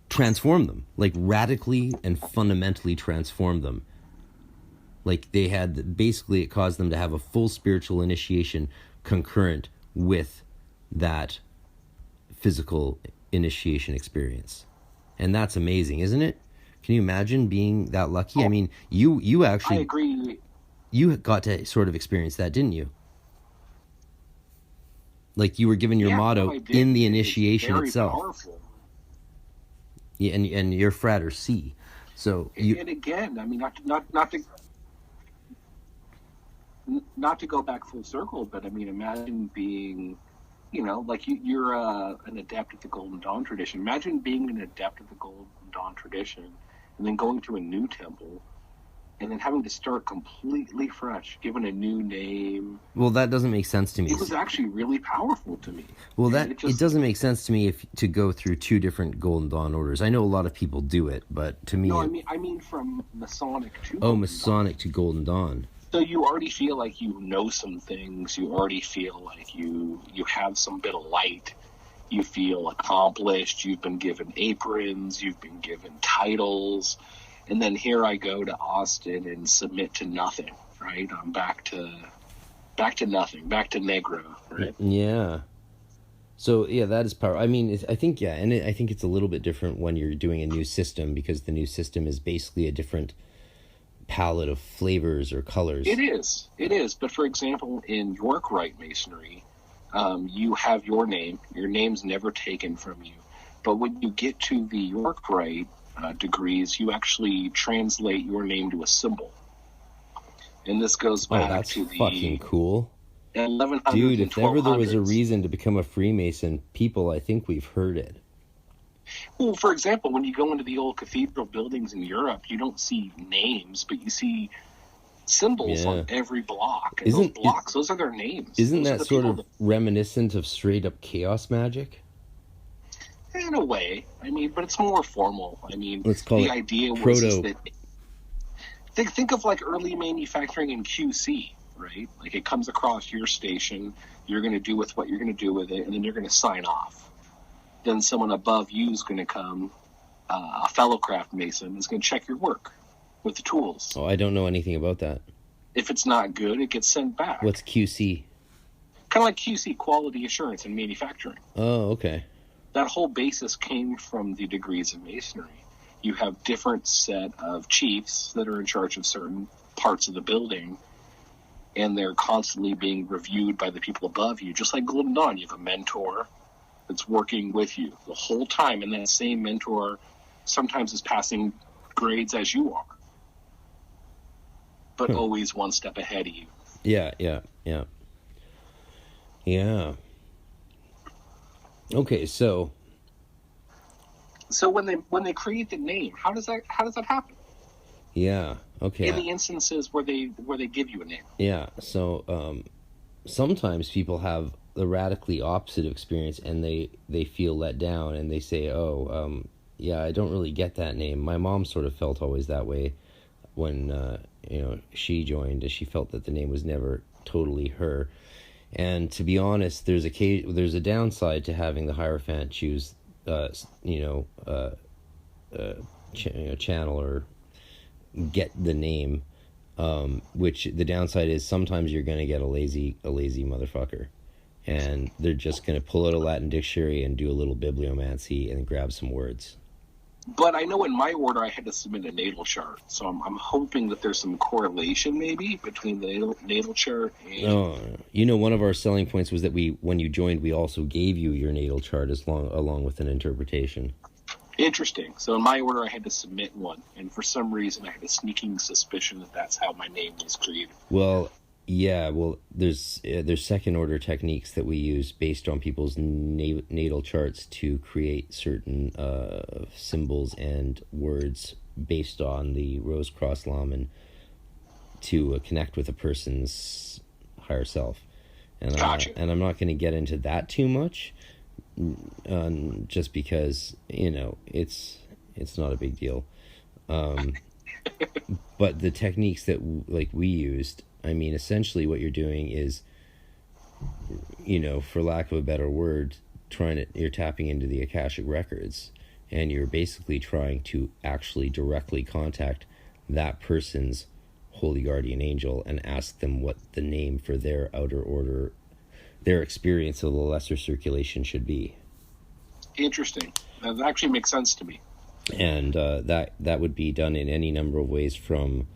transformed them, like radically and fundamentally transformed them. Like they had, basically it caused them to have a full spiritual initiation concurrent with that physical initiation experience. And that's amazing, isn't it? Can you imagine being that lucky? You actually... I agree. You got to sort of experience that, didn't you? Like you were given your motto in the initiation itself. Powerful. Yeah, and you're Frater C. So and again, not to go back full circle, but imagine being, like you're an adept at the Golden Dawn tradition. Imagine being an adept at the Golden Dawn tradition, and then going to a new temple, and then having to start completely fresh, given a new name. Well, that doesn't make sense to me. It was actually really powerful to me. Well, it doesn't make sense to me to go through two different Golden Dawn orders. I know a lot of people do it, but to me... No, I mean from Masonic to Golden Dawn. Masonic to Golden Dawn. So you already feel like you know some things. You already feel like you have some bit of light. You feel accomplished. You've been given aprons. You've been given titles. And then here I go to Austin and submit to nothing, right? I'm back to nothing, back to Negro, right? Yeah. So, yeah, that is power. I think it's a little bit different when you're doing a new system, because the new system is basically a different palette of flavors or colors. It is. But for example, in York Rite Masonry, you have your name. Your name's never taken from you. But when you get to the York Rite degrees, you actually translate your name to a symbol, and this goes back to the fucking cool. 1100s. Dude, if ever there was a reason to become a Freemason, I think we've heard it. Well, for example, when you go into the old cathedral buildings in Europe, you don't see names, but you see symbols on every block. And those are their names. Isn't that sort of reminiscent of straight up chaos magic? In a way, but it's more formal. Let's call the idea was that think of like early manufacturing in QC, right? Like it comes across your station, you're going to do with what you're going to do with it, and then you're going to sign off. Then someone above you is going to come, a fellow craft mason is going to check your work with the tools. Oh, I don't know anything about that. If it's not good, it gets sent back. What's QC? Kind of like QC, quality assurance in manufacturing. Oh, okay. That whole basis came from the degrees of masonry. You have different set of chiefs that are in charge of certain parts of the building, and they're constantly being reviewed by the people above you. Just like Golden Dawn, you have a mentor that's working with you the whole time, and that same mentor sometimes is passing grades as you are, but always one step ahead of you. Yeah. Okay, so when they create the name, how does that happen? Yeah. Okay. In the instances where they give you a name. Yeah. So sometimes people have the radically opposite experience, and they feel let down, and they say, I don't really get that name. My mom sort of felt always that way when she joined. She felt that the name was never totally her. And to be honest, there's a downside to having the Hierophant choose channel or get the name, which the downside is sometimes you're going to get a lazy motherfucker, and they're just going to pull out a Latin dictionary and do a little bibliomancy and grab some words. But I know in my order I had to submit a natal chart, so I'm hoping that there's some correlation maybe between the natal chart and... one of our selling points was that when you joined, we also gave you your natal chart along with an interpretation. Interesting. So in my order I had to submit one, and for some reason I had a sneaking suspicion that that's how my name was created. Well, yeah, there's second order techniques that we use based on people's natal charts to create certain symbols and words based on the Rose Cross Laman to connect with a person's higher self. And Gotcha. And I'm not going to get into that too much, just because it's not a big deal. But the techniques that we used, I mean, essentially what you're doing is, for lack of a better word, you're tapping into the Akashic records, and you're basically trying to actually directly contact that person's holy guardian angel and ask them what the name for their outer order, their experience of the lesser circulation should be. Interesting. That actually makes sense to me. And that would be done in any number of ways, from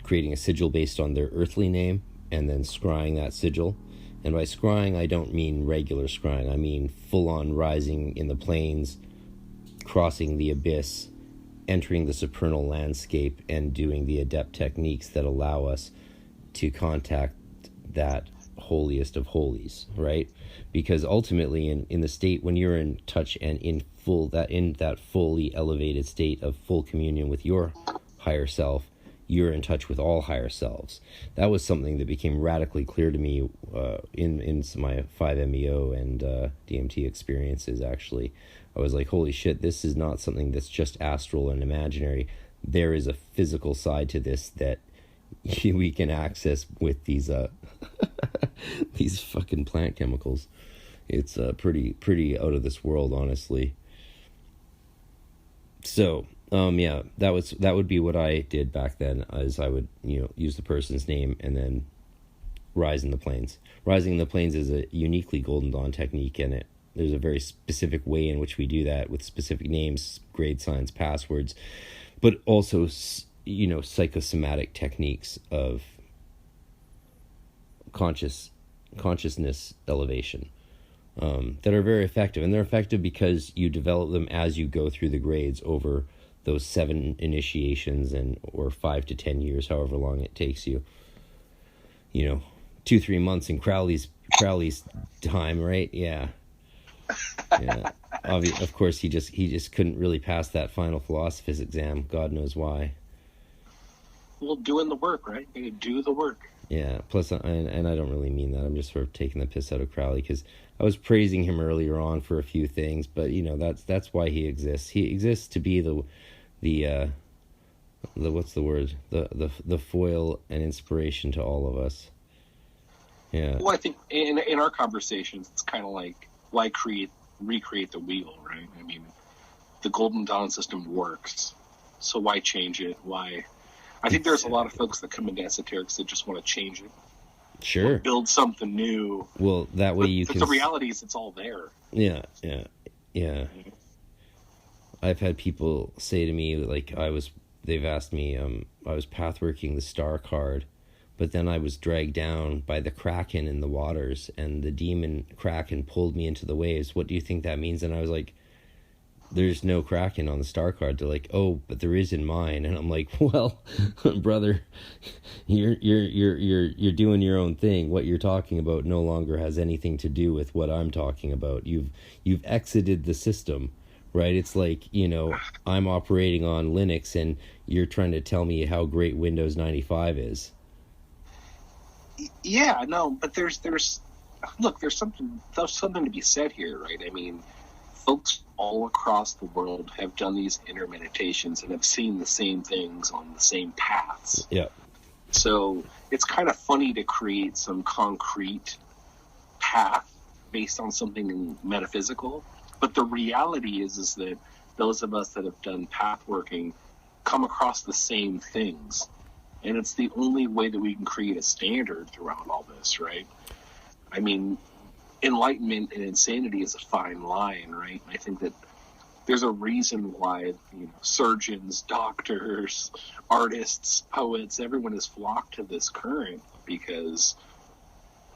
creating a sigil based on their earthly name and then scrying that sigil. And by scrying, I don't mean regular scrying. I mean full-on rising in the plains, crossing the abyss, entering the supernal landscape, and doing the adept techniques that allow us to contact that holiest of holies, right? Because ultimately in the state when you're in touch and in that fully elevated state of full communion with your higher self, you're in touch with all higher selves. That was something that became radically clear to me in my 5-MeO and DMT experiences. Actually, I was like, holy shit, this is not something that's just astral and imaginary. There is a physical side to this that we can access with these these fucking plant chemicals. It's pretty out of this world, honestly. So that would be what I did back then, as I would use the person's name and then rise in the plains. Rising in the plains is a uniquely Golden Dawn technique, and there's a very specific way in which we do that with specific names, grade signs, passwords, but also psychosomatic techniques of consciousness elevation that are very effective. And they're effective because you develop them as you go through the grades over those 7 initiations or 5 to 10 years, however long it takes you. 2-3 months in Crowley's time, right? Yeah. Of course, he just couldn't really pass that final Philosophers exam. God knows why. Well, doing the work, right? You do the work. Yeah. Plus, and I don't really mean that. I'm just sort of taking the piss out of Crowley, because I was praising him earlier on for a few things, but that's why he exists. He exists to be the what's the word? The foil and inspiration to all of us. Yeah. Well, I think in our conversations, it's kind of like, why recreate the wheel, right? I mean, the Golden Dawn system works, so why change it? Why? I think there's a lot of folks that come into esoterics that just want to change it. Sure. Or build something new. Well, that way you can... But the reality is it's all there. Yeah. I've had people say to me, they've asked me, I was pathworking the star card, but then I was dragged down by the Kraken in the waters, and the demon Kraken pulled me into the waves. What do you think that means? And I was like, there's no Kraken on the star card. They're like, oh, but there is in mine. And I'm like, well, brother, you're doing your own thing. What you're talking about no longer has anything to do with what I'm talking about. You've exited the system, right? It's like, I'm operating on Linux and you're trying to tell me how great Windows 95 is. Yeah, no, but there's something to be said here, right? I mean, folks all across the world have done these inner meditations and have seen the same things on the same paths. Yeah. So it's kind of funny to create some concrete path based on something metaphysical. But the reality is that those of us that have done path working come across the same things. And it's the only way that we can create a standard throughout all this, right? I mean, enlightenment and insanity is a fine line, right? I think that there's a reason why, surgeons, doctors, artists, poets, everyone has flocked to this current, because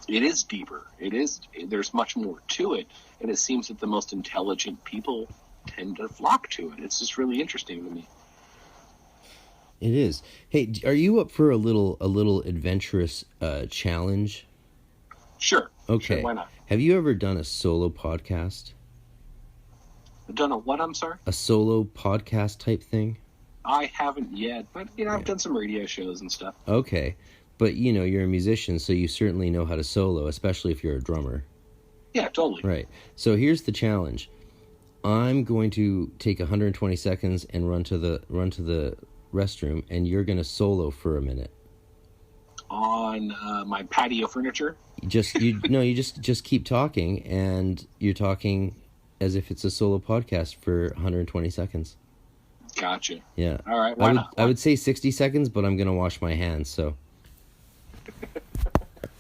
it is deeper. There's much more to it. And it seems that the most intelligent people tend to flock to it. It's just really interesting to me. It is. Hey, are you up for a little adventurous challenge? Sure. Okay. Sure, why not? Have you ever done a solo podcast? Done a what, I'm sorry? A solo podcast type thing? I haven't yet, but, I've done some radio shows and stuff. Okay. But, you're a musician, so you certainly know how to solo, especially if you're a drummer. Yeah, totally. Right. So here's the challenge. I'm going to take 120 seconds and run to the restroom, and you're going to solo for a minute. On my patio furniture? You just keep talking, and you're talking as if it's a solo podcast for 120 seconds. Gotcha. Yeah. All right. Why not? I would say 60 seconds, but I'm going to wash my hands, so.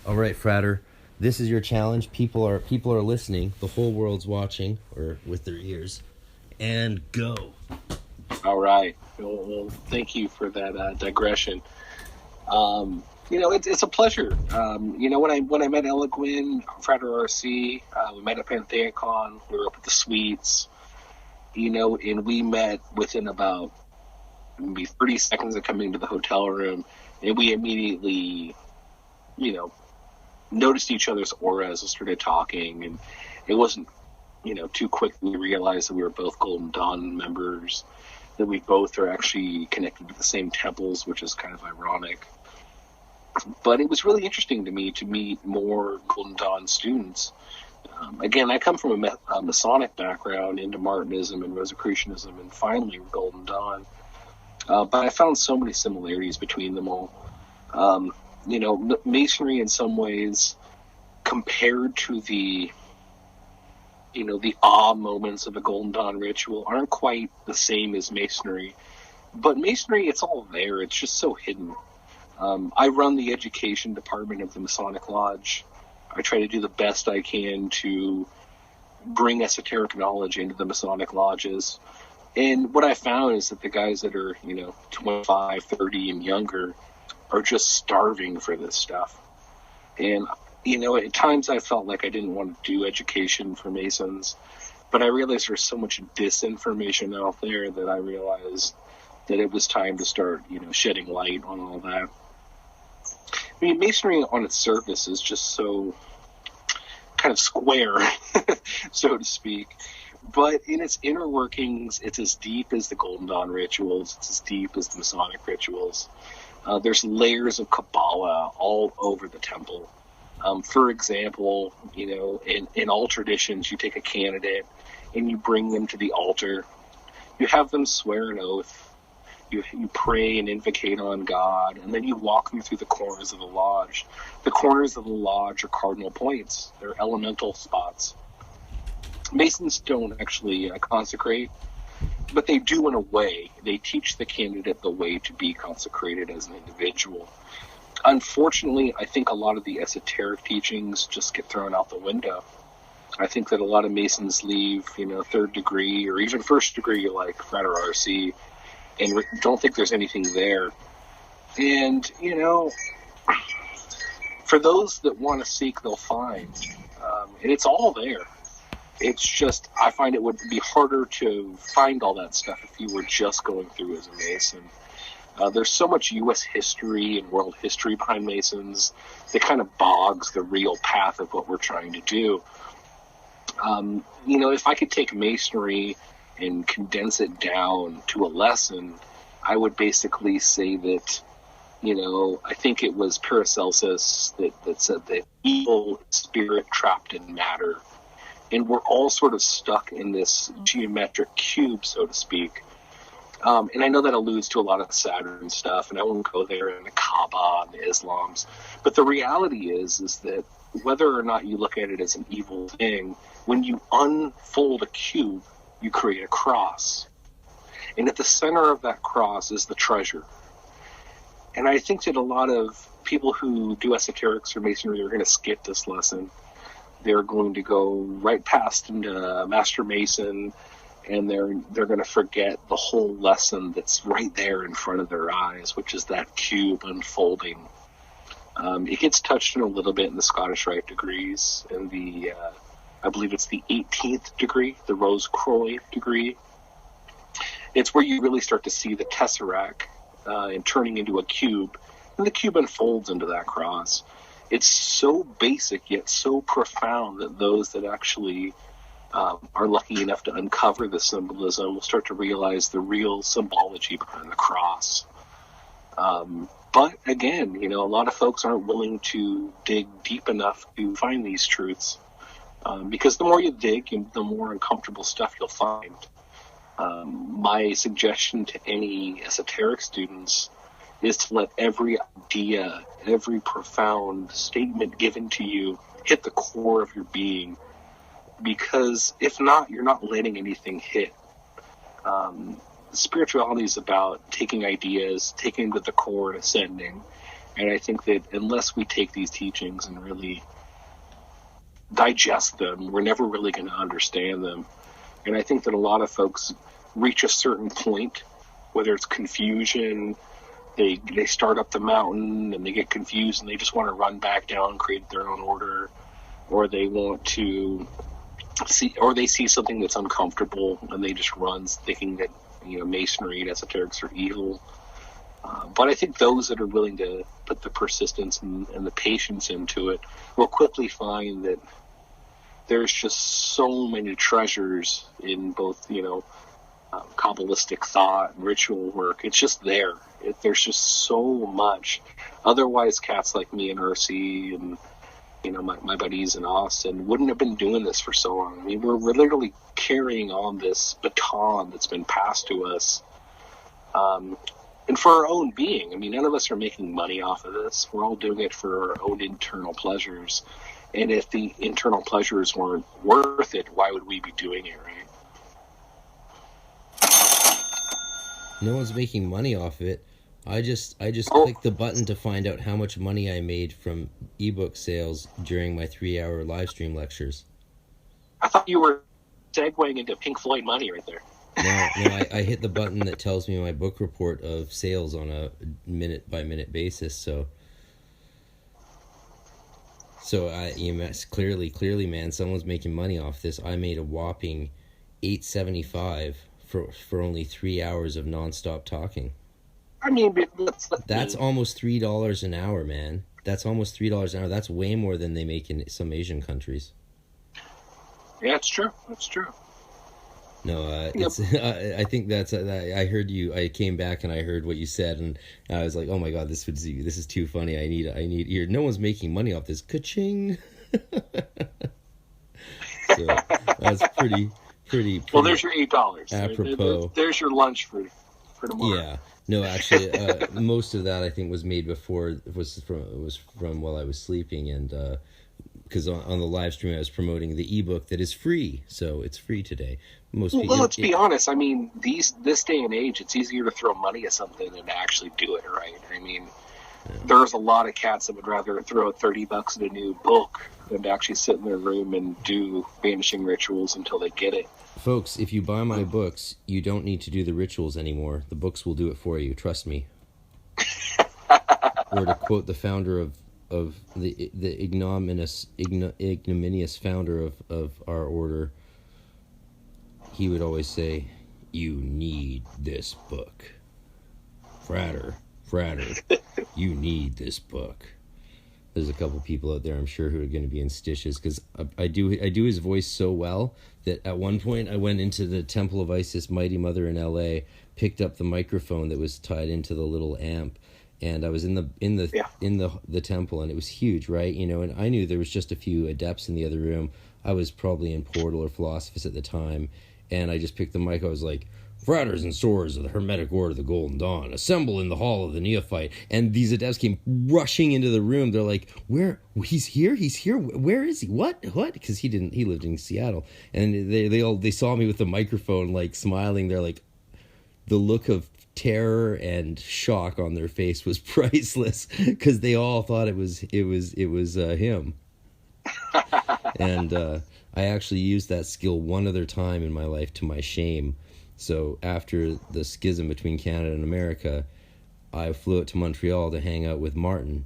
All right, Frater. This is your challenge. People are listening. The whole world's watching, or with their ears. And go. All right. Well, thank you for that digression. It's a pleasure. When I met Eloquin, Frater RC, we met at PantheaCon. We were up at the Suites, and we met within about maybe 30 seconds of coming to the hotel room, and we immediately, noticed each other's auras and started talking, and it wasn't, too quick. We realized that we were both Golden Dawn members, that we both are actually connected to the same temples, which is kind of ironic. But it was really interesting to me to meet more Golden Dawn students. Again, I come from a Masonic background into Martinism and Rosicrucianism, and finally Golden Dawn. But I found so many similarities between them all. Masonry in some ways, compared to the awe moments of a Golden Dawn ritual, aren't quite the same as Masonry. But Masonry, it's all there. It's just so hidden. I run the education department of the Masonic Lodge. I try to do the best I can to bring esoteric knowledge into the Masonic lodges. And what I found is that the guys that are, 25, 30 and younger are just starving for this stuff. And, at times I felt like I didn't want to do education for Masons, but I realized there's so much disinformation out there that I realized that it was time to start, shedding light on all that. I mean, Masonry on its surface is just so kind of square, so to speak. But in its inner workings, it's as deep as the Golden Dawn rituals. It's as deep as the Masonic rituals. There's layers of Kabbalah all over the temple. For example, in all traditions, you take a candidate and you bring them to the altar. You have them swear an oath. You pray and invocate on God, and then you walk them through the corners of the lodge. The corners of the lodge are cardinal points. They're elemental spots. Masons don't actually consecrate, but they do in a way. They teach the candidate the way to be consecrated as an individual. Unfortunately, I think a lot of the esoteric teachings just get thrown out the window. I think that a lot of Masons leave, third degree or even first degree like Frater RC, and don't think there's anything there. And, for those that want to seek, they'll find. And it's all there. It's just, I find it would be harder to find all that stuff if you were just going through as a Mason. There's so much U.S. history and world history behind Masons that kind of bogs the real path of what we're trying to do. If I could take Masonry and condense it down to a lesson, I would basically say that, I think it was Paracelsus that said that evil spirit trapped in matter. and we're all sort of stuck in this geometric cube, so to speak. And I know that alludes to a lot of Saturn stuff, and I won't go there in the Kaaba and the Islams. But the reality is that whether or not you look at it as an evil thing, when you unfold a cube, you create a cross. And at the center of that cross is the treasure. And I think that a lot of people who do esoterics or masonry are going to skip this lesson. They're going to go right past into Master Mason, and they're going to forget the whole lesson that's right there in front of their eyes, which is that cube unfolding. It gets touched on a little bit in the Scottish Rite degrees, and I believe it's the 18th degree, the Rose-Croix degree. It's where you really start to see the tesseract and turning into a cube, and the cube unfolds into that cross. It's so basic yet so profound that those that actually are lucky enough to uncover the symbolism will start to realize the real symbology behind the cross. But again, a lot of folks aren't willing to dig deep enough to find these truths, because the more you dig, the more uncomfortable stuff you'll find. My suggestion to any esoteric students is to let every idea, every profound statement given to you hit the core of your being, because if not, you're not letting anything hit. Spirituality is about taking ideas, taking to the core and ascending. And I think that unless we take these teachings and really digest them, we're never really going to understand them. And I think that a lot of folks reach a certain point, whether it's confusion, they start up the mountain and they get confused and they just want to run back down, create their own order, or they want to they see something that's uncomfortable and they just run thinking that masonry and esoterics are evil. But I think those that are willing to put the persistence and the patience into it will quickly find that there's just so many treasures in both, Kabbalistic thought and ritual work. It's just there. There's just so much. Otherwise, cats like me and RC and my buddies in Austin wouldn't have been doing this for so long. I mean, we're literally carrying on this baton that's been passed to us, and for our own being. I mean, none of us are making money off of this. We're all doing it for our own internal pleasures. And if the internal pleasures weren't worth it, why would we be doing it, right? No one's making money off of it. I just clicked the button to find out how much money I made from ebook sales during my 3-hour live stream lectures. I thought you were segueing into Pink Floyd money right there. No, I hit the button that tells me my book report of sales on a minute-by-minute basis. So EMS clearly, man, someone's making money off this. I made a whopping $8.75 for only 3 hours of nonstop talking. I mean, that's almost $3 an hour, man. That's almost $3 an hour. That's way more than they make in some Asian countries. Yeah, it's true. That's true. No, it's. I think that's. I heard you. I came back and I heard what you said, and I was like, "Oh my god, this is too funny. I need here. No one's making money off this. Ka-ching." So that's pretty. Well, there's your $8. Apropos. There's your lunch for tomorrow. Yeah. No, actually, most of that I think was made before was from while I was sleeping, and because on the live stream I was promoting the ebook that is free, so it's free today. Well, let's be honest. I mean, this day and age, it's easier to throw money at something than to actually do it, right? I mean, there's a lot of cats that would rather throw $30 at a new book than to actually sit in their room and do vanishing rituals until they get it. Folks, if you buy my books, you don't need to do the rituals anymore. The books will do it for you. Trust me. Or to quote the founder of the ignominious founder of our order, he would always say, "You need this book, Frater, you need this book." There's a couple people out there, I'm sure, who are going to be in stitches because I do his voice so well that at one point I went into the Temple of Isis Mighty Mother in L.A., picked up the microphone that was tied into the little amp, and I was in the temple, and it was huge, right? And I knew there was just a few adepts in the other room. I was probably in Portal or Philosophy at the time, and I just picked the mic. I was like, Fraters and Swords of the Hermetic Order of the Golden Dawn, assemble in the Hall of the Neophyte. And these adepts came rushing into the room. They're like, where? He's here? Where is he? What? Because he lived in Seattle. And they saw me with the microphone, like, smiling. They're like, the look of terror and shock on their face was priceless, because they all thought it was him. And I actually used that skill one other time in my life, to my shame. So after the schism between Canada and America, I flew out to Montreal to hang out with Martin.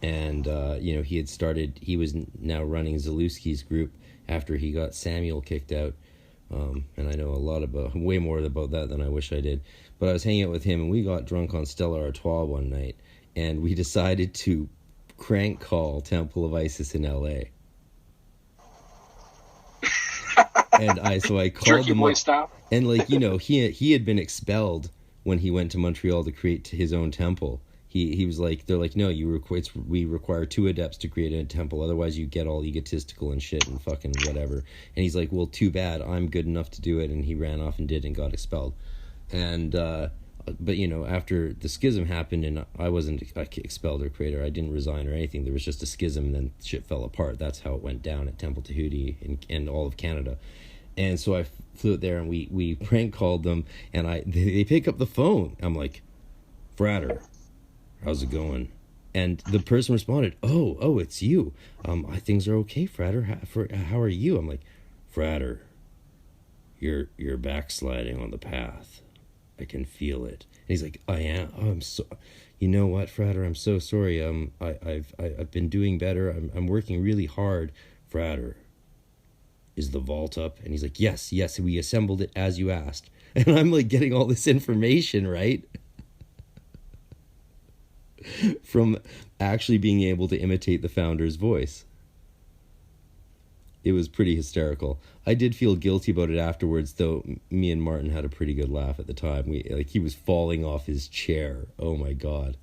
And, he was now running Zalewski's group after he got Samuel kicked out. And I know way more about that than I wish I did. But I was hanging out with him, and we got drunk on Stella Artois one night. And we decided to crank call Temple of Isis in L.A. And I called Jerky them boy up, style. and he had been expelled when he went to Montreal to create his own temple. He was like, they're like, no, we require 2 adepts to create a temple, otherwise you get all egotistical and shit and fucking whatever. And he's like, well, too bad, I'm good enough to do it. And he ran off and did, and got expelled. And but after the schism happened, and I wasn't expelled or creator, I didn't resign or anything. There was just a schism, and then shit fell apart. That's how it went down at Temple Tahuti and all of Canada. And so I flew out there, and we prank called them, and they pick up the phone. I'm like, Frater, how's it going? And the person responded, oh, it's you. Things are okay, Frater. How are you? I'm like, Frater, you're backsliding on the path. I can feel it. And he's like, I am. Oh, I'm so. You know what, Frater? I'm so sorry. I've been doing better. I'm working really hard. Frater, is the vault up? And he's like, yes. We assembled it as you asked. And I'm like getting all this information, right? From actually being able to imitate the founder's voice. It was pretty hysterical. I did feel guilty about it afterwards, though. Me and Martin had a pretty good laugh at the time. He was falling off his chair. Oh my God.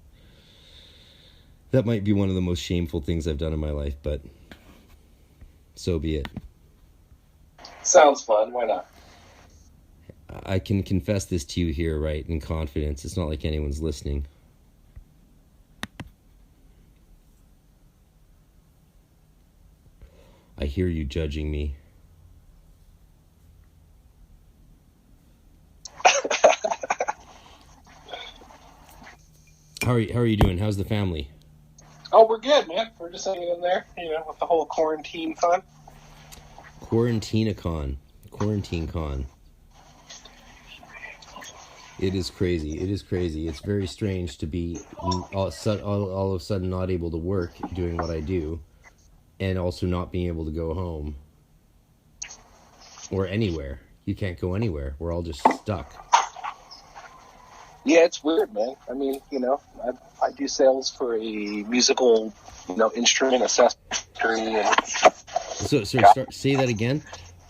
That might be one of the most shameful things I've done in my life, but so be it. Sounds fun. Why not? I can confess this to you here, right, in confidence. It's not like anyone's listening. I hear you judging me. How are you doing? How's the family? Oh, we're good, man. We're just hanging in there, with the whole quarantine fun. Quarantine con. It is crazy. It's very strange to be all of a sudden not able to work doing what I do, and also not being able to go home or anywhere. You can't go anywhere. We're all just stuck. Yeah, it's weird, man. I mean, I do sales for a musical, instrument accessory. So say that again.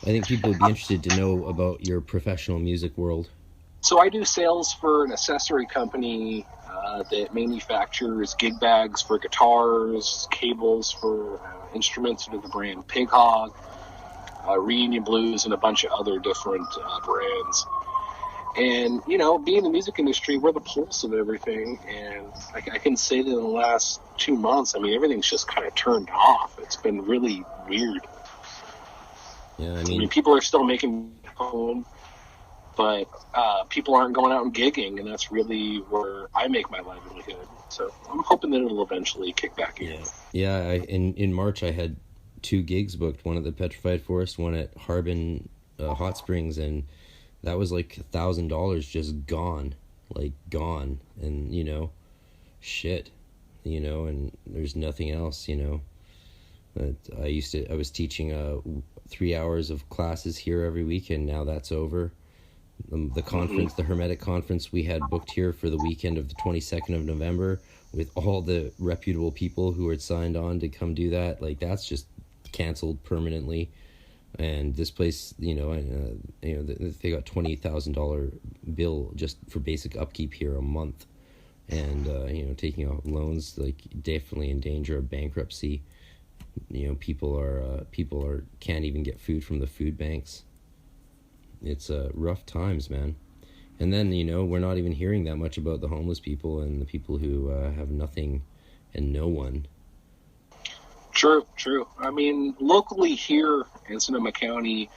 I think people would be interested to know about your professional music world. So I do sales for an accessory company that manufactures gig bags for guitars, cables for instruments under the brand Pig Hog, Reunion Blues, and a bunch of other different brands. And, being in the music industry, we're the pulse of everything. And I can say that in the last 2 months, everything's just kind of turned off. It's been really weird. Yeah, I mean, people are still making home, but people aren't going out and gigging, and that's really where I make my livelihood. So I'm hoping that it'll eventually kick back in. Yeah. In March, I had 2 gigs booked, one at the Petrified Forest, one at Harbin Hot Springs, and that was like $1,000 just gone. And, shit, and there's nothing else, But I was teaching 3 hours of classes here every week, and now that's over. The conference, the Hermetic conference we had booked here for the weekend of the 22nd of November with all the reputable people who had signed on to come do that, that's just canceled permanently. And this place, they got $20,000 bill just for basic upkeep here a month. And, taking out loans, definitely in danger of bankruptcy. People are can't even get food from the food banks. It's rough times, man. And then, we're not even hearing that much about the homeless people and the people who have nothing and no one. True. I mean, locally here in Sonoma County,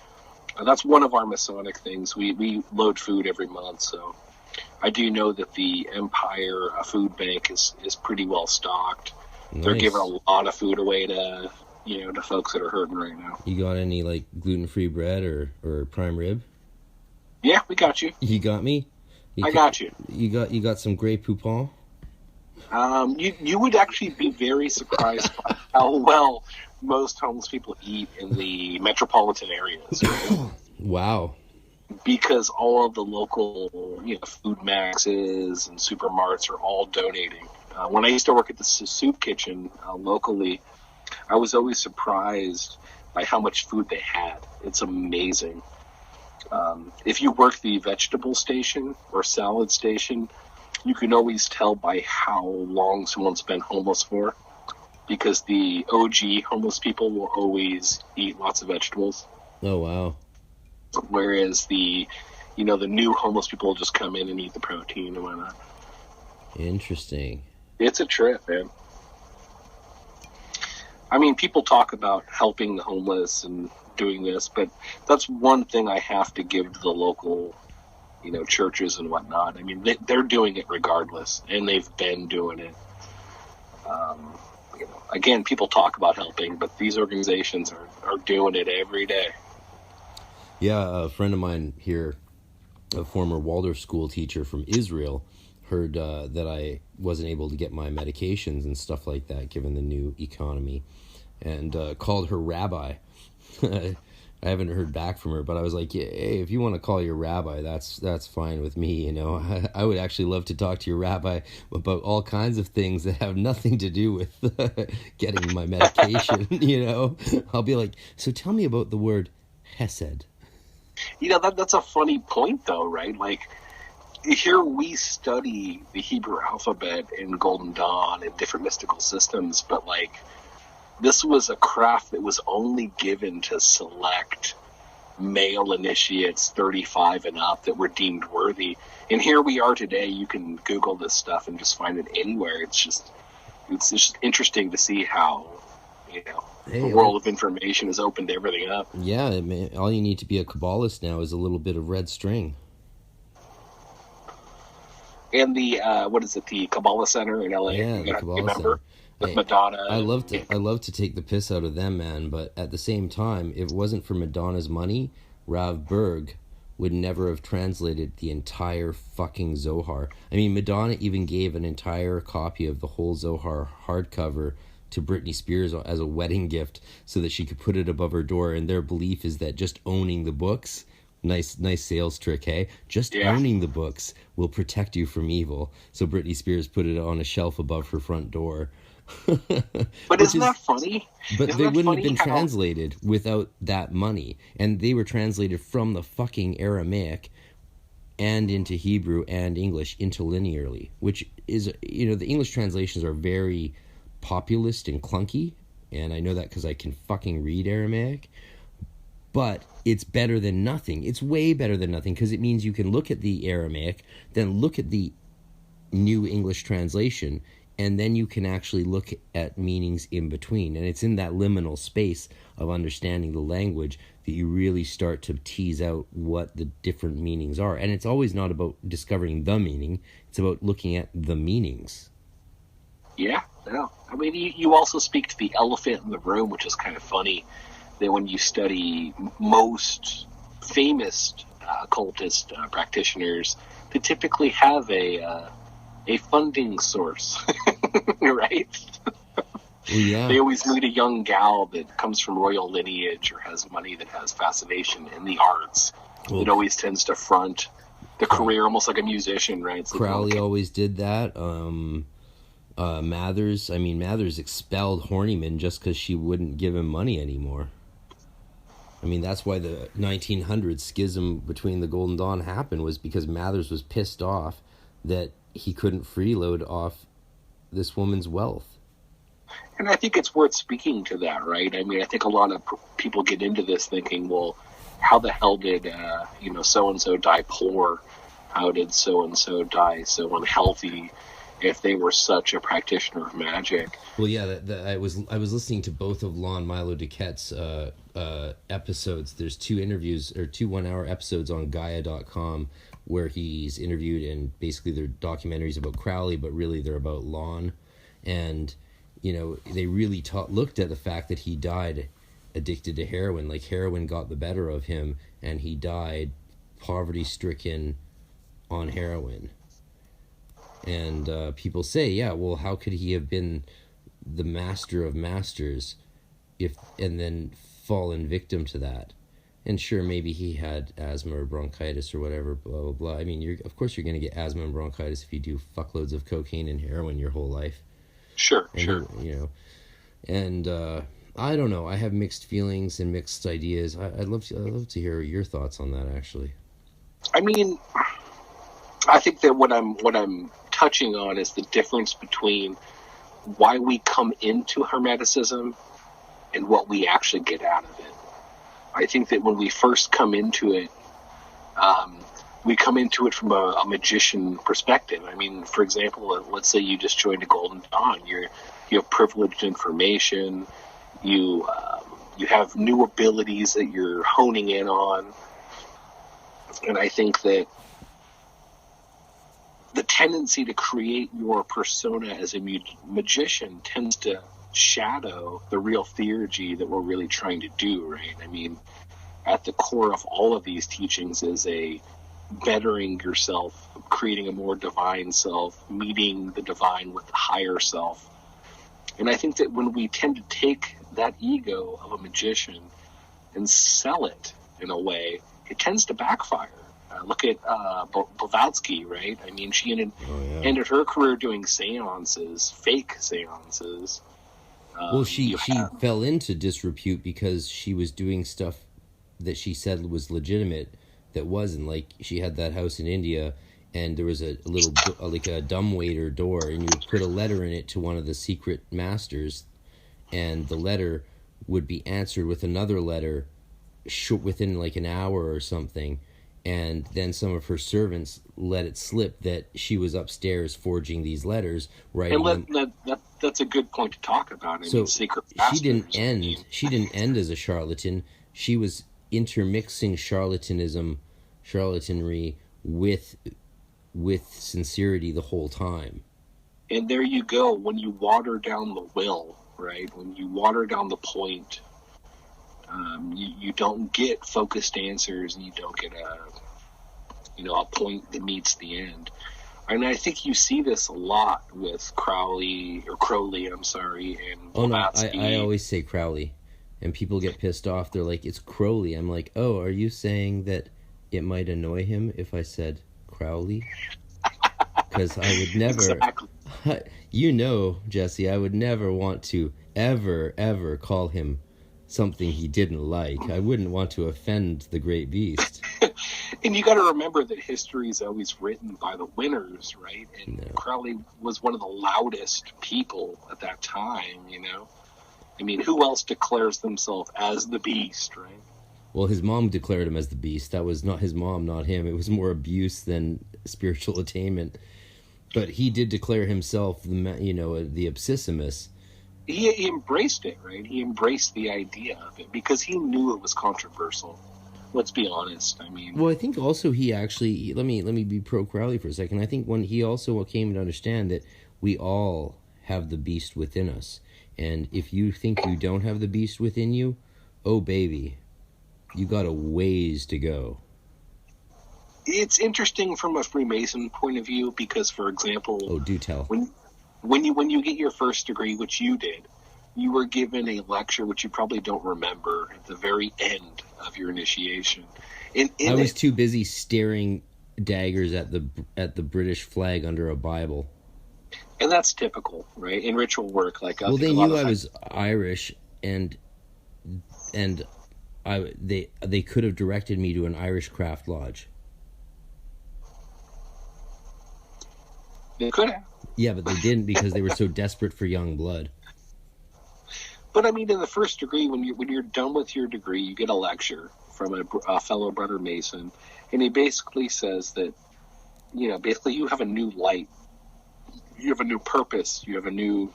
that's one of our Masonic things. We load food every month, so I do know that the Empire Food Bank is pretty well stocked. Nice. They're giving a lot of food away to to folks that are hurting right now. You got any like gluten-free bread or prime rib? Yeah, we got you. You got me? I got you. You got some Grey Poupon? You would actually be very surprised by how well most homeless people eat in the metropolitan areas. Right? Wow. Because all of the local, food maxes and supermarts are all donating. When I used to work at the soup kitchen locally, I was always surprised by how much food they had. It's amazing. If you work the vegetable station or salad station, you can always tell by how long someone's been homeless for, because the OG homeless people will always eat lots of vegetables. Oh, wow. Whereas the new homeless people will just come in and eat the protein and whatnot. Interesting. It's a trip, man. I mean, people talk about helping the homeless and doing this, but that's one thing I have to give to the local, churches and whatnot. I mean, they're doing it regardless, and they've been doing it. Again, people talk about helping, but these organizations are doing it every day. Yeah, a friend of mine here, a former Waldorf school teacher from Israel, heard that I wasn't able to get my medications and stuff like that given the new economy, and called her rabbi. I haven't heard back from her, but I was like, yeah, hey, if you want to call your rabbi, that's fine with me. I would actually love to talk to your rabbi about all kinds of things that have nothing to do with getting my medication. I'll be like, so tell me about the word hesed. That's a funny point, though, right? Like, here we study the Hebrew alphabet in Golden Dawn and different mystical systems, but like, this was a craft that was only given to select male initiates 35 and up that were deemed worthy. And here we are today. You can Google this stuff and just find it anywhere. It's just interesting to see how, the world of information has opened everything up. Yeah, all you need to be a Kabbalist now is a little bit of red string. And the, the Kabbalah Center in LA? Yeah, the Kabbalah Center. With Madonna. I love to take the piss out of them, man, but at the same time, if it wasn't for Madonna's money, Rav Berg would never have translated the entire fucking Zohar. I mean, Madonna even gave an entire copy of the whole Zohar hardcover to Britney Spears as a wedding gift so that she could put it above her door, and their belief is that just owning the books, nice sales trick, hey? Owning the books will protect you from evil. So Britney Spears put it on a shelf above her front door. But isn't that funny? But they wouldn't have been translated without that money. And they were translated from the fucking Aramaic and into Hebrew and English interlinearly, which is, the English translations are very populist and clunky. And I know that because I can fucking read Aramaic. But it's better than nothing. It's way better than nothing because it means you can look at the Aramaic, then look at the New English translation, and then you can actually look at meanings in between. And it's in that liminal space of understanding the language that you really start to tease out what the different meanings are. And it's always not about discovering the meaning. It's about looking at the meanings. Yeah, no. I mean, you also speak to the elephant in the room, which is kind of funny, that when you study most famous occultist practitioners, they typically have a funding source, right? Yeah. They always meet a young gal that comes from royal lineage or has money that has fascination in the arts. Well, it always tends to front the career almost like a musician, right? So Crowley always did that. Mathers expelled Horniman just because she wouldn't give him money anymore. I mean, that's why the 1900 schism between the Golden Dawn happened, was because Mathers was pissed off that he couldn't freeload off this woman's wealth. And I think it's worth speaking to that, right? I mean, I think a lot of people get into this thinking, well, how the hell did, so-and-so die poor? How did so-and-so die so unhealthy if they were such a practitioner of magic? Well, yeah, I was listening to both of Lon Milo Duquette's episodes. There's 2 interviews, or 2 one-hour episodes on Gaia.com where he's interviewed, and basically they're documentaries about Crowley, but really they're about Lon. And, they really looked at the fact that he died addicted to heroin. Like, heroin got the better of him, and he died poverty-stricken on heroin. And people say, yeah, well, how could he have been the master of masters and then fallen victim to that? And sure, maybe he had asthma or bronchitis or whatever, blah, blah, blah. I mean, of course you're going to get asthma and bronchitis if you do fuckloads of cocaine and heroin your whole life. Sure. And I don't know. I have mixed feelings and mixed ideas. I'd love to hear your thoughts on that, actually. I mean, I think that what I'm touching on is the difference between why we come into Hermeticism and what we actually get out of it. I think that when we first come into it, we come into it from a magician perspective. I mean, for example, let's say you just joined a Golden Dawn. You have privileged information. You have new abilities that you're honing in on. And I think that the tendency to create your persona as a magician tends to shadow the real theurgy that we're really trying to do, right? I mean, at the core of all of these teachings is a bettering yourself, creating a more divine self, meeting the divine with the higher self. And I think that when we tend to take that ego of a magician and sell it in a way, it tends to backfire. Look at Blavatsky, right? I mean, she ended her career doing seances, fake seances. Well, she fell into disrepute because she was doing stuff that she said was legitimate that wasn't. Like, she had that house in India, and there was a little, like a dumbwaiter door, and you would put a letter in it to one of the secret masters, and the letter would be answered with another letter within like an hour or something. And then some of her servants let it slip that she was upstairs forging these letters, writing them. That's a good point to talk about. I mean, secret she didn't end. She didn't end as a charlatan. She was intermixing charlatanery with sincerity the whole time. And there you go. When you water down the will, right? When you water down the point. You don't get focused answers, and you don't get a point that meets the end. And I think you see this a lot with Crowley, and Blavatsky. I always say Crowley, and people get pissed off. They're like, it's Crowley. I'm like, oh, are you saying that it might annoy him if I said Crowley? Because I would never, exactly. Jesse, I would never want to ever call him something he didn't like. I wouldn't want to offend the great beast. And you got to remember that history is always written by the winners, right? And Crowley was one of the loudest people at that time, I mean, who else declares themselves as the beast, right? Well, his mom declared him as the beast. That was not his mom, not him. It was more abuse than spiritual attainment. But he did declare himself, the Absissimus. He embraced it, right? He embraced the idea of it because he knew it was controversial. Let's be honest. I mean, well, I think also he actually let me be pro Crowley for a second. I think when he also came to understand that we all have the beast within us, and if you think you don't have the beast within you, oh baby, you got a ways to go. It's interesting from a Freemason point of view because, for example, do tell. When you get your first degree, which you did, you were given a lecture which you probably don't remember at the very end of your initiation. I was too busy staring daggers at the British flag under a Bible. And that's typical, right? In ritual work, they knew I was Irish, and they could have directed me to an Irish craft lodge. They could have. Yeah, but they didn't because they were so desperate for young blood. But I mean, in the first degree, when you're done with your degree, you get a lecture from a fellow brother Mason, and he basically says that, basically you have a new light, you have a new purpose, you have a new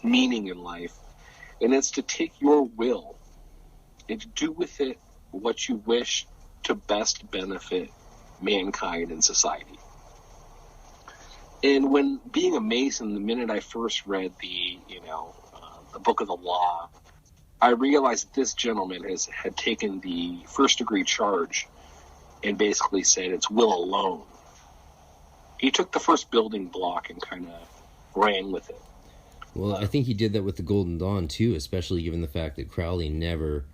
meaning in life, and it's to take your will and to do with it what you wish to best benefit mankind and society. And when being a Mason, the minute I first read the Book of the Law, I realized that this gentleman had taken the first degree charge and basically said it's will alone. He took the first building block and kind of ran with it. Well, I think he did that with the Golden Dawn too, especially given the fact that Crowley never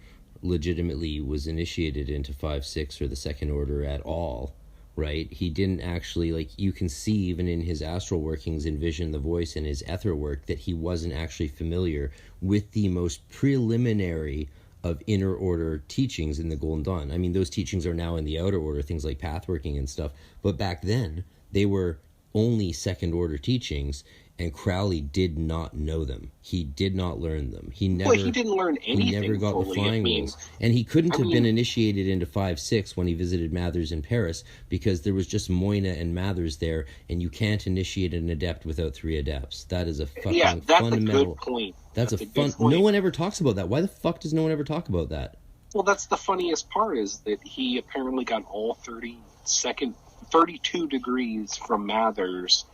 legitimately was initiated into 5-6 or the Second Order at all. Right? He didn't actually, you can see even in his astral workings in Vision, the Voice, and his ether work that he wasn't actually familiar with the most preliminary of inner order teachings in the Golden Dawn. I mean, those teachings are now in the outer order, things like pathworking and stuff. But back then, they were only second order teachings, and Crowley did not know them. He did not learn them. He didn't learn anything. He never got the flying rules. And he couldn't have been initiated into 5-6 when he visited Mathers in Paris, because there was just Moina and Mathers there, and you can't initiate an adept without 3 adepts. That is a fucking fundamental... a good point. That's a fun... No one ever talks about that. Why the fuck does no one ever talk about that? Well, that's the funniest part, is that he apparently got all 32 degrees from Mathers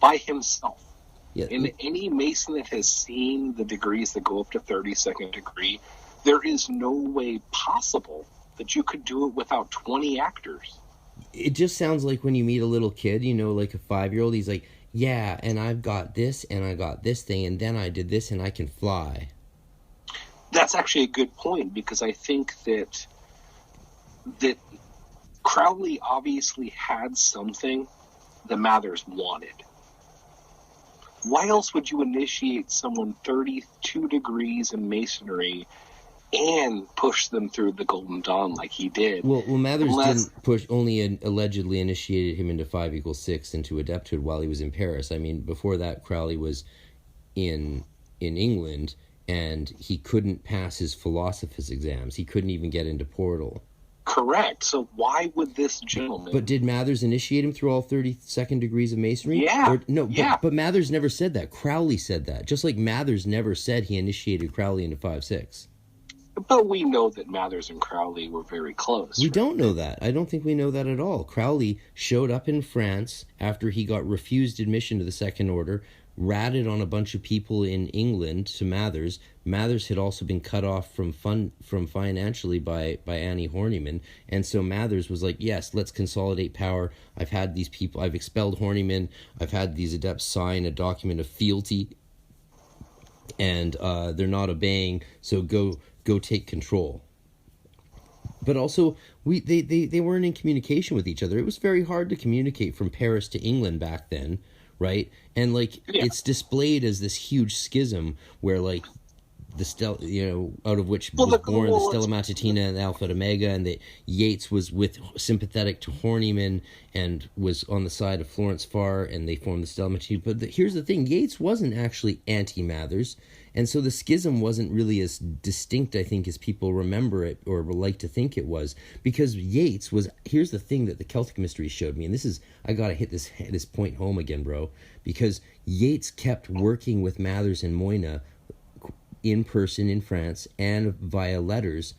by himself. Yeah. And any Mason that has seen the degrees that go up to 32nd degree, there is no way possible that you could do it without 20 actors. It just sounds like when you meet a little kid, like a 5-year-old, he's like, yeah, and I've got this, and I got this thing, and then I did this, and I can fly. That's actually a good point, because I think that Crowley obviously had something that Mathers wanted. Why else would you initiate someone 32 degrees in Masonry and push them through the Golden Dawn like he did? Well, Mathers didn't push, only allegedly initiated him into 5=6 into adepthood while he was in Paris. I mean, before that, Crowley was in England, and he couldn't pass his philosopher's exams. He couldn't even get into Portal. Correct. So why would this gentleman... But did Mathers initiate him through all 32nd degrees of Masonry? Yeah. But Mathers never said that. Crowley said that. Just like Mathers never said he initiated Crowley into 5-6. But we know that Mathers and Crowley were very close. We don't know that. I don't think we know that at all. Crowley showed up in France after he got refused admission to the Second Order, ratted on a bunch of people in England to Mathers. Mathers had also been cut off from financially by Annie Horniman, and so Mathers was like, yes, let's consolidate power. I've had these people, I've expelled Horniman, I've had these adepts sign a document of fealty, and they're not obeying, so go take control. But also, they weren't in communication with each other. It was very hard to communicate from Paris to England back then, right? And it's displayed as this huge schism where out of which was born the Stella Matutina and Alpha and Omega, and that Yeats was sympathetic to Horniman and was on the side of Florence Farr, and they formed the Stella Matutina. But here's the thing: Yeats wasn't actually anti-Mathers, and so the schism wasn't really as distinct, I think, as people remember it or like to think it was, because Yeats was... Here's the thing that the Celtic Mysteries showed me, and this is... I gotta hit this point home again, bro, because Yeats kept working with Mathers and Moina in person in France and via letters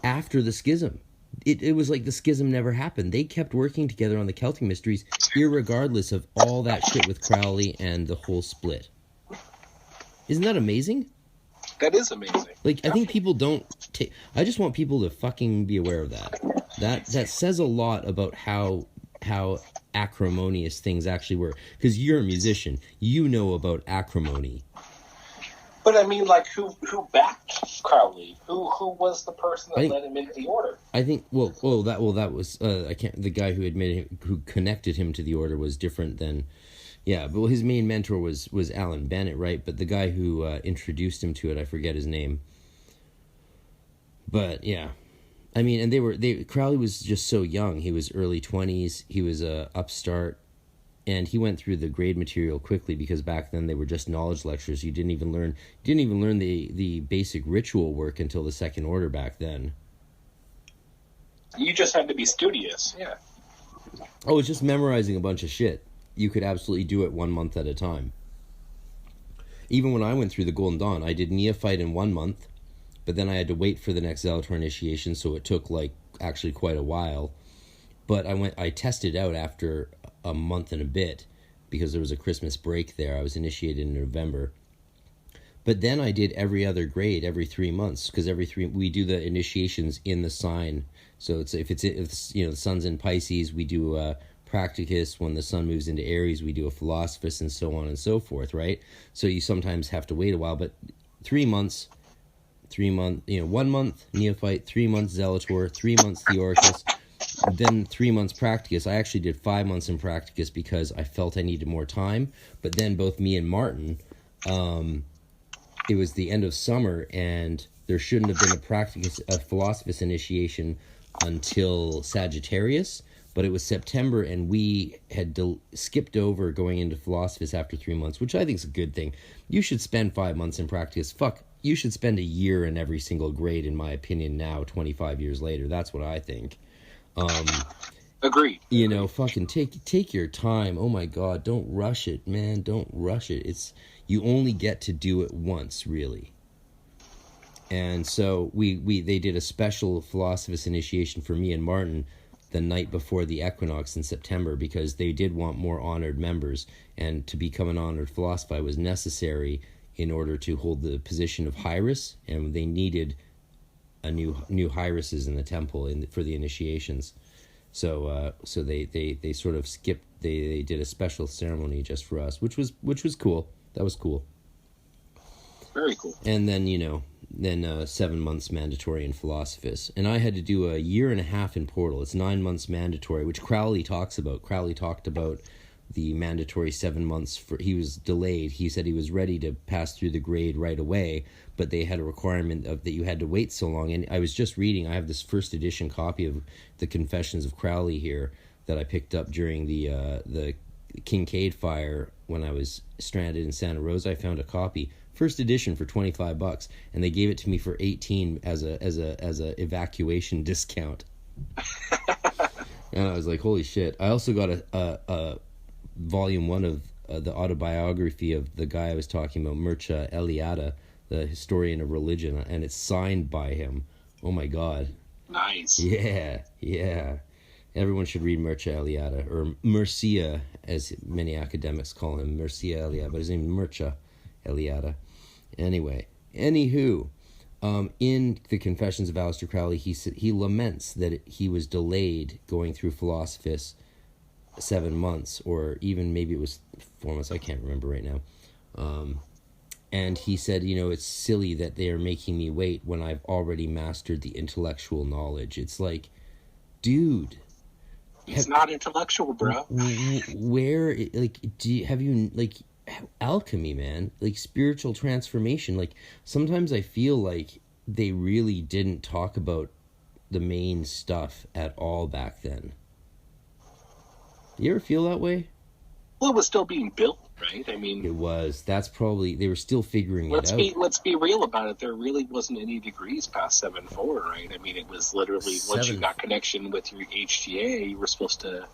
after the schism. It was like the schism never happened. They kept working together on the Celtic Mysteries irregardless of all that shit with Crowley and the whole split. Isn't that amazing? That is amazing. I think people don't take... I just want people to fucking be aware of that. That says a lot about how acrimonious things actually were. Because you're a musician. You know about acrimony. But I mean, who backed Crowley? Who was the person that led him into the order? I think that was the guy who connected him to the order was different than... Yeah, but his main mentor was Alan Bennett, right? But the guy who introduced him to it, I forget his name. But yeah, I mean, and Crowley was just so young. He was early 20s. He was a upstart, And he went through the grade material quickly because back then they were just knowledge lectures. You didn't even learn the basic ritual work until the second order back then. You just had to be studious, yeah. Oh, it's just memorizing a bunch of shit. You could absolutely do it 1 month at a time. Even when I went through the Golden Dawn, I did Neophyte in 1 month, but then I had to wait for the next Zelator initiation, so it took actually quite a while. But I tested out after a month and a bit because there was a Christmas break there. I was initiated in November. But then I did every other grade every 3 months because we do the initiations in the sign. So if the sun's in Pisces, we do a Practicus. When the sun moves into Aries, we do a Philosophus, and so on and so forth, right? So you sometimes have to wait a while, but 3 months, 1 month Neophyte, 3 months Zelator, 3 months Theoricus, then 3 months Practicus. I actually did 5 months in Practicus because I felt I needed more time. But then both me and Martin, it was the end of summer, and there shouldn't have been a Philosophus initiation until Sagittarius, but it was September, and we had skipped over going into Philosophus after 3 months, which I think is a good thing. You should spend 5 months in Practicus. You should spend a year in every single grade, in my opinion, now, 25 years later. That's what I think. Agreed. Fucking take your time. Oh my God, don't rush it, man. Don't rush it. You only get to do it once, really. And so they did a special Philosophus initiation for me and Martin the night before the equinox in September because they did want more honored members, and to become an honored philosopher was necessary in order to hold the position of Hieros, and they needed a new Hieroses in the temple for the initiations. So they sort of skipped. They did a special ceremony just for us, which was cool. That was cool. Very cool. And then 7 months mandatory in Philosophus. And I had to do a year and a half in Portal. It's 9 months mandatory, which Crowley talks about. Crowley talked about the mandatory 7 months. He was delayed. He said he was ready to pass through the grade right away, but they had a requirement that you had to wait so long. And I was just reading, I have this first edition copy of the Confessions of Crowley here that I picked up during the Kincaid fire when I was stranded in Santa Rosa. I found a copy, first edition, for $25, and they gave it to me for $18 as a evacuation discount. And I was like, holy shit. I also got a volume 1 of the autobiography of the guy I was talking about, Mircea Eliade, the historian of religion, and it's signed by him. Oh my God. Nice. Yeah. Everyone should read Mircea Eliade, or Mircea, as many academics call him, Mircea Eliade, but his name is Mircea Eliade. Anyway, anywho, in the Confessions of Aleister Crowley, he laments that he was delayed going through Philosophus 7 months, or even maybe it was 4 months, I can't remember right now. And he said, it's silly that they are making me wait when I've already mastered the intellectual knowledge. It's like, dude. It's not intellectual, bro. Where, have you, alchemy, man, spiritual transformation, sometimes I feel like they really didn't talk about the main stuff at all back then. You ever feel that way? Well, it was still being built, right? I mean, it was. That's probably, they were still figuring it out. Let's be real about it. There really wasn't any degrees past 7.4, right? I mean, it was literally once you got connection with your HGA, you were supposed to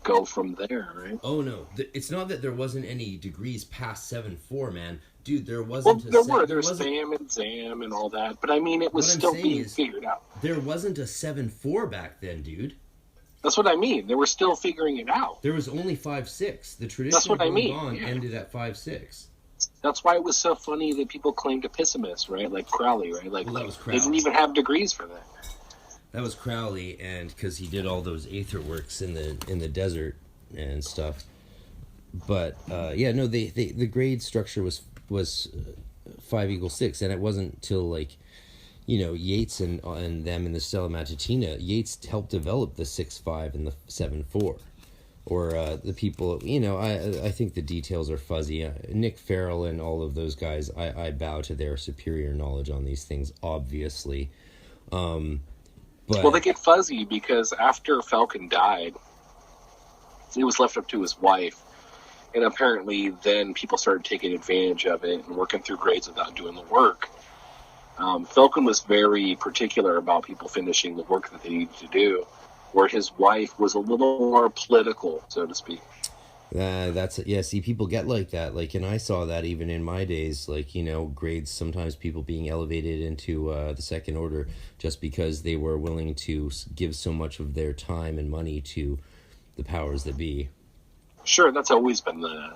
go from there, right? Oh no, it's not that there wasn't any degrees past 7.4, man. Dude, there wasn't. Well, there was SAM and ZAM and all that, but I mean, it was still being figured out. There wasn't a 7.4 back then, dude. That's what I mean. They were still figuring it out. There was only 5.6. The tradition That's what I mean. Ended at 5.6. That's why it was so funny that people claimed a pessimist, right? Like Crowley, right? Like, that was Crowley. They didn't even have degrees for that. That was Crowley, and because he did all those aether works in the desert and stuff. But the grade structure was 5 = 6, and it wasn't till Yeats and them in the Stella Matutina. Yeats helped develop the 6.5 and the 7.4, or the people. I think the details are fuzzy. Nick Farrell and all of those guys, I bow to their superior knowledge on these things, obviously. But they get fuzzy because after Falcon died, it was left up to his wife And apparently then people started taking advantage of it and working through grades without doing the work. Falcon was very particular about people finishing the work that they needed to do, where his wife was a little more political, so to speak. See, people get like that. Like, and I saw that even in my days, like, grades, sometimes people being elevated into the second order just because they were willing to give so much of their time and money to the powers that be. Sure, that's always been the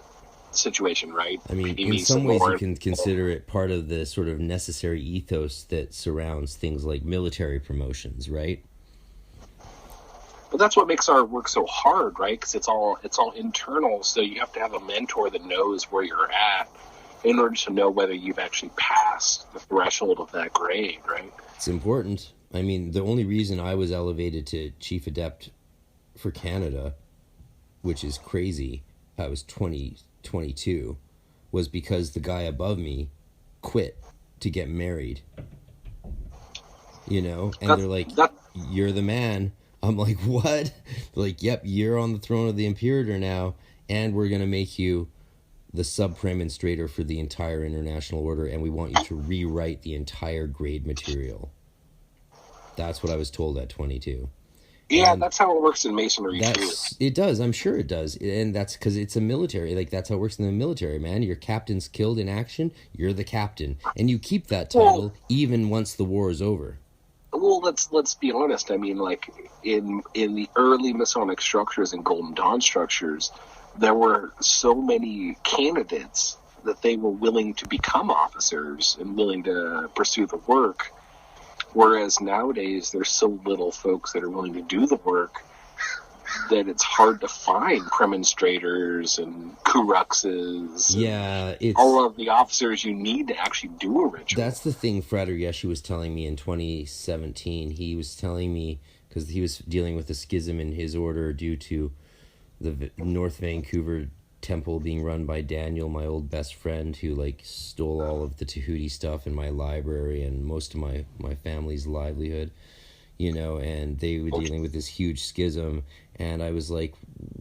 situation, right? I mean, in some ways you can consider it part of the sort of necessary ethos that surrounds things like military promotions, right? But that's what makes our work so hard, right? Because it's all internal, so you have to have a mentor that knows where you're at in order to know whether you've actually passed the threshold of that grade, right? It's important. I mean, the only reason I was elevated to Chief Adept for Canada, which is crazy, I was 22, was because the guy above me quit to get married. And they're like, you're the man. I'm like, what? They're like, yep, you're on the throne of the Imperator now, and we're going to make you the sub-premonstrator for the entire International Order, and we want you to rewrite the entire grade material. That's what I was told at 22. Yeah, and that's how it works in Masonry, too. It does, I'm sure it does, and that's because it's a military. Like, that's how it works in the military, man. Your captain's killed in action, you're the captain, and you keep that title even once the war is over. Well, let's be honest. I mean, like, in the early Masonic structures and Golden Dawn structures, there were so many candidates that they were willing to become officers and willing to pursue the work, whereas nowadays there's so little folks that are willing to do the work that it's hard to find premonstrators and kuruxes. Yeah, it's all of the officers you need to actually do a ritual. That's the thing Frater Yeshi was telling me in 2017. He was telling me, because he was dealing with a schism in his order due to the North Vancouver temple being run by Daniel, my old best friend, who like stole all of the Tahuti stuff in my library and most of my family's livelihood. And they were dealing with this huge schism, and I was like,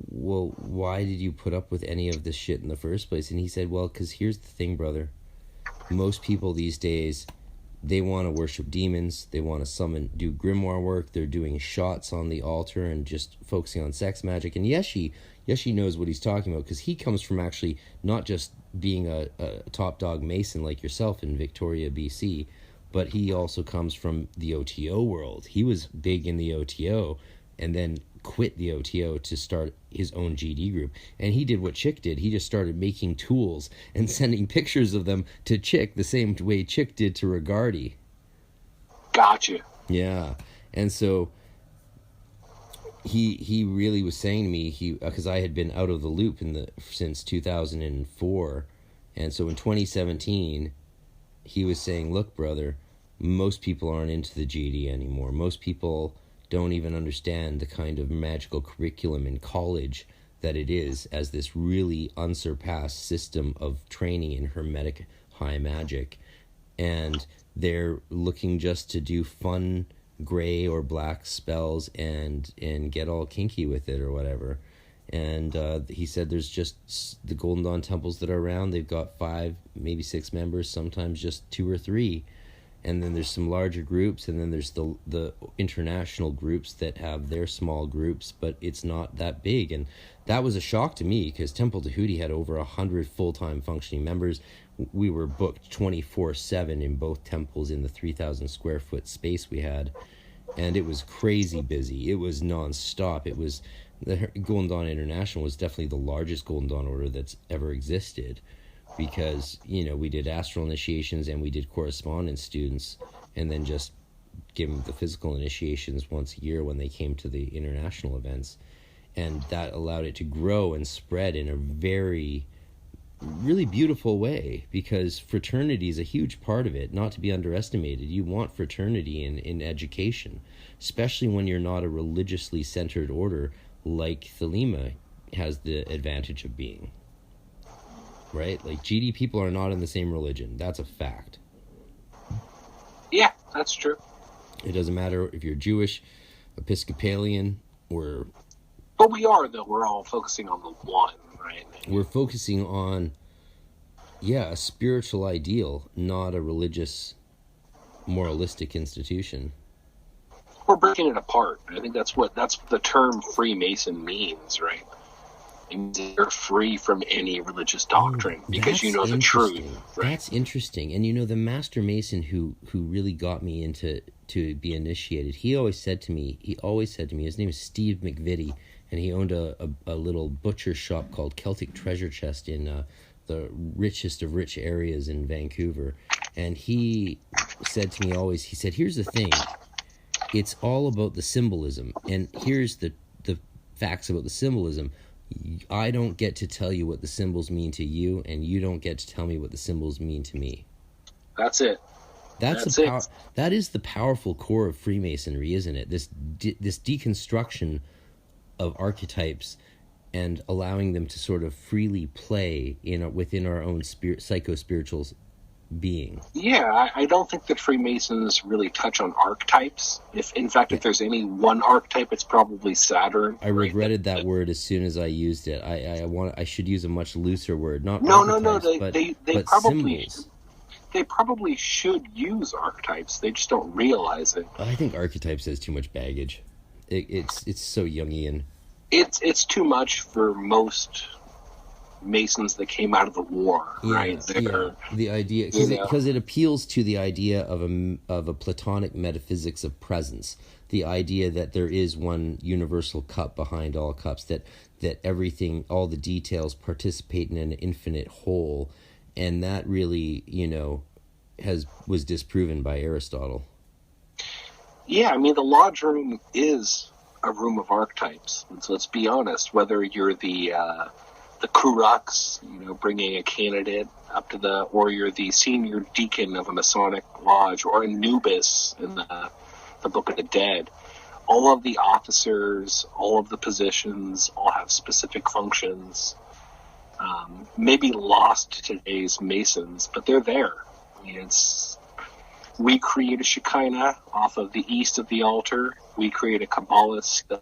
well, why did you put up with any of this shit in the first place? And he said, well, because here's the thing, brother. Most people these days, they want to worship demons, they want to do grimoire work, they're doing shots on the altar and just focusing on sex magic. And Yeshi knows what he's talking about, because he comes from actually not just being a top dog Mason like yourself in Victoria, BC, but he also comes from the OTO world. He was big in the OTO and then quit the OTO to start his own GD group. And he did what Chick did. He just started making tools and sending pictures of them to Chick the same way Chick did to Regardi. Gotcha. Yeah. And so he really was saying to me, because I had been out of the loop since 2004. And so in 2017... he was saying, look, brother, most people aren't into the GD anymore. Most people don't even understand the kind of magical curriculum in college that it is, as this really unsurpassed system of training in Hermetic high magic. And they're looking just to do fun gray or black spells and get all kinky with it or whatever. And he said there's just the Golden Dawn temples that are around. They've got 5, maybe 6 members, sometimes just 2 or 3. And then there's some larger groups, and then there's the international groups that have their small groups, but it's not that big. And that was a shock to me, because Temple Tahuti had over 100 full-time functioning members. We were booked 24/7 in both temples in the 3,000 square foot space we had. And it was crazy busy. It was nonstop. It was... the Golden Dawn International was definitely the largest Golden Dawn order that's ever existed, because, we did astral initiations and we did correspondence students, and then just give them the physical initiations once a year when they came to the international events. And that allowed it to grow and spread in a very, really beautiful way, because fraternity is a huge part of it, not to be underestimated. You want fraternity in education, especially when you're not a religiously centered order like Thelema has the advantage of being. Right? Like, GD people are not in the same religion. That's a fact. Yeah, that's true. It doesn't matter if you're Jewish, Episcopalian, or... But we are, though. We're all focusing on the one, right? We're focusing on, a spiritual ideal, not a religious, moralistic institution. We're breaking it apart. I think that's what the term Freemason means, right? It means you're free from any religious doctrine because you know the truth. Right? That's interesting. And the Master Mason who really got me into to be initiated, he always said to me, his name is Steve McVitie, and he owned a little butcher shop called Celtic Treasure Chest in the richest of rich areas in Vancouver. And he said to me always, he said, here's the thing, it's all about the symbolism, and here's the facts about the symbolism. I don't get to tell you what the symbols mean to you, and you don't get to tell me what the symbols mean to me. That's it. That is the powerful core of Freemasonry, isn't it? This deconstruction of archetypes and allowing them to sort of freely play within our own psycho-spiritual being. Yeah, I don't think that Freemasons really touch on archetypes. If there's any one archetype, it's probably Saturn. I regretted that word as soon as I used it. I should use a much looser word. No. They probably symbols. They probably should use archetypes. They just don't realize it. I think archetypes has too much baggage. It's so Jungian. It's too much for most Masons that came out of the war, right? The idea, because it appeals to the idea of a Platonic metaphysics of presence, the idea that there is one universal cup behind all cups, that everything, all the details participate in an infinite whole, and that really, was disproven by Aristotle. Yeah, I mean, the lodge room is a room of archetypes. And so let's be honest, whether you're the Kurux, bringing a candidate up to or you're the senior deacon of a Masonic lodge, or Anubis in the Book of the Dead, all of the officers, all of the positions, all have specific functions. Maybe lost to today's Masons, but they're there. I mean, we create a Shekinah off of the east of the altar. We create a Kabbalist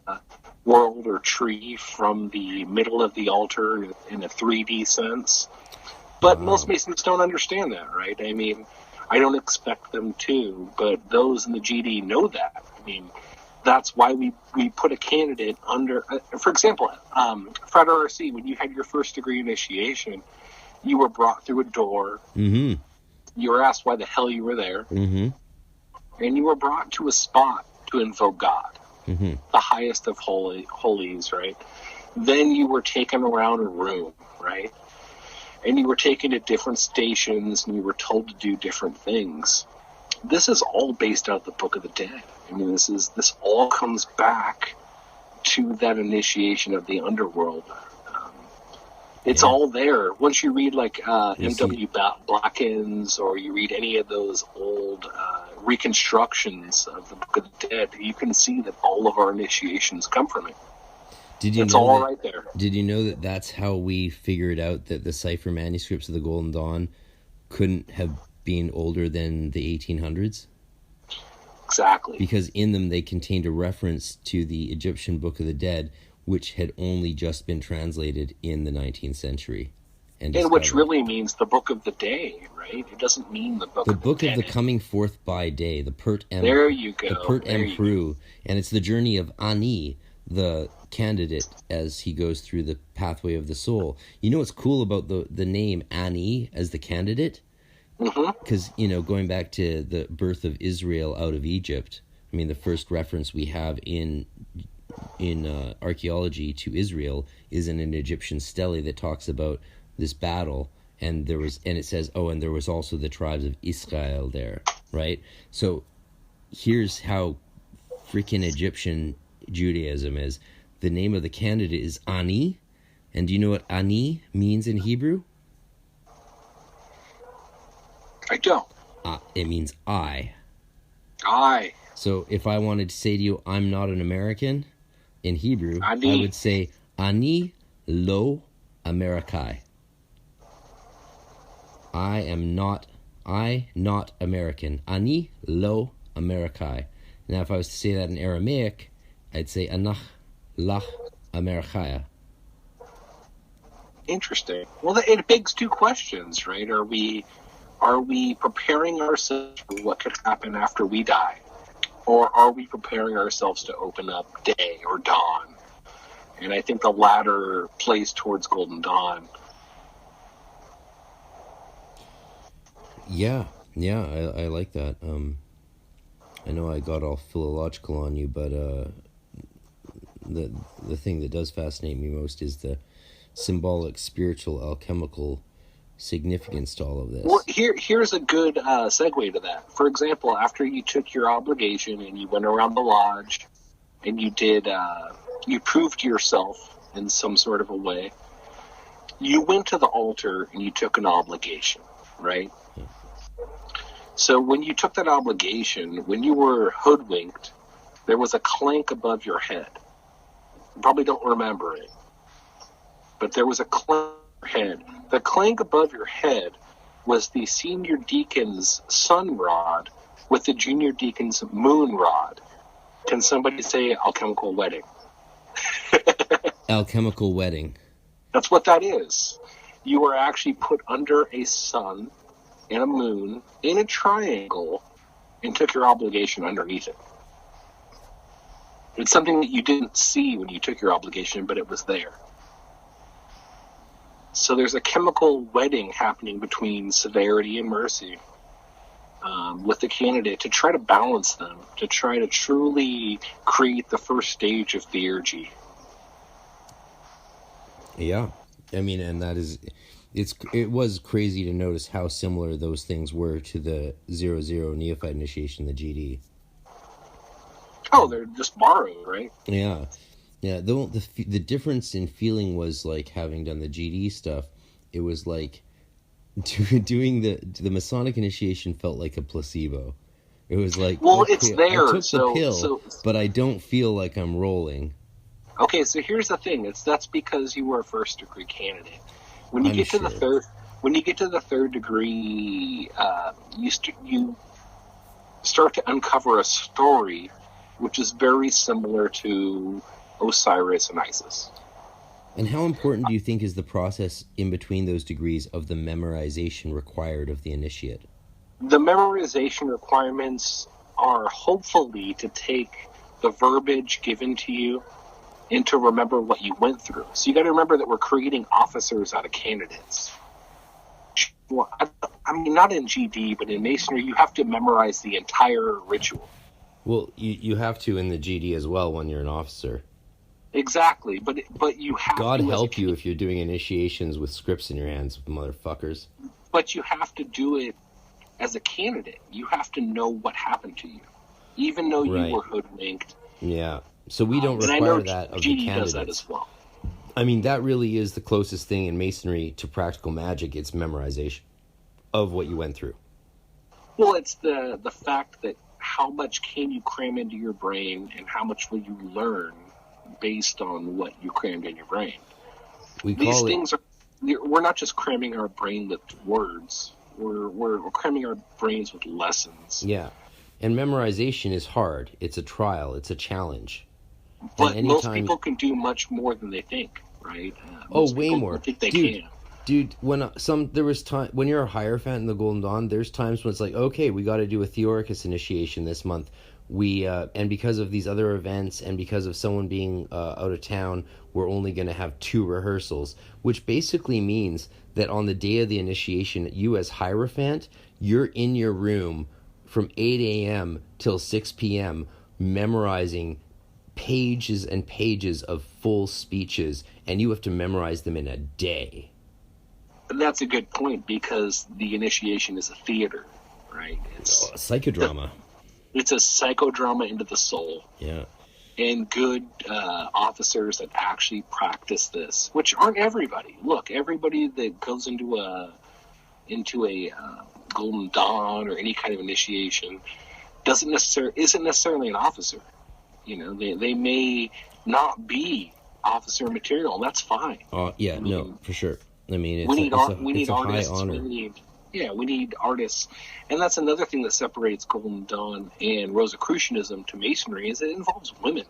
world or tree from the middle of the altar in a 3D sense. But most Masons don't understand that, right? I mean, I don't expect them to, but those in the GD know that. I mean, that's why we put a candidate under, for example, Frater RC, when you had your first degree initiation, you were brought through a door. Mm-hmm. You were asked why the hell you were there. Mm-hmm. And you were brought to a spot to invoke God, the highest of holies, right? Then you were taken around a room, right? And you were taken to different stations, and you were told to do different things. This is all based out of the Book of the Dead. I mean, this all comes back to that initiation of the underworld. It's all there. Once you read M.W. Blackens, or you read any of those old reconstructions of the Book of the Dead, you can see that all of our initiations come from it. It's all right there. Did you know that that's how we figured out that the cipher manuscripts of the Golden Dawn couldn't have been older than the 1800s? Exactly. Because in them they contained a reference to the Egyptian Book of the Dead, which had only just been translated in the 19th century. And which really means the Book of the Day, right? It doesn't mean the Book of the Book Dead. of the Coming Forth by Day, the Pert Em. There you go. The Pert Emperor. And it's the journey of Ani, the candidate, as he goes through the pathway of the soul. You know what's cool about the name Ani as the candidate? Because, going back to the birth of Israel out of Egypt, I mean, the first reference we have in archaeology to Israel is in an Egyptian stele that talks about this battle, and it says, and there was also the tribes of Israel there, right? So here's how freaking Egyptian Judaism is. The name of the candidate is Ani, and do you know what Ani means in Hebrew? I don't. It means I. So if I wanted to say to you, I'm not an American, in Hebrew, I would say, Ani lo Amerikai. I not American. Ani lo Amerikai. Now, if I was to say that in Aramaic, I'd say Anach lach Amerikaya. Interesting. Well, it begs two questions, right? Are we preparing ourselves for what could happen after we die? Or are we preparing ourselves to open up day or dawn? And I think the latter plays towards Golden Dawn. Yeah, I like that. I know I got all philological on you, but the thing that does fascinate me most is the symbolic, spiritual, alchemical significance to all of this. Well, here's a good segue to that. For example, after you took your obligation and you went around the lodge and you did, you proved yourself in some sort of a way, you went to the altar and you took an obligation, right? Yeah. So when you took that obligation, when you were hoodwinked, there was a clank above your head. You probably don't remember it, but there was a clank above your head. The clank above your head was the senior deacon's sun rod with the junior deacon's moon rod. Can somebody say alchemical wedding? Alchemical wedding. That's what that is. You were actually put under a sun and a moon in a triangle and took your obligation underneath it. It's something that you didn't see when you took your obligation, but it was there. So there's a chemical wedding happening between severity and mercy with the candidate to try to balance them, to try to truly create the first stage of theurgy. Yeah, I mean, and that is, it was crazy to notice how similar those things were to the 00 Neophyte initiation, the GD. Oh, they're just borrowed, right? Yeah. The difference in feeling was like having done the GD stuff. It was like doing the Masonic initiation felt like a placebo. It was like, well, okay, it's there. I took the pill, but I don't feel like I'm rolling. Okay, so here's the thing. That's because you were a first degree candidate. When you get to the third degree, you start to uncover a story which is very similar to Osiris and Isis. And how important do you think is the process in between those degrees of the memorization required of the initiate? The memorization requirements are hopefully to take the verbiage given to you and to remember what you went through. So you got to remember that we're creating officers out of candidates. Well, I mean, not in GD, but in Masonry, you have to memorize the entire ritual. Well, you have to in the GD as well when you're an officer. Exactly, but you have God to... help you if you're doing initiations with scripts in your hands, motherfuckers. But you have to do it as a candidate. You have to know what happened to you, even though you were hoodwinked. Yeah, so we don't require that of the candidates. Does that as well. I mean, that really is the closest thing in Masonry to practical magic. It's memorization of what you went through. Well, it's the fact that how much can you cram into your brain and how much will you learn based on what you crammed in your brain. We're not just cramming our brain with words. We're cramming our brains with lessons. Yeah. And memorization is hard. It's a trial. It's a challenge. But most people can do much more than they think, right? Way more. Think they can. Dude, when you're a Hierophant in the Golden Dawn, there's times when it's like, okay, we got to do a Theoricus initiation this month. And because of these other events and because of someone being out of town, we're only going to have 2 rehearsals, which basically means that on the day of the initiation, you as Hierophant, you're in your room from 8 a.m. till 6 p.m. memorizing pages and pages of full speeches, and you have to memorize them in a day. And that's a good point, because the initiation is a theater, right? It's a psychodrama. It's a psychodrama into the soul. Yeah. And good officers that actually practice this, which aren't everybody. Look, everybody that goes into a Golden Dawn or any kind of initiation isn't necessarily an officer. You know, they may not be officer material, and that's fine. For sure. I mean, we need it's a artists. high honor. We need artists. And that's another thing that separates Golden Dawn and Rosicrucianism to Masonry, is it involves women.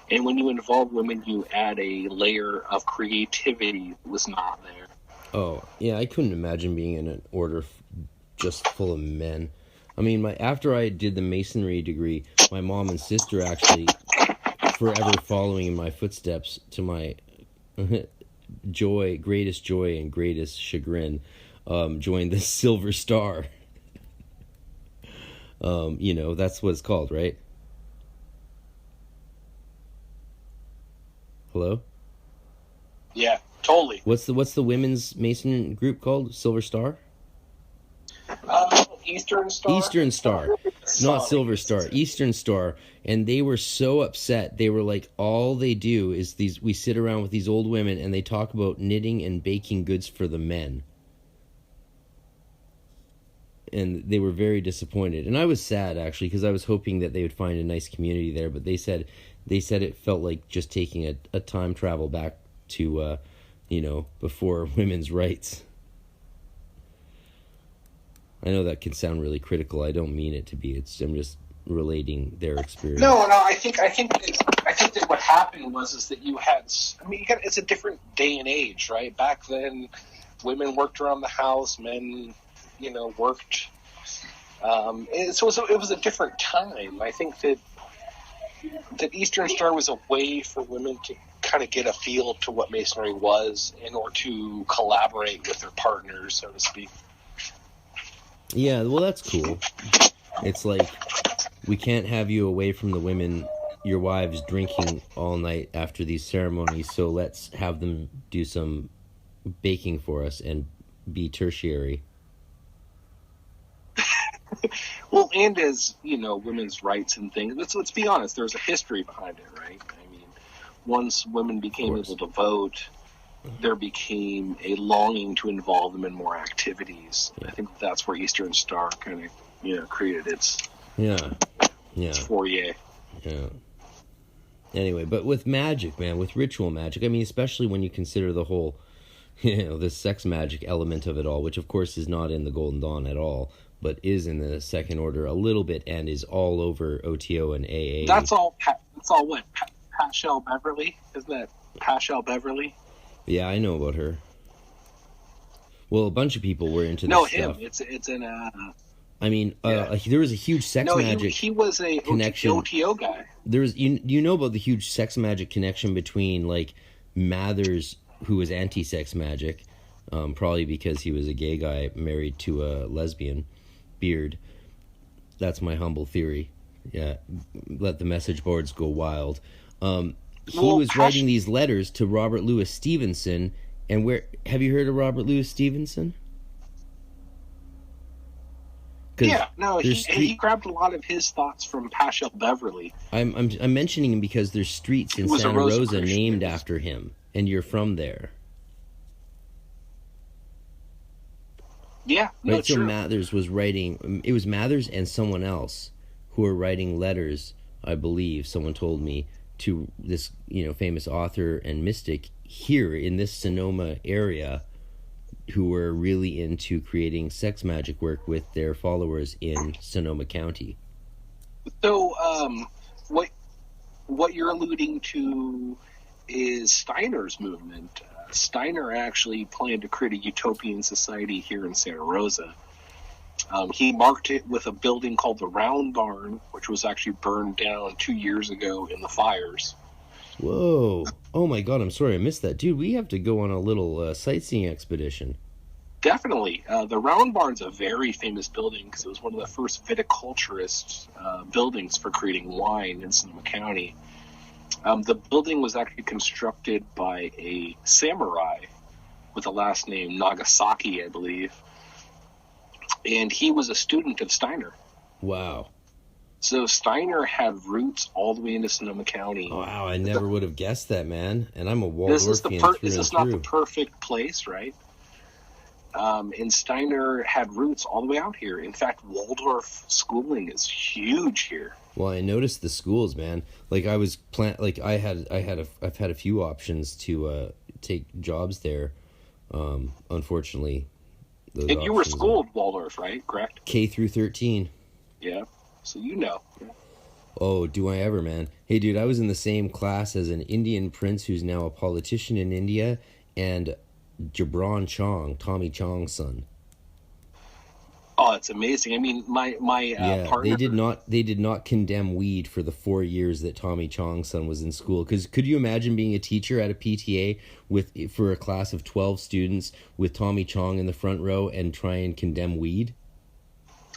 And when you involve women, you add a layer of creativity that was not there. Oh, yeah, I couldn't imagine being in an order just full of men. I mean, after I did the masonry degree, my mom and sister actually, forever following in my footsteps, to my greatest joy and greatest chagrin, joined the Silver Star. That's what it's called, right? Hello? Yeah, totally. What's the women's Mason group called? Silver Star? Eastern Star. Eastern Star, not Silver Star. Eastern Star, and they were so upset. They were like, all they do is we sit around with these old women and they talk about knitting and baking goods for the men. And they were very disappointed, and I was sad actually, because I was hoping that they would find a nice community there. But they said it felt like just taking a time travel back to before women's rights. I know that can sound really critical. I don't mean it to be. I'm just relating their experience. No. I think that what happened was that you had. I mean, it's a different day and age, right? Back then, women worked around the house, men, worked. So it was a different time. I think that Eastern Star was a way for women to kind of get a feel to what Masonry was, in order to collaborate with their partners, so to speak. Yeah, well, that's cool. It's like, we can't have you away from the women, your wives, drinking all night after these ceremonies, so let's have them do some baking for us and be tertiary. Well, and as, women's rights and things, let's be honest, there's a history behind it, right? I mean, once women became able to vote, there became a longing to involve them in more activities. Yeah. I think that's where Eastern Star kind of, created its foyer. Yeah. Anyway, but with magic, man, with ritual magic, I mean, especially when you consider the whole, the sex magic element of it all, which of course is not in the Golden Dawn at all, but is in the Second Order a little bit, and is all over OTO and AA. That's all what? Pashel Beverly? Isn't that Pashel Beverly? Yeah, I know about her. Well, a bunch of people were into this stuff. No, him. It's in I mean, there was a huge sex magic. He was a connection. OTO guy. There was you know about the huge sex magic connection between like Mathers, who was anti-sex magic, probably because he was a gay guy married to a lesbian. Beard. That's my humble theory. Yeah, let the message boards go wild. He was writing these letters to Robert Louis Stevenson, and have you heard of Robert Louis Stevenson? Yeah, no, he grabbed a lot of his thoughts from Pashel Beverly. I'm mentioning him because there's streets in Santa Rosa named after him, and you're from there. Yeah, right. So Mathers was writing. It was Mathers and someone else who were writing letters. I believe someone told me, to this famous author and mystic here in this Sonoma area, who were really into creating sex magic work with their followers in Sonoma County. So, what you're alluding to is Steiner's movement. Steiner actually planned to create a utopian society here in Santa Rosa. He marked it with a building called the Round Barn, which was actually burned down 2 years ago in the fires. Whoa. Oh my God, I'm sorry I missed that. Dude, we have to go on a little sightseeing expedition. Definitely. The Round Barn's a very famous building because it was one of the first viticulturist buildings for creating wine in Sonoma County. The building was actually constructed by a samurai with the last name Nagasaki, I believe. And he was a student of Steiner. Wow. So Steiner had roots all the way into Sonoma County. Wow, I never would have guessed that, man. And I'm a Waldorfian This is not the perfect place, right? And Steiner had roots all the way out here. In fact, Waldorf schooling is huge here. Well, I noticed the schools, man. Like I've had a few options to take jobs there. Unfortunately, and you were schooled Waldorf, right? Correct. K through 13. Yeah. So you know. Oh, do I ever, man. Hey, dude, I was in the same class as an Indian prince who's now a politician in India, and Jabron Chong, Tommy Chong's son. Oh, it's amazing. I mean, my partner... They did not condemn weed for the 4 years that Tommy Chong's son was in school. Because could you imagine being a teacher at a PTA for a class of 12 students with Tommy Chong in the front row and try and condemn weed?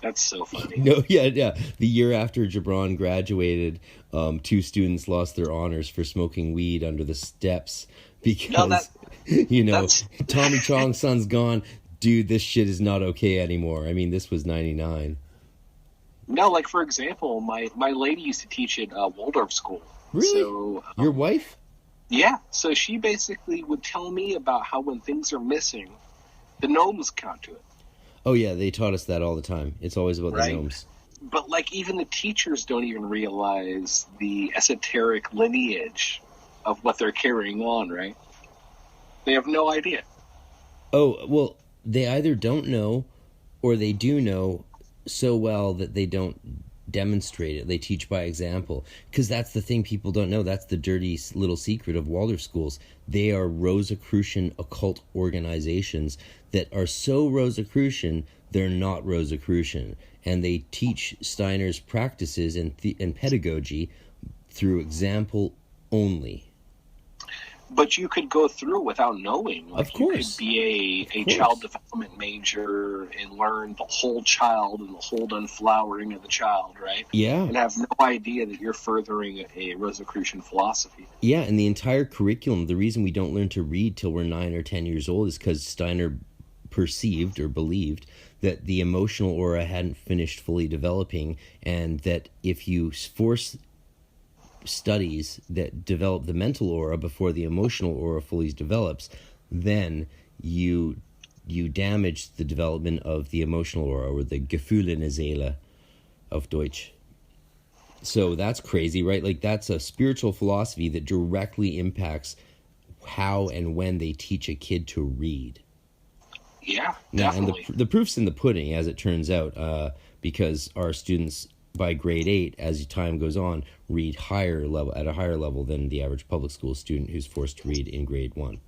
That's so funny. No, yeah. The year after Jabron graduated, 2 students lost their honors for smoking weed under the steps because, Tommy Chong's son's gone. Dude, this shit is not okay anymore. I mean, this was 99. No, like, for example, my lady used to teach at Waldorf school. Really? So, your wife? Yeah. So she basically would tell me about how when things are missing, the gnomes count to it. Oh, yeah, they taught us that all the time. It's always about Right. the gnomes. But, like, even the teachers don't even realize the esoteric lineage of what they're carrying on, right? They have no idea. Oh, well, they either don't know or they do know so well that they don't demonstrate it. They teach by example. Because that's the thing people don't know. That's the dirty little secret of Waldorf schools. They are Rosicrucian occult organizations that are so Rosicrucian, they're not Rosicrucian. And they teach Steiner's practices and pedagogy through example only. But you could go through without knowing. Like, of course. You could be a child development major and learn the whole child and the whole unflowering of the child, right? Yeah. And have no idea that you're furthering a Rosicrucian philosophy. Yeah, and the entire curriculum, the reason we don't learn to read till we're 9 or 10 years old is because Steiner perceived or believed that the emotional aura hadn't finished fully developing, and that if you force studies that develop the mental aura before the emotional aura fully develops, then you damage the development of the emotional aura, or the Gefühle in der Seele of Deutsch. So that's crazy, right? Like, that's a spiritual philosophy that directly impacts how and when they teach a kid to read. Yeah, definitely. definitely. And the proof's in the pudding, as it turns out, because our students by grade 8, as time goes on, read at a higher level than the average public school student who's forced to read in grade 1.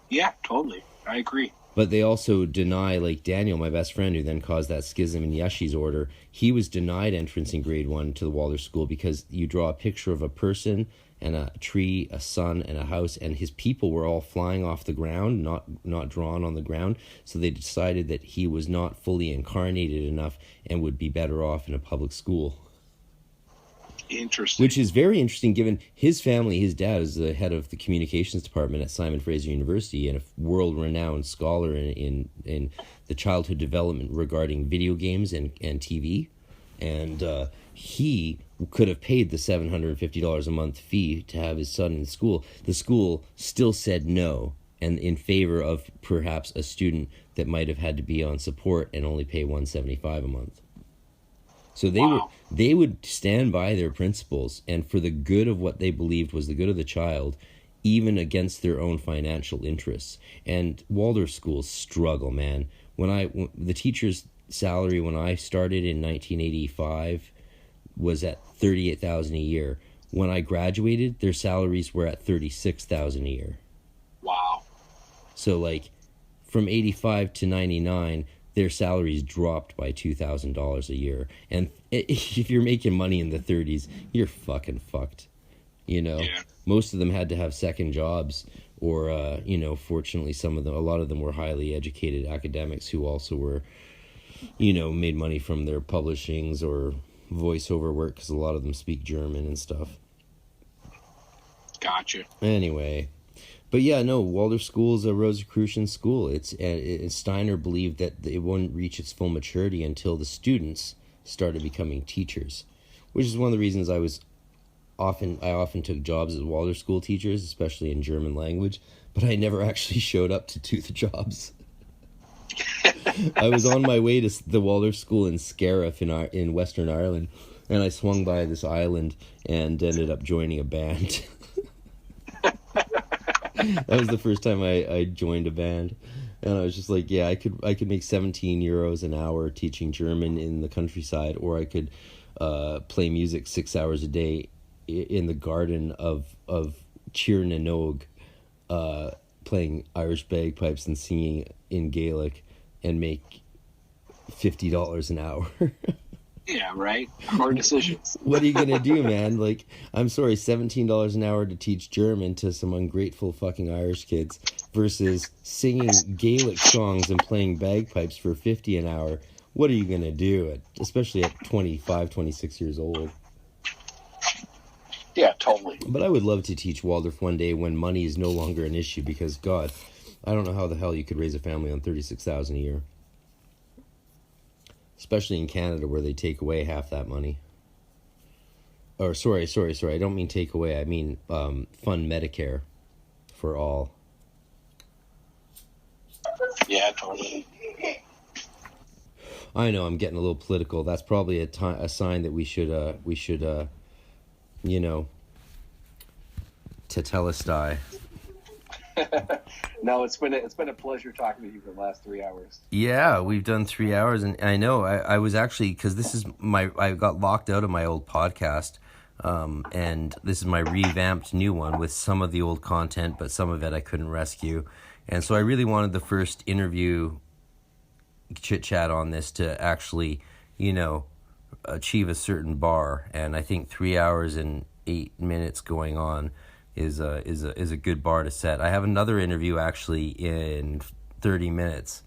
Yeah, totally. I agree. But they also deny, like Daniel, my best friend, who then caused that schism in Yeshi's order, he was denied entrance in grade 1 to the Waldorf school because you draw a picture of a person and a tree, a sun, and a house, and his people were all flying off the ground, not drawn on the ground. So they decided that he was not fully incarnated enough and would be better off in a public school. Interesting. Which is very interesting, given his family. His dad is the head of the communications department at Simon Fraser University and a world-renowned scholar in the childhood development regarding video games and TV. And he could have paid the $750 a month fee to have his son in school. The school still said no, and in favor of perhaps a student that might have had to be on support and only pay $175 a month. So they would stand by their principles, and for the good of what they believed was the good of the child, even against their own financial interests. And Waldorf schools struggle, man. The teacher's salary when I started in 1985 was at $38,000 a year. When I graduated, their salaries were at $36,000 a year. Wow. So, like, from 85 to 99, their salaries dropped by $2,000 a year. And if you're making money in the 30s, you're fucking fucked. You know, yeah. Most of them had to have second jobs, or fortunately, a lot of them were highly educated academics who also were, made money from their publishings or voiceover work, because a lot of them speak German and stuff. Gotcha. Anyway. But yeah, no, Waldorf school is a Rosicrucian school. Steiner believed that it wouldn't reach its full maturity until the students started becoming teachers, which is one of the reasons I often took jobs as Waldorf school teachers, especially in German language, but I never actually showed up to do the jobs. I was on my way to the Waldorf school in Scariff in Western Ireland, and I swung by this island and ended up joining a band. That was the first time I joined a band, and I was just like, yeah, I could make €17 an hour teaching German in the countryside, or I could play music 6 hours a day in the garden of Tirnanog, playing Irish bagpipes and singing in Gaelic, and make $50 an hour. Yeah, right. Hard decisions. What are you gonna do, man? Like, I'm sorry, $17 an hour to teach German to some ungrateful fucking Irish kids versus singing Gaelic songs and playing bagpipes for $50 an hour. What are you gonna do, especially at 25, 26 years old? Yeah, totally. But I would love to teach Waldorf one day when money is no longer an issue, because God, I don't know how the hell you could raise a family on $36,000 a year. Especially in Canada, where they take away half that money. Or sorry, I don't mean take away, I mean fund Medicare for all. Yeah, totally. I know I'm getting a little political. That's probably a sign that we should tetelestai. No, it's been a pleasure talking to you for the last 3 hours. Yeah, we've done 3 hours, and I know I was actually, because I got locked out of my old podcast, and this is my revamped new one with some of the old content, but some of it I couldn't rescue, and so I really wanted the first interview chit chat on this to actually, achieve a certain bar, and I think 3 hours and 8 minutes going on is a good bar to set. I have another interview actually in 30 minutes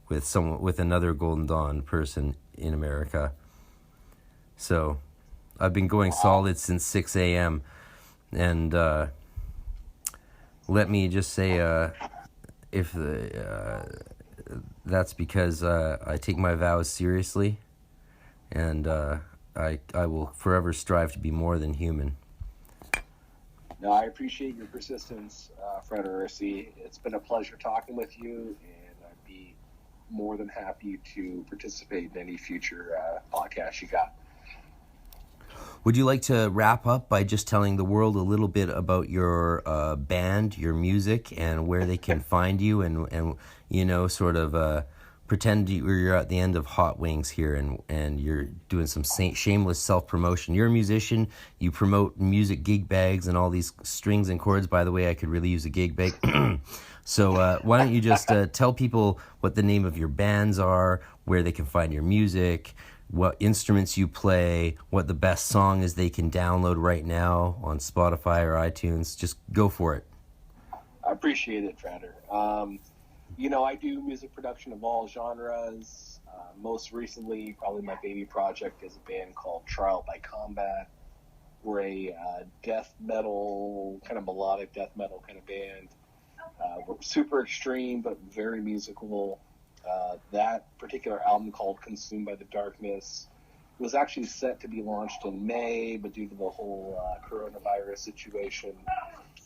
with another Golden Dawn person in America. So I've been going solid since 6 a.m. and let me just say that's because I take my vows seriously, and I will forever strive to be more than human. No, I appreciate your persistence, Frater. It's been a pleasure talking with you, and I'd be more than happy to participate in any future podcasts you got. Would you like to wrap up by just telling the world a little bit about your band, your music, and where they can find you, and sort of pretend you're at the end of Hot Wings here, and you're doing some shameless self-promotion. You're a musician. You promote music gig bags and all these strings and chords. By the way, I could really use a gig bag. So why don't you just tell people what the name of your bands are, where they can find your music, what instruments you play, what the best song is they can download right now on Spotify or iTunes. Just go for it. I appreciate it, Frater. I do music production of all genres. Most recently, probably my baby project is a band called Trial by Combat. We're a death metal, kind of melodic death metal kind of band. We're super extreme, but very musical. That particular album, called Consumed by the Darkness, was actually set to be launched in May, but due to the whole coronavirus situation,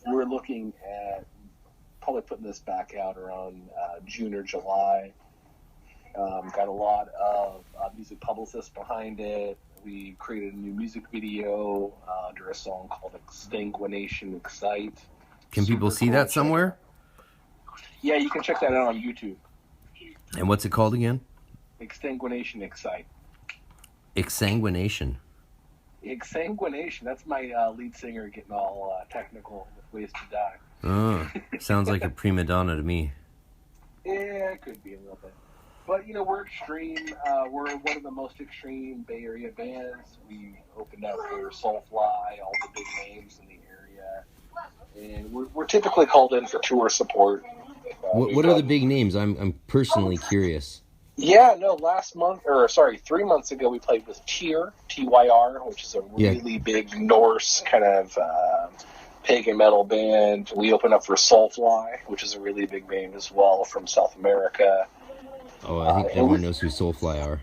we're looking at probably putting this back out around June or July. Got a lot of music publicists behind it. We created a new music video under a song called Extinguination Excite. Can people see that somewhere? Yeah, you can check that out on YouTube. And what's it called again? Extinguination Excite. Exsanguination. Exsanguination. That's my lead singer getting all technical with ways to die. Oh, sounds like a prima donna to me. Yeah, it could be a little bit. But, we're extreme. We're one of the most extreme Bay Area bands. We opened up for Soulfly, all the big names in the area. And we're typically called in for tour support. What are the big names? I'm personally curious. Yeah, no, 3 months ago we played with Tyr, Tyr, which is a really big Norse kind of pagan metal band. We opened up for Soulfly, which is a really big band as well from South America. Oh, I think everyone knows who Soulfly are.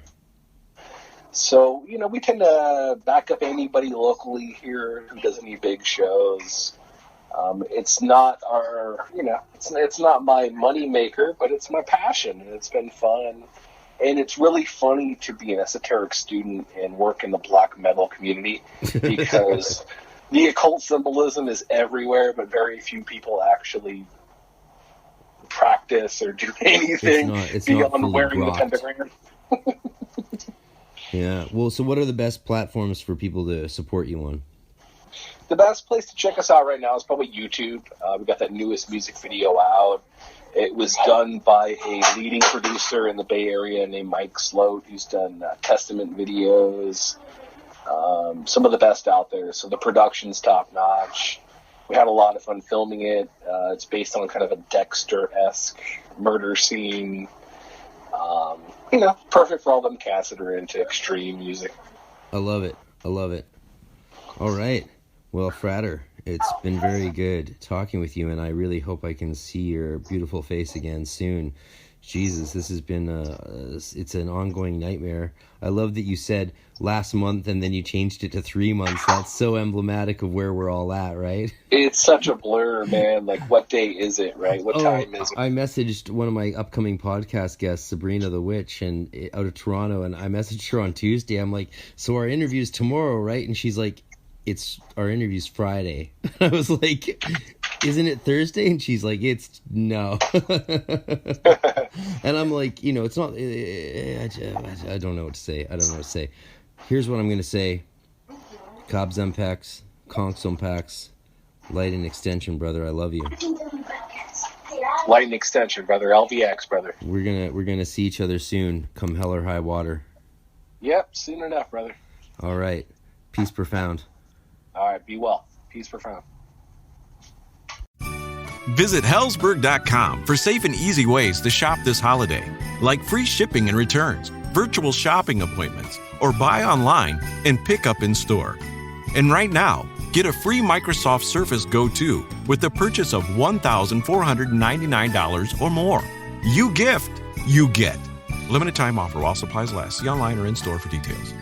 So, we tend to back up anybody locally here who does any big shows. It's not it's not my money maker, but it's my passion, and it's been fun. And it's really funny to be an esoteric student and work in the black metal community because the occult symbolism is everywhere, but very few people actually practice or do anything it's beyond not wearing grokked. the pentagram. Yeah. Well, so what are the best platforms for people to support you on? The best place to check us out right now is probably YouTube. We got that newest music video out. It was done by a leading producer in the Bay Area named Mike Sloat, who's done Testament videos, some of the best out there. So the production's top notch. We had a lot of fun filming it. It's based on kind of a Dexter-esque murder scene. Perfect for all them cats that are into extreme music. I love it. All right. Well, Frater, it's been very good talking with you, and I really hope I can see your beautiful face again soon. Jesus, this has been it's an ongoing nightmare. I love that you said last month and then you changed it to 3 months. That's so emblematic of where we're all at, right? It's such a blur, man. Like, what day is it, right? What time is it? I messaged one of my upcoming podcast guests, Sabrina the Witch, and out of Toronto, and I messaged her on Tuesday. I'm like, so our interview's tomorrow, right? And she's like, our interview's Friday. I was like, isn't it Thursday? And she's like, it's no. And I'm like, it's not, I don't know what to say. Here's what I'm going to say. Cobb's Unpacks, Conks Unpacks, Light and Extension, brother. I love you. Light and Extension, brother. LVX, brother. We're gonna see each other soon, come hell or high water. Yep, soon enough, brother. All right. Peace profound. All right, be well. Peace profound. Visit Hellsberg.com for safe and easy ways to shop this holiday, like free shipping and returns, virtual shopping appointments, or buy online and pick up in store. And right now, get a free Microsoft Surface Go 2 with the purchase of $1,499 or more. You gift, you get. Limited time offer while supplies last. See online or in store for details.